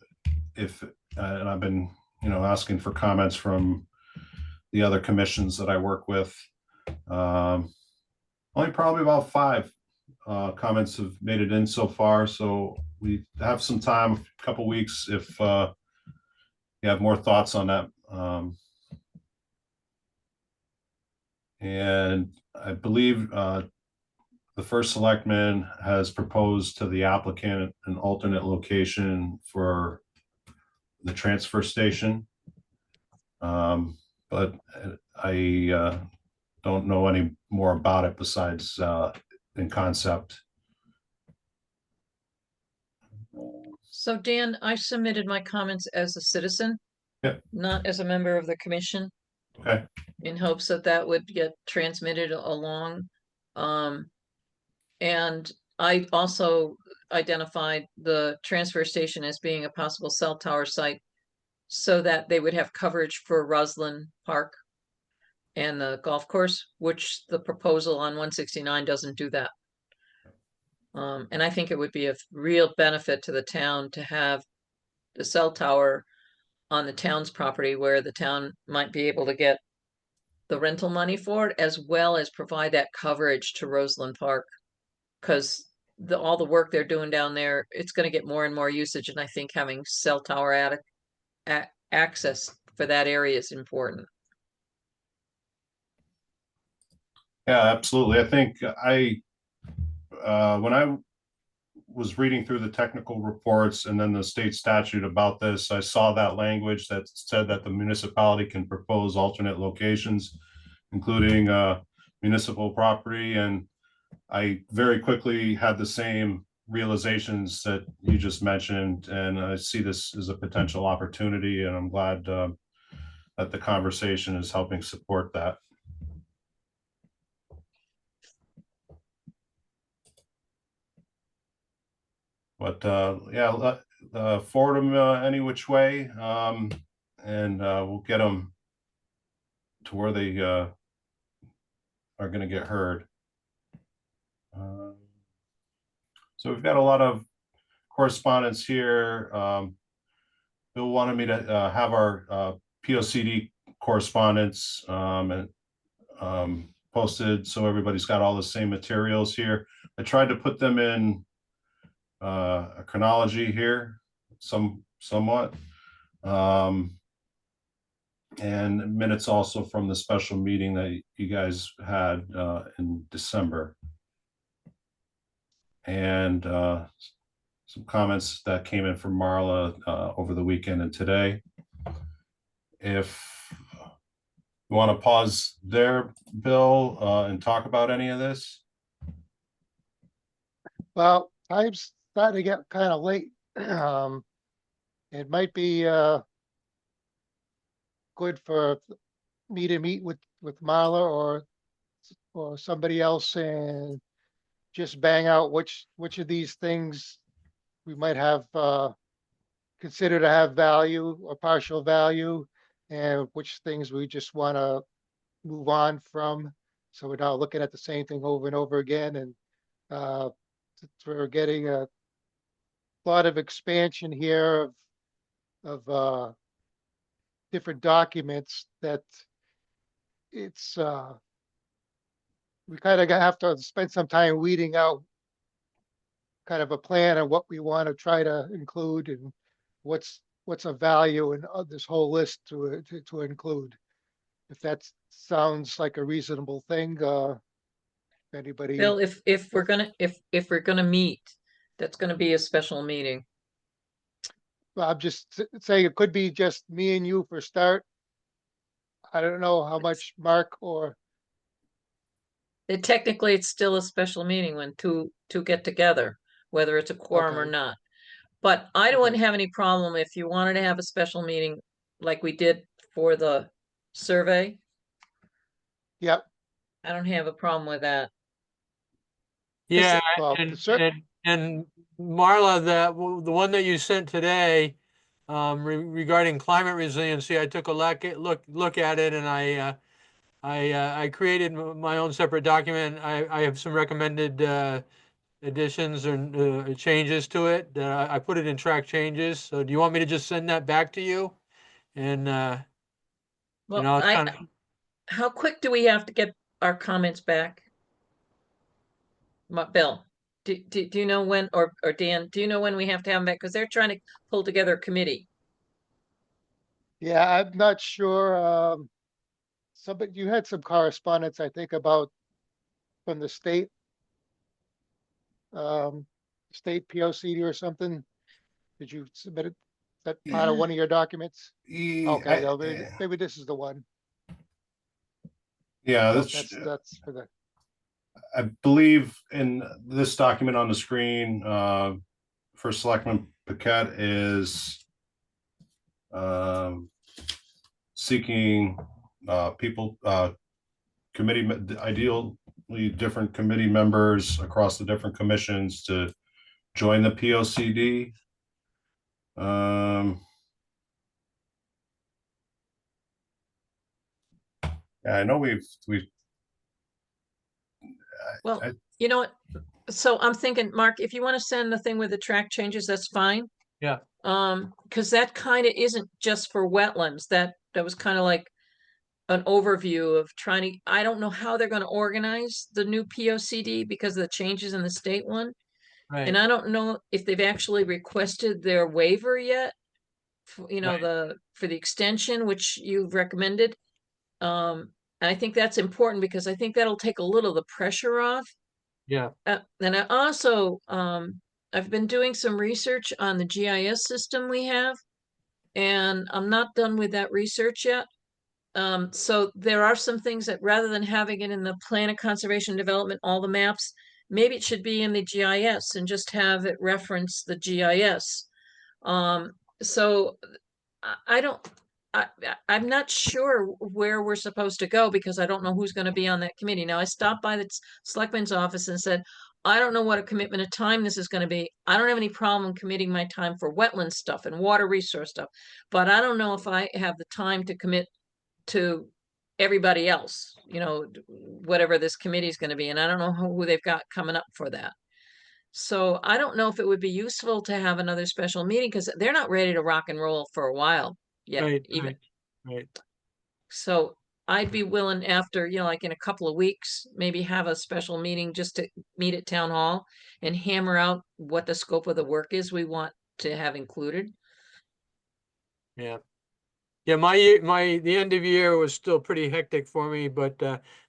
[SPEAKER 5] I've been, asking for comments from the other commissions that I work with. Only probably about 5 comments have made it in so far. So we have some time, a couple weeks, if you have more thoughts on that. And I believe the first selectman has proposed to the applicant an alternate location for the transfer station. But I don't know any more about it besides in concept.
[SPEAKER 3] So Dan, I submitted my comments as a citizen, not as a member of the commission,
[SPEAKER 5] Okay.
[SPEAKER 3] in hopes that that would get transmitted along. And I also identified the transfer station as being a possible cell tower site so that they would have coverage for Roslyn Park and the golf course, which the proposal on 169 doesn't do that. And I think it would be of real benefit to the town to have the cell tower on the town's property where the town might be able to get the rental money for it, as well as provide that coverage to Roseland Park. Because all the work they're doing down there, it's going to get more and more usage. And I think having cell tower access for that area is important.
[SPEAKER 5] Yeah, absolutely. I think when I was reading through the technical reports and then the state statute about this, I saw that language that said that the municipality can propose alternate locations, including municipal property. And I very quickly had the same realizations that you just mentioned, and I see this as a potential opportunity, and I'm glad that the conversation is helping support that. But yeah, forward them any which way, and we'll get them to where they are going to get heard. So we've got a lot of correspondence here. Bill wanted me to have our POCD correspondence and posted so everybody's got all the same materials here. I tried to put them in a chronology here, somewhat, and minutes also from the special meeting that you guys had in December, and some comments that came in from Marla over the weekend and today. If you want to pause there, Bill, and talk about any of this.
[SPEAKER 1] Well, time's starting to get kind of late. It might be good for me to meet with Marla or somebody else and just bang out which of these things we might have, consider to have value or partial value, and which things we just want to move on from. So we're not looking at the same thing over and over again, and we're getting a lot of expansion here of different documents that it's we kind of have to spend some time weeding out kind of a plan on what we want to try to include and what's of value in this whole list to include. If that sounds like a reasonable thing, anybody,
[SPEAKER 3] Bill, if we're gonna meet, that's gonna be a special meeting.
[SPEAKER 1] well, I'm just saying it could be just me and you for start. I don't know how much Mark or,
[SPEAKER 3] Technically, it's still a special meeting when two get together, whether it's a quorum or
[SPEAKER 1] Okay.
[SPEAKER 3] not. But I
[SPEAKER 1] Okay.
[SPEAKER 3] wouldn't have any problem if you wanted to have a special meeting like we did for the survey.
[SPEAKER 1] Yep,
[SPEAKER 3] I don't have a problem with that.
[SPEAKER 2] Yeah,
[SPEAKER 1] well,
[SPEAKER 2] and Marla, the one that you sent today, regarding climate resiliency, I took a look at it, and I created my own separate document. I have some recommended additions and changes to it. I put it in track changes. So do you want me to just send that back to you? And
[SPEAKER 3] Well,
[SPEAKER 2] it's kind of,
[SPEAKER 3] how quick do we have to get our comments back? Bill, do you know when, or Dan, do you know when we have to have them back? Because they're trying to pull together a committee.
[SPEAKER 1] yeah, I'm not sure. But you had some correspondence, I think, about from the um, state POCD or something. Did you submit it? Is that part of one of your documents? Okay, well, maybe this is the one.
[SPEAKER 5] Yeah,
[SPEAKER 1] Oh, that's for the,
[SPEAKER 5] I believe in this document on the screen, for Selectman Paquette is seeking people, ideally different committee members across the different commissions to join the POCD. Yeah, I know we've
[SPEAKER 3] Well, you know what? So I'm thinking, Mark, if you want to send the thing with the track changes, that's fine.
[SPEAKER 2] yeah,
[SPEAKER 3] Because that kind of isn't just for wetlands. That was kind of like an overview of trying to, I don't know how they're going to organize the new POCD because of the changes in the state one.
[SPEAKER 2] right.
[SPEAKER 3] And I don't know if they've actually requested their waiver yet, you know,
[SPEAKER 2] Right.
[SPEAKER 3] for the extension, which you've recommended. And I think that's important because I think that'll take a little of the pressure off.
[SPEAKER 2] Yeah,
[SPEAKER 3] And I also, I've been doing some research on the GIS system we have, and I'm not done with that research yet. So there are some things that rather than having it in the plan of conservation development, all the maps, maybe it should be in the GIS and just have it reference the GIS. So I don't, I'm not sure where we're supposed to go because I don't know who's going to be on that committee. Now, I stopped by the selectman's office and said, I don't know what a commitment of time this is going to be. I don't have any problem committing my time for wetland stuff and water resource stuff, but I don't know if I have the time to commit to everybody else, you know, whatever this committee is going to be. And I don't know who they've got coming up for that. So I don't know if it would be useful to have another special meeting because they're not ready to rock and roll for a while yet,
[SPEAKER 2] right,
[SPEAKER 3] even.
[SPEAKER 2] right.
[SPEAKER 3] So I'd be willing after, you know, like in a couple of weeks, maybe have a special meeting just to meet at town hall and hammer out what the scope of the work is we want to have included.
[SPEAKER 2] Yeah. Yeah, the end of year was still pretty hectic for me, but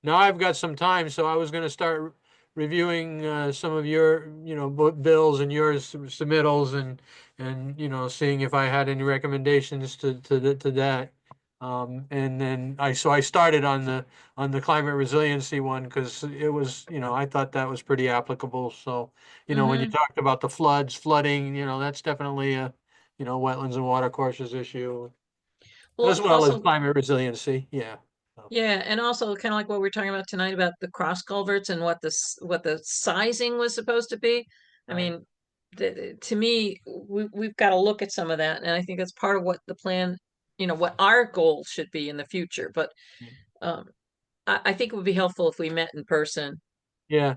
[SPEAKER 2] now I've got some time, so I was going to start reviewing some of your, bills and your submittals, and seeing if I had any recommendations to that. And then I started on the climate resiliency one because it was, I thought that was pretty applicable. So, when you talked about the flooding, that's definitely a, wetlands and water courses issue.
[SPEAKER 3] Well,
[SPEAKER 2] As well as
[SPEAKER 3] also,
[SPEAKER 2] climate resiliency, yeah.
[SPEAKER 3] Yeah, and also kind of like what we're talking about tonight about the cross culverts and what the sizing was supposed to be. I
[SPEAKER 2] Right.
[SPEAKER 3] mean, to me, we've got to look at some of that, and I think that's part of what the plan, what our goal should be in the future. But um, I think it would be helpful if we met in person.
[SPEAKER 2] Yeah.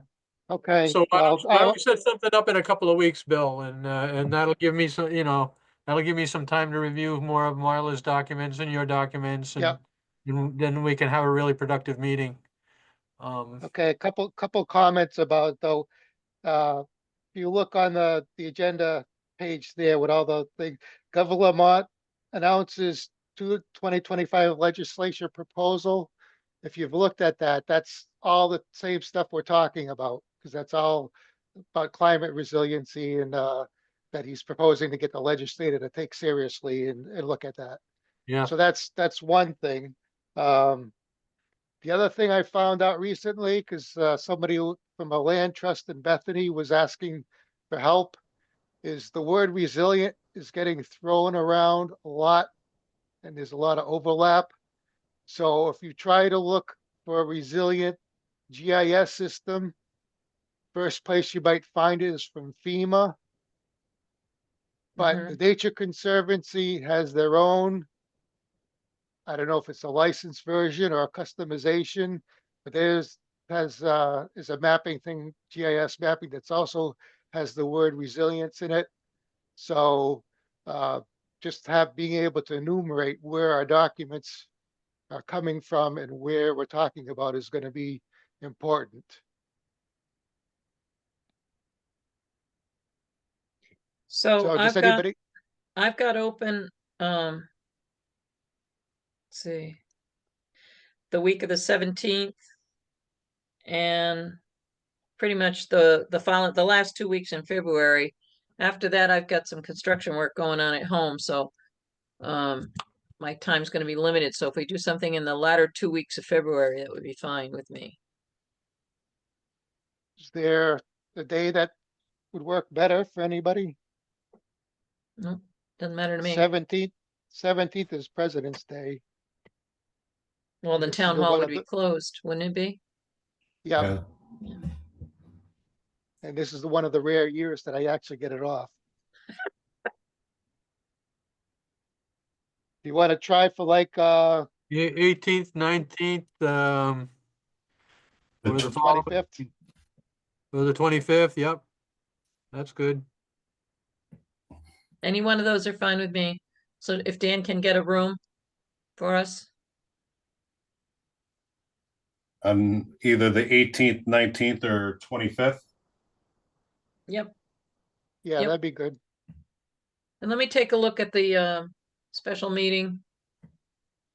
[SPEAKER 1] Okay,
[SPEAKER 2] So
[SPEAKER 1] well,
[SPEAKER 2] why don't we set something up in a couple of weeks, Bill, and that'll give me some, that'll give me some time to review more of Marla's documents and your documents,
[SPEAKER 1] Yep.
[SPEAKER 2] and then we can have a really productive meeting.
[SPEAKER 1] okay, a couple comments about though. If you look on the agenda page there with all the things, Governor Lamont announces 2025 legislature proposal. If you've looked at that, that's all the same stuff we're talking about, because that's all about climate resiliency and that he's proposing to get the legislature to take seriously and look at that.
[SPEAKER 2] Yeah.
[SPEAKER 1] So that's one thing. The other thing I found out recently, because somebody from a land trust in Bethany was asking for help, is the word resilient is getting thrown around a lot, and there's a lot of overlap. So if you try to look for a resilient GIS system, first place you might find it is from FEMA. But the Nature Conservancy has their own, I don't know if it's a licensed version or a customization, but is a mapping thing, GIS mapping that's also has the word resilience in it. So just being able to enumerate where our documents are coming from and where we're talking about is going to be important.
[SPEAKER 3] So
[SPEAKER 1] So does
[SPEAKER 3] I've got open, let's see, the week of the 17th and pretty much the last 2 weeks in February. After that, I've got some construction work going on at home, so my time's going to be limited. So if we do something in the latter 2 weeks of February, that would be fine with me.
[SPEAKER 1] Is there a day that would work better for anybody?
[SPEAKER 3] Nope, doesn't matter to me.
[SPEAKER 1] 17th is President's Day.
[SPEAKER 3] Well, then
[SPEAKER 1] This is
[SPEAKER 3] town
[SPEAKER 1] the
[SPEAKER 3] hall
[SPEAKER 1] one
[SPEAKER 3] would
[SPEAKER 1] of
[SPEAKER 3] be
[SPEAKER 1] the,
[SPEAKER 3] closed, wouldn't it be?
[SPEAKER 1] yeah,
[SPEAKER 5] Yeah.
[SPEAKER 1] and this is the one of the rare years that I actually get it off. You want to try for like
[SPEAKER 2] 18th, 19th,
[SPEAKER 5] The
[SPEAKER 2] or the
[SPEAKER 5] tw-
[SPEAKER 2] following,
[SPEAKER 1] 25th?
[SPEAKER 2] or the 25th, yep. That's good.
[SPEAKER 3] Any one of those are fine with me. So if Dan can get a room for us,
[SPEAKER 5] Either the 18th, 19th, or 25th.
[SPEAKER 3] yep.
[SPEAKER 1] Yeah,
[SPEAKER 3] Yep.
[SPEAKER 1] that'd be good.
[SPEAKER 3] And let me take a look at the special meeting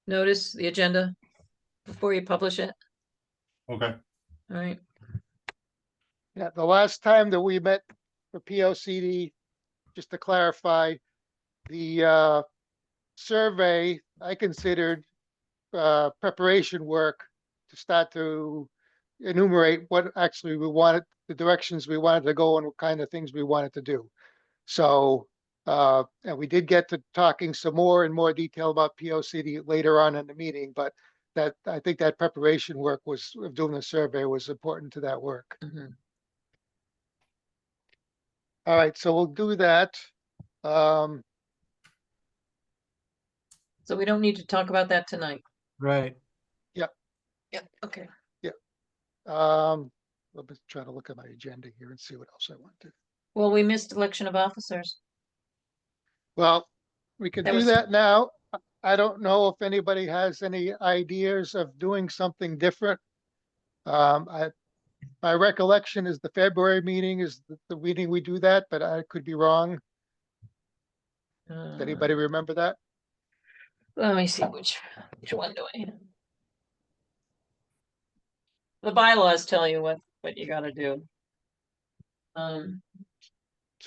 [SPEAKER 3] notice, the agenda, before you publish it.
[SPEAKER 5] Okay.
[SPEAKER 3] All right.
[SPEAKER 1] Yeah, the last time that we met for POCD, just to clarify, the survey I considered preparation work to start to enumerate what actually we wanted, the directions we wanted to go and what kind of things we wanted to do. So, and we did get to talking some more in more detail about POCD later on in the meeting, but that I think that preparation work was of doing the survey was important to that work. All right, so we'll do that.
[SPEAKER 3] So we don't need to talk about that tonight.
[SPEAKER 2] Right.
[SPEAKER 1] Yep.
[SPEAKER 3] Yep. Okay.
[SPEAKER 1] Let me try to look at my agenda here and see what else I want to.
[SPEAKER 3] Well, we missed election of officers.
[SPEAKER 1] Well, we could
[SPEAKER 3] That
[SPEAKER 1] do
[SPEAKER 3] was-
[SPEAKER 1] that now. I don't know if anybody has any ideas of doing something different. My recollection is the February meeting is the meeting we do that, but I could be wrong. Does anybody remember that?
[SPEAKER 3] Let me see which one do I have? The bylaws tell you what you gotta do.
[SPEAKER 1] So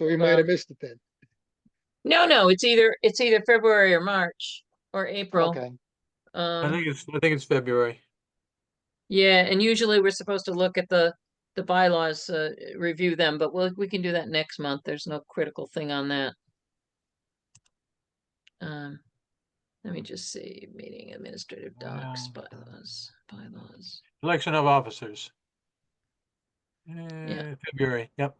[SPEAKER 1] we
[SPEAKER 3] hold
[SPEAKER 1] might
[SPEAKER 3] on.
[SPEAKER 1] have missed it then.
[SPEAKER 3] No, it's either February or March or April.
[SPEAKER 1] Okay.
[SPEAKER 2] I think it's February.
[SPEAKER 3] Yeah, and usually we're supposed to look at the bylaws, review them, but we can do that next month. There's no critical thing on that. Let me just see, meeting administrative docs, bylaws.
[SPEAKER 2] Election of officers.
[SPEAKER 3] Yeah.
[SPEAKER 2] February, yep.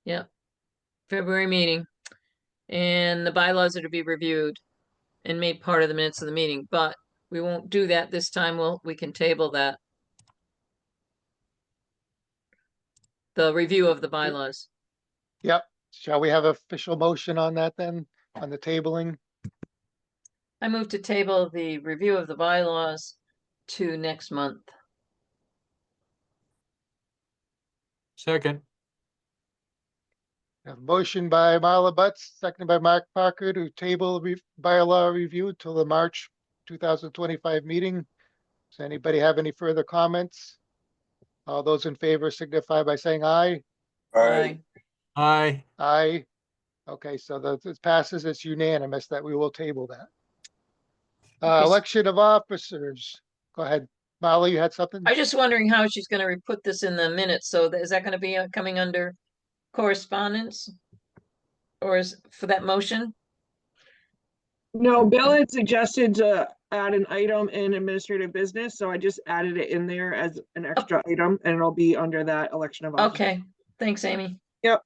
[SPEAKER 3] Yep. February meeting. And the bylaws are to be reviewed and made part of the minutes of the meeting, but we won't do that this time. We can table that. The review of the bylaws.
[SPEAKER 1] Yep. Shall we have official motion on that then, on the tabling?
[SPEAKER 3] I move to table the review of the bylaws to next month.
[SPEAKER 2] Second,
[SPEAKER 1] A motion by Marla Butts, seconded by Mark Parker to table bylaw review till the March 2025 meeting. Does anybody have any further comments? All those in favor signify by saying aye.
[SPEAKER 3] Aye.
[SPEAKER 2] aye.
[SPEAKER 1] Aye. Okay, so it passes. It's unanimous that we will table that.
[SPEAKER 3] Okay,
[SPEAKER 1] Election of officers. Go ahead. Marla, you had something?
[SPEAKER 3] I'm just wondering how she's gonna put this in the minutes. So is that gonna be coming under correspondence? Or is for that motion?
[SPEAKER 14] No, Bill had suggested to add an item in administrative business, so I just added it in there as an extra item, and it'll be under that election of officers.
[SPEAKER 3] Okay, thanks, Amy.
[SPEAKER 14] Yep.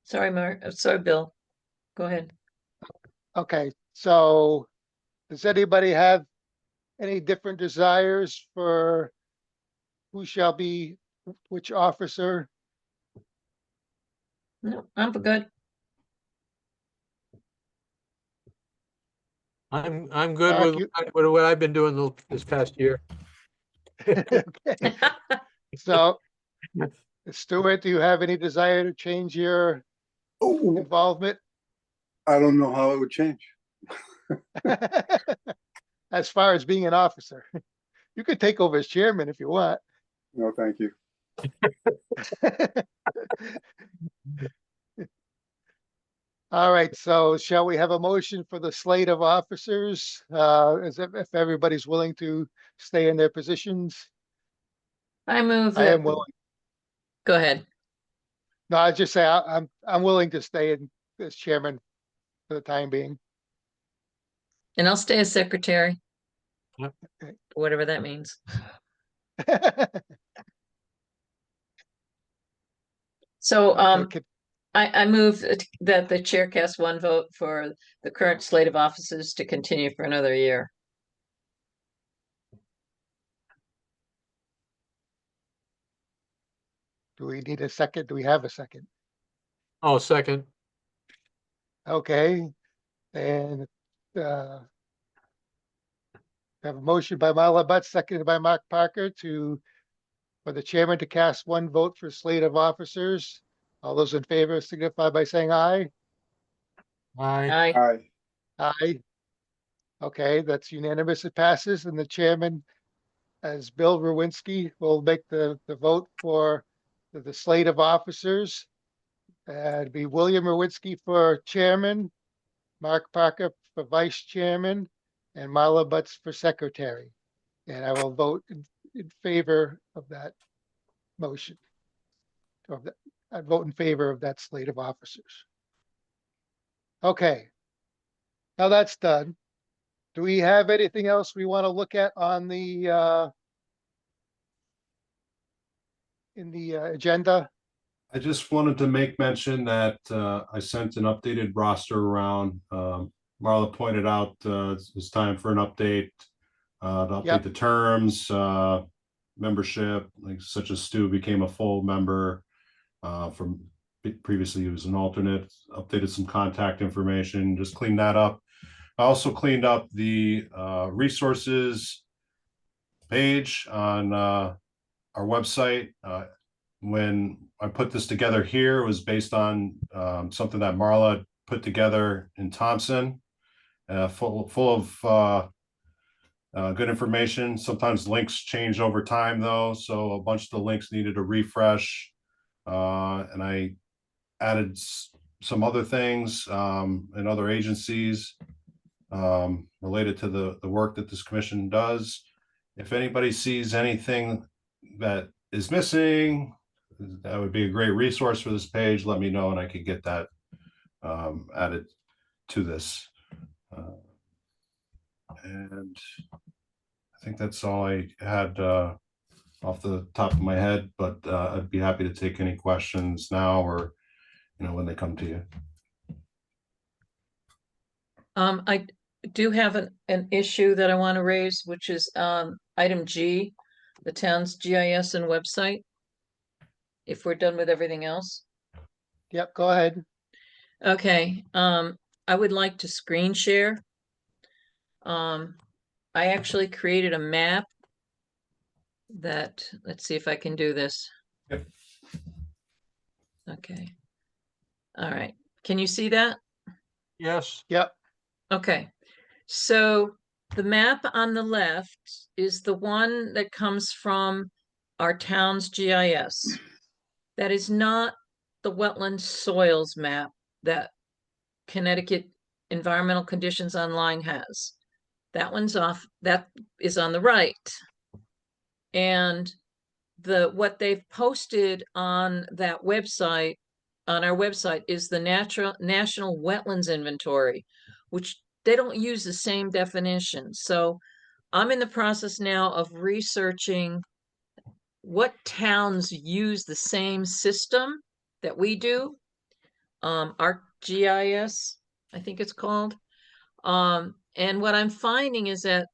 [SPEAKER 3] Sorry, sorry, Bill. Go ahead.
[SPEAKER 1] Okay, so does anybody have any different desires for who shall be which officer?
[SPEAKER 3] No, I'm good.
[SPEAKER 2] I'm good
[SPEAKER 1] Mark,
[SPEAKER 2] with what I've been doing this past year.
[SPEAKER 1] Okay. So, Stuart, do you have any desire to change your
[SPEAKER 4] Oh,
[SPEAKER 1] involvement?
[SPEAKER 4] I don't know how it would change.
[SPEAKER 1] As far as being an officer, you could take over as chairman if you want.
[SPEAKER 4] No, thank you.
[SPEAKER 1] All right, so shall we have a motion for the slate of officers? If everybody's willing to stay in their positions?
[SPEAKER 3] I move
[SPEAKER 1] I
[SPEAKER 3] that.
[SPEAKER 1] am willing.
[SPEAKER 3] Go ahead.
[SPEAKER 1] No, I just say I'm willing to stay in as chairman for the time being.
[SPEAKER 3] And I'll stay as secretary.
[SPEAKER 2] Yep.
[SPEAKER 3] Whatever that means. So,
[SPEAKER 1] Okay,
[SPEAKER 3] I move that the chair cast one vote for the current slate of officers to continue for another year.
[SPEAKER 1] do we need a second? Do we have a second?
[SPEAKER 2] Oh, second,
[SPEAKER 1] Okay, and have a motion by Marla Butts, seconded by Mark Parker for the chairman to cast one vote for slate of officers. All those in favor signify by saying aye.
[SPEAKER 2] aye.
[SPEAKER 3] Aye.
[SPEAKER 4] Aye.
[SPEAKER 1] Aye. Okay, that's unanimous. It passes, and the chairman, as Bill Rowinski, will make the vote for the slate of officers. It'd be William Rowinski for chairman, Mark Parker for vice chairman, and Marla Butts for secretary. And I will vote in favor of that motion. I vote in favor of that slate of officers. Okay. Now that's done. Do we have anything else we want to look at on the in the agenda?
[SPEAKER 5] I just wanted to make mention that I sent an updated roster around. Marla pointed out it's time for an update to update
[SPEAKER 1] Yep.
[SPEAKER 5] the terms, membership, like such as Stu became a full member from previously he was an alternate, updated some contact information, just cleaned that up. I also cleaned up the resources page on our website. When I put this together here, it was based on something that Marla put together in Thompson, full of good information. Sometimes links change over time though, so a bunch of the links needed a refresh. And I added some other things and other agencies related to the work that this commission does. If anybody sees anything that is missing, that would be a great resource for this page. Let me know and I could get that added to this. And I think that's all I had off the top of my head, but I'd be happy to take any questions now or, when they come to you.
[SPEAKER 3] I do have an issue that I want to raise, which is item G, the town's GIS and website. If we're done with everything else.
[SPEAKER 1] Yep, go ahead.
[SPEAKER 3] Okay, I would like to screen share. I actually created a map that, let's see if I can do this.
[SPEAKER 5] Yep.
[SPEAKER 3] Okay. All right. Can you see that?
[SPEAKER 2] Yes.
[SPEAKER 1] Yep.
[SPEAKER 3] Okay. So the map on the left is the one that comes from our town's GIS. That is not the wetland soils map that Connecticut Environmental Conditions Online has. That one's off, that is on the right. And what they've posted on that website, on our website, is the National Wetlands Inventory, which they don't use the same definition. So I'm in the process now of researching what towns use the same system that we do. ArcGIS, I think it's called. And what I'm finding is that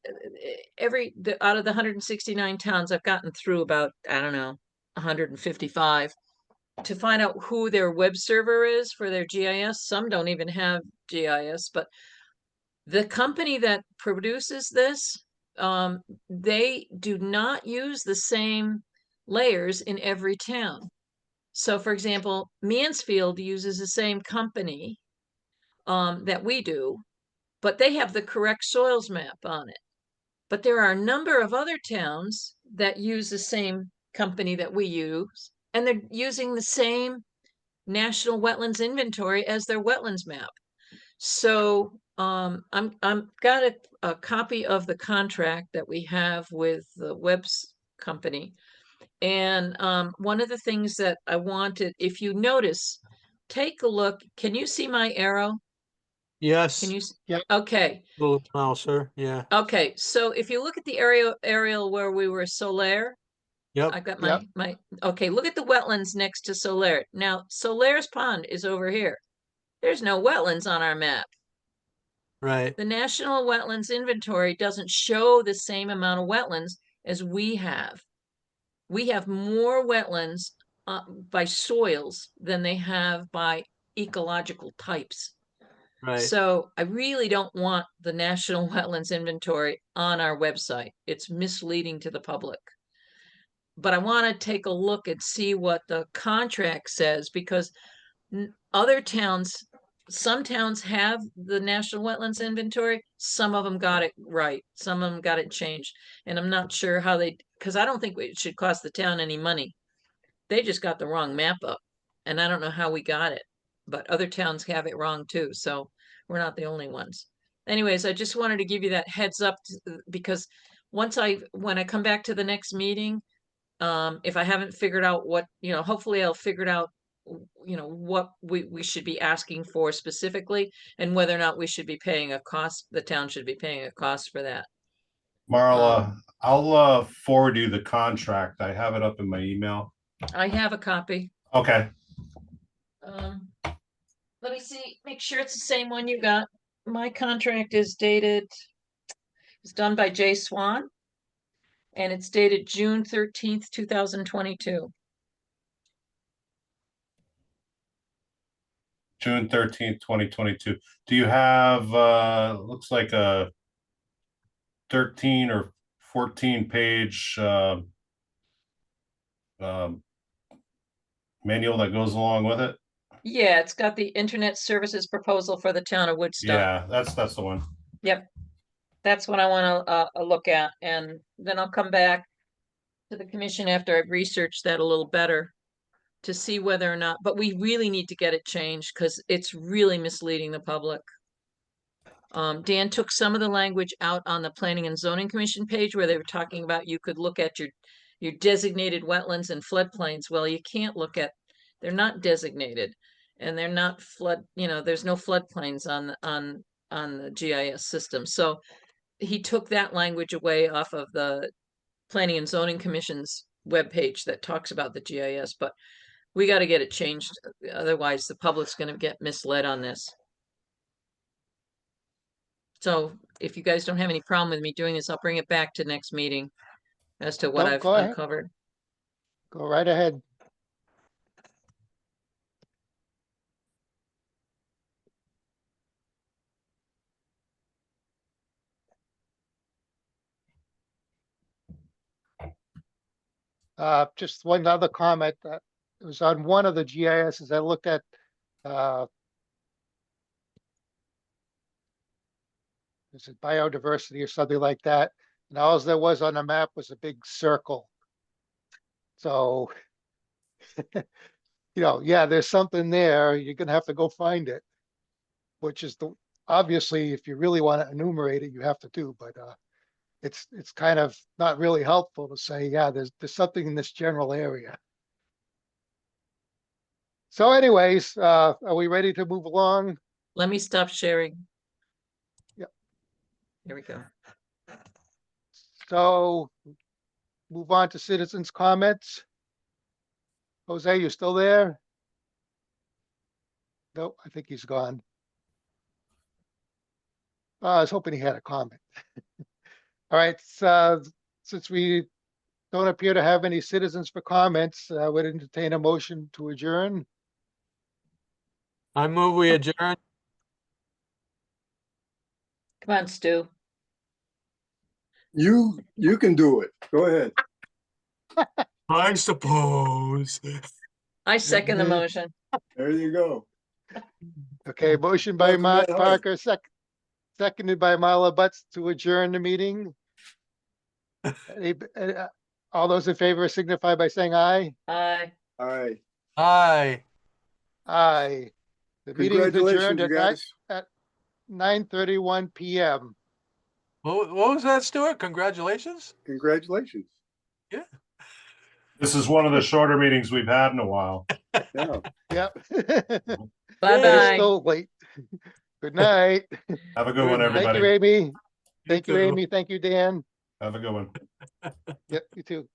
[SPEAKER 3] out of the 169 towns, I've gotten through about, I don't know, 155 to find out who their web server is for their GIS. Some don't even have GIS, but the company that produces this, they do not use the same layers in every town. So for example, Mansfield uses the same company that we do, but they have the correct soils map on it. But there are a number of other towns that use the same company that we use, and they're using the same National Wetlands Inventory as their wetlands map. So I'm got a copy of the contract that we have with the webs company. And one of the things that I wanted, if you notice, take a look. Can you see my arrow?
[SPEAKER 2] Yes.
[SPEAKER 3] Can you?
[SPEAKER 1] Yep.
[SPEAKER 3] Okay.
[SPEAKER 2] Little mouser, yeah.
[SPEAKER 3] Okay. So if you look at the aerial where we were Solaire,
[SPEAKER 2] Yep.
[SPEAKER 3] I've got
[SPEAKER 1] Yep.
[SPEAKER 3] okay, look at the wetlands next to Solaire. Now, Solaire's pond is over here. There's no wetlands on our map.
[SPEAKER 2] Right.
[SPEAKER 3] The National Wetlands Inventory doesn't show the same amount of wetlands as we have. We have more wetlands by soils than they have by ecological types.
[SPEAKER 2] Right.
[SPEAKER 3] So I really don't want the National Wetlands Inventory on our website. It's misleading to the public. But I want to take a look and see what the contract says, because other towns, some towns have the National Wetlands Inventory. Some of them got it right. Some of them got it changed. And I'm not sure how because I don't think it should cost the town any money. They just got the wrong map up. And I don't know how we got it, but other towns have it wrong too. So we're not the only ones. Anyways, I just wanted to give you that heads up because when I come back to the next meeting, if I haven't figured out what, hopefully I'll figure it out, what we should be asking for specifically and whether or not we should be paying a cost, the town should be paying a cost for that.
[SPEAKER 5] Marla, I'll forward you the contract. I have it up in my email.
[SPEAKER 3] I have a copy.
[SPEAKER 5] Okay.
[SPEAKER 3] Let me see, make sure it's the same one you got. My contract is dated, it's done by Jay Swan, and it's dated June 13th, 2022.
[SPEAKER 5] June 13th, 2022. Do you have looks like a 13 or 14 page manual that goes along with it?
[SPEAKER 3] Yeah, it's got the internet services proposal for the town of Woodstock.
[SPEAKER 5] Yeah, that's the one.
[SPEAKER 3] Yep. That's what I want to look at, and then I'll come back to the commission after I've researched that a little better to see whether or not, but we really need to get it changed because it's really misleading the public. Dan took some of the language out on the Planning and Zoning Commission page where they were talking about you could look at you designated wetlands and floodplains. Well, you can't look at, they're not designated and they're not flood, there's no floodplains on the GIS system. So he took that language away off of the Planning and Zoning Commission's webpage that talks about the GIS, but we got to get it changed. Otherwise, the public's going to get misled on this. So if you guys don't have any problem with me doing this, I'll bring it back to next meeting as to what
[SPEAKER 1] No,
[SPEAKER 3] I've
[SPEAKER 1] go ahead.
[SPEAKER 3] uncovered.
[SPEAKER 1] Go right ahead. Just one other comment that it was on one of the GISs I looked at. Is it biodiversity or something like that? And all there was on the map was a big circle. So, yeah, there's something there. You're gonna have to go find it, which is obviously, if you really want to enumerate it, you have to do, but it's kind of not really helpful to say, yeah, there's something in this general area. So anyways, are we ready to move along?
[SPEAKER 3] Let me stop sharing.
[SPEAKER 1] Yep.
[SPEAKER 3] Here we go.
[SPEAKER 1] So move on to citizens' comments. Jose, you still there? Nope, I think he's gone. I was hoping he had a comment. All right, since we don't appear to have any citizens for comments, I would entertain a motion to adjourn.
[SPEAKER 2] I move we adjourn.
[SPEAKER 3] Come on, Stu.
[SPEAKER 4] You can do it. Go ahead.
[SPEAKER 2] I suppose.
[SPEAKER 3] I second the motion.
[SPEAKER 4] There you go.
[SPEAKER 1] Okay, motion by
[SPEAKER 4] Welcome
[SPEAKER 1] Mark
[SPEAKER 4] back, Howard.
[SPEAKER 1] Parker, seconded by Marla Butts to adjourn the meeting. All those in favor signify by saying aye.
[SPEAKER 3] Aye.
[SPEAKER 4] All right.
[SPEAKER 2] Aye.
[SPEAKER 1] Aye. The meeting is adjourned
[SPEAKER 4] Congratulations, you
[SPEAKER 1] at
[SPEAKER 4] guys.
[SPEAKER 1] 9:31 PM.
[SPEAKER 2] What was that, Stuart? Congratulations.
[SPEAKER 4] Congratulations.
[SPEAKER 5] This is one of the shorter meetings we've had in a while.
[SPEAKER 4] Yeah.
[SPEAKER 1] Yep.
[SPEAKER 3] Bye-bye.
[SPEAKER 1] Still late. Good night.
[SPEAKER 5] Have a good one,
[SPEAKER 2] Good night.
[SPEAKER 1] Thank
[SPEAKER 5] everybody.
[SPEAKER 1] you, Amy. Thank you,
[SPEAKER 2] too.
[SPEAKER 1] Amy. Thank you, Dan.
[SPEAKER 5] Have a good one.
[SPEAKER 1] Yep, you too.